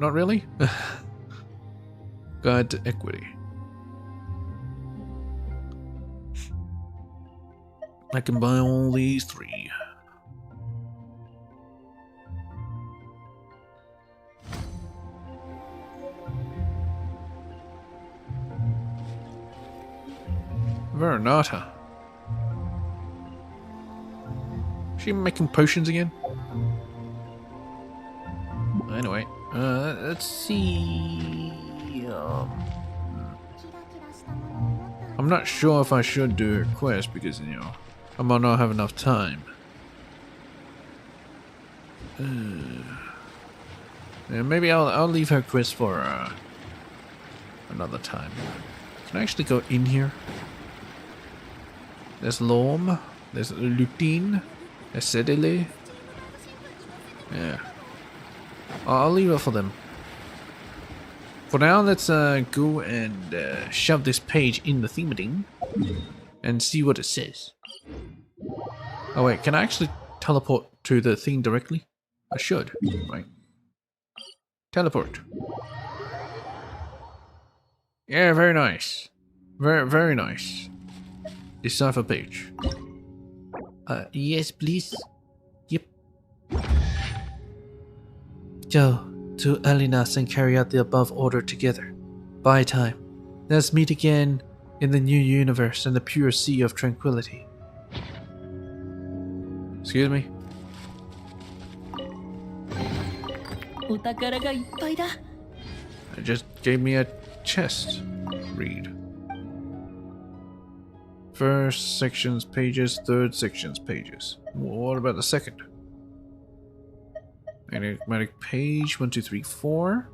really. Guide to equity. I can buy all these 3. Veronata. She making potions again? Anyway, let's see. I'm not sure if I should do her quest because, you know, I might not have enough time. Yeah, maybe I'll leave her quest for another time. Can I actually go in here? There's Lorm, there's Lutine, there's Sedele. Yeah. I'll leave it for them. For now, let's go and shove this page in the theming and see what it says. Oh wait, can I actually teleport to the thing directly? I should, right? Teleport. Yeah, very nice. Very nice. Decipher page. Yes, please. Yep. Joe, to Elinas and carry out the above order together. By time. Let's meet again in the new universe and the pure sea of tranquility. It's Excuse me? お宝がいっぱいだ。 It just gave me a chest. Read. First section's pages, third section's pages. What about the second? Enigmatic page 1, 2, 3, 4.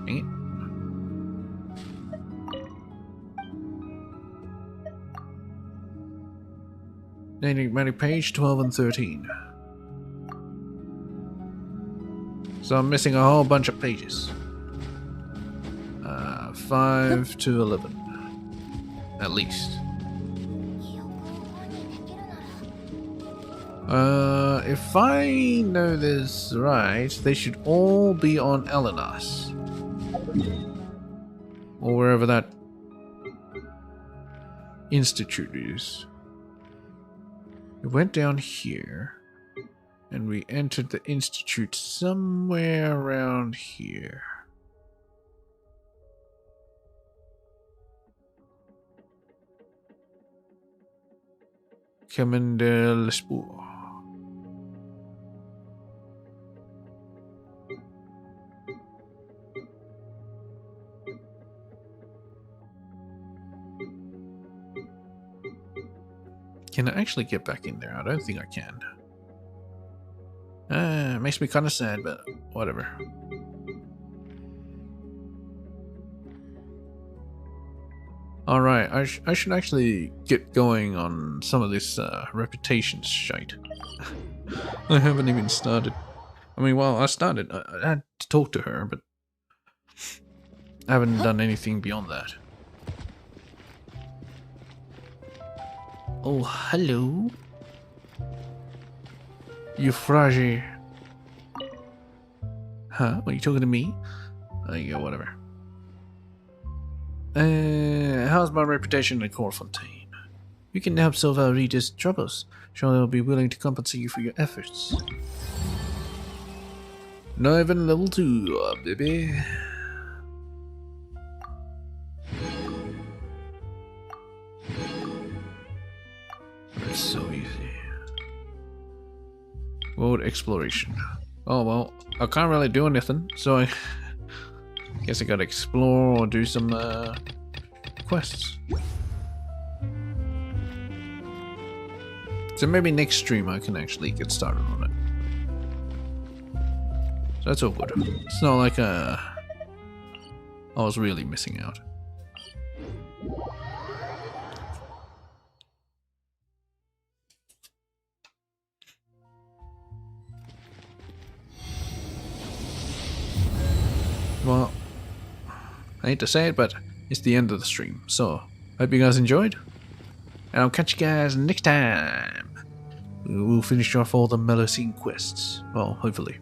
Dang it. Enigmatic page 12 and 13. So I'm missing a whole bunch of pages. 5 to 11. At least. 記憶を保にできるなら If I know this right, they should all be on Elenas. Or wherever that institute is. We went down here, and we entered the institute somewhere around here. Commander Lesbourg. Can I actually get back in there? I don't think I can. It makes me kind of sad, but whatever. Alright, I should actually get going on some of this reputation shite. I haven't even started. I mean, well, I started. I had to talk to her, but I haven't done anything beyond that. Oh, hello. Euphrasia. Huh? Are you talking to me? Yeah, whatever. How's my reputation in Corfontaine? You can help solve our readers' troubles. Surely they'll be willing to compensate you for your efforts. Not even level 2, baby. It's so easy. World exploration. Oh well, I can't really do anything, so I guess I gotta explore or do some quests. So maybe next stream I can actually get started on it. So that's all good. It's not like I was really missing out. Well, I hate to say it, but it's the end of the stream, so hope you guys enjoyed, and I'll catch you guys next time. We'll finish off all the Melusine quests. Well, hopefully.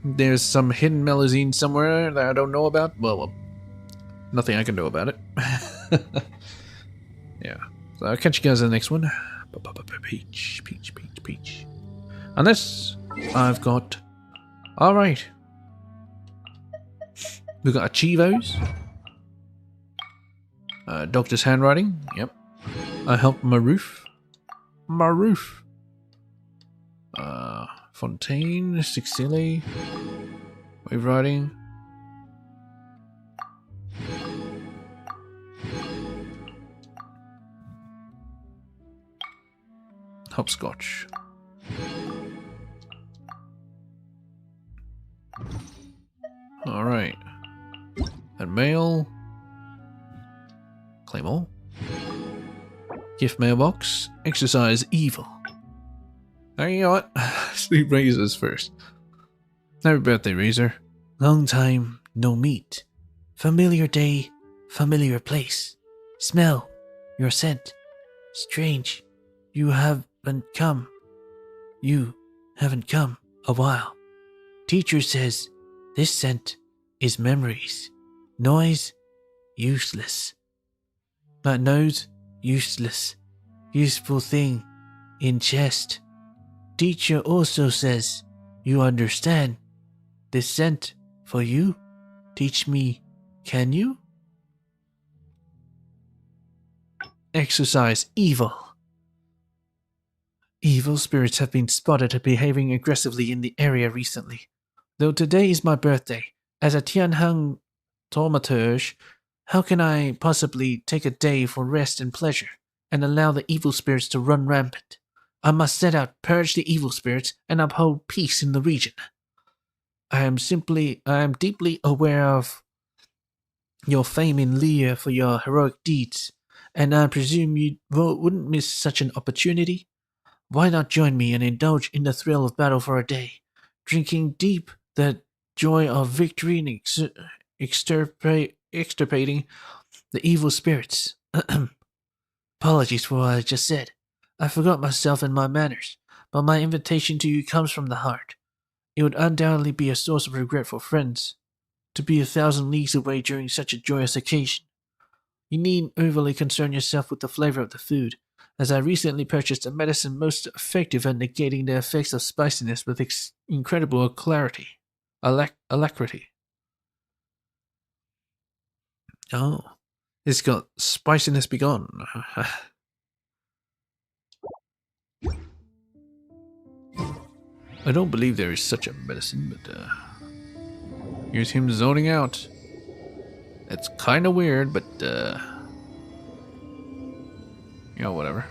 There's some hidden Melusine somewhere that I don't know about. Well, nothing I can do about it. Yeah, so I'll catch you guys in the next one. Peach, peach, peach, peach. And this, I've got... Alright. We've got Achievos. Doctor's handwriting. Yep. I helped Maroof. Fontaine. Sixili. Wave riding. Hopscotch. Alright. And mail. Claim all. Gift mailbox. Exercise evil. You know what? Sleep Razor's first. Happy birthday, Razor. Long time no meet. Familiar day, familiar place. Smell your scent. Strange, you haven't come. You haven't come a while. Teacher says this scent is memories. Noise, useless. But nose, useless. Useful thing in chest. Teacher also says you understand. This scent for you. Teach me, can you? exorcise evil. Evil spirits have been spotted behaving aggressively in the area recently. Though today is my birthday, as a Tianheng thaumaturge, how can I possibly take a day for rest and pleasure, and allow the evil spirits to run rampant? I must set out, purge the evil spirits, and uphold peace in the region. I am deeply aware of your fame in Lear for your heroic deeds, and I presume you wouldn't miss such an opportunity. Why not join me and indulge in the thrill of battle for a day, drinking deep the joy of victory and extirpating the evil spirits? Apologies for what I just said. I forgot myself and my manners, but my invitation to you comes from the heart. It would undoubtedly be a source of regret for friends to be 1,000 leagues away during such a joyous occasion. You needn't overly concern yourself with the flavor of the food, as I recently purchased a medicine most effective at negating the effects of spiciness with incredible alacrity. Oh, it's got spiciness begone. I don't believe there is such a medicine, but here's him zoning out. It's kind of weird, but you know, whatever.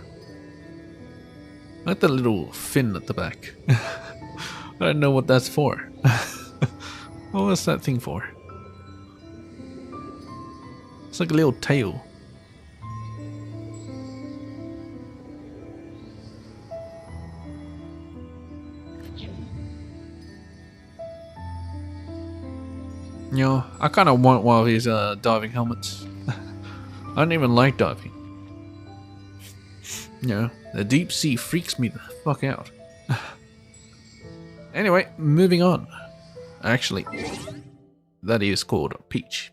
I like the little fin at the back. I don't know what that's for. What's that thing for? It's like a little tail. You know, I kind of want one of these diving helmets. I don't even like diving. You know, the deep sea freaks me the fuck out. Anyway, moving on. Actually, that is called Peach.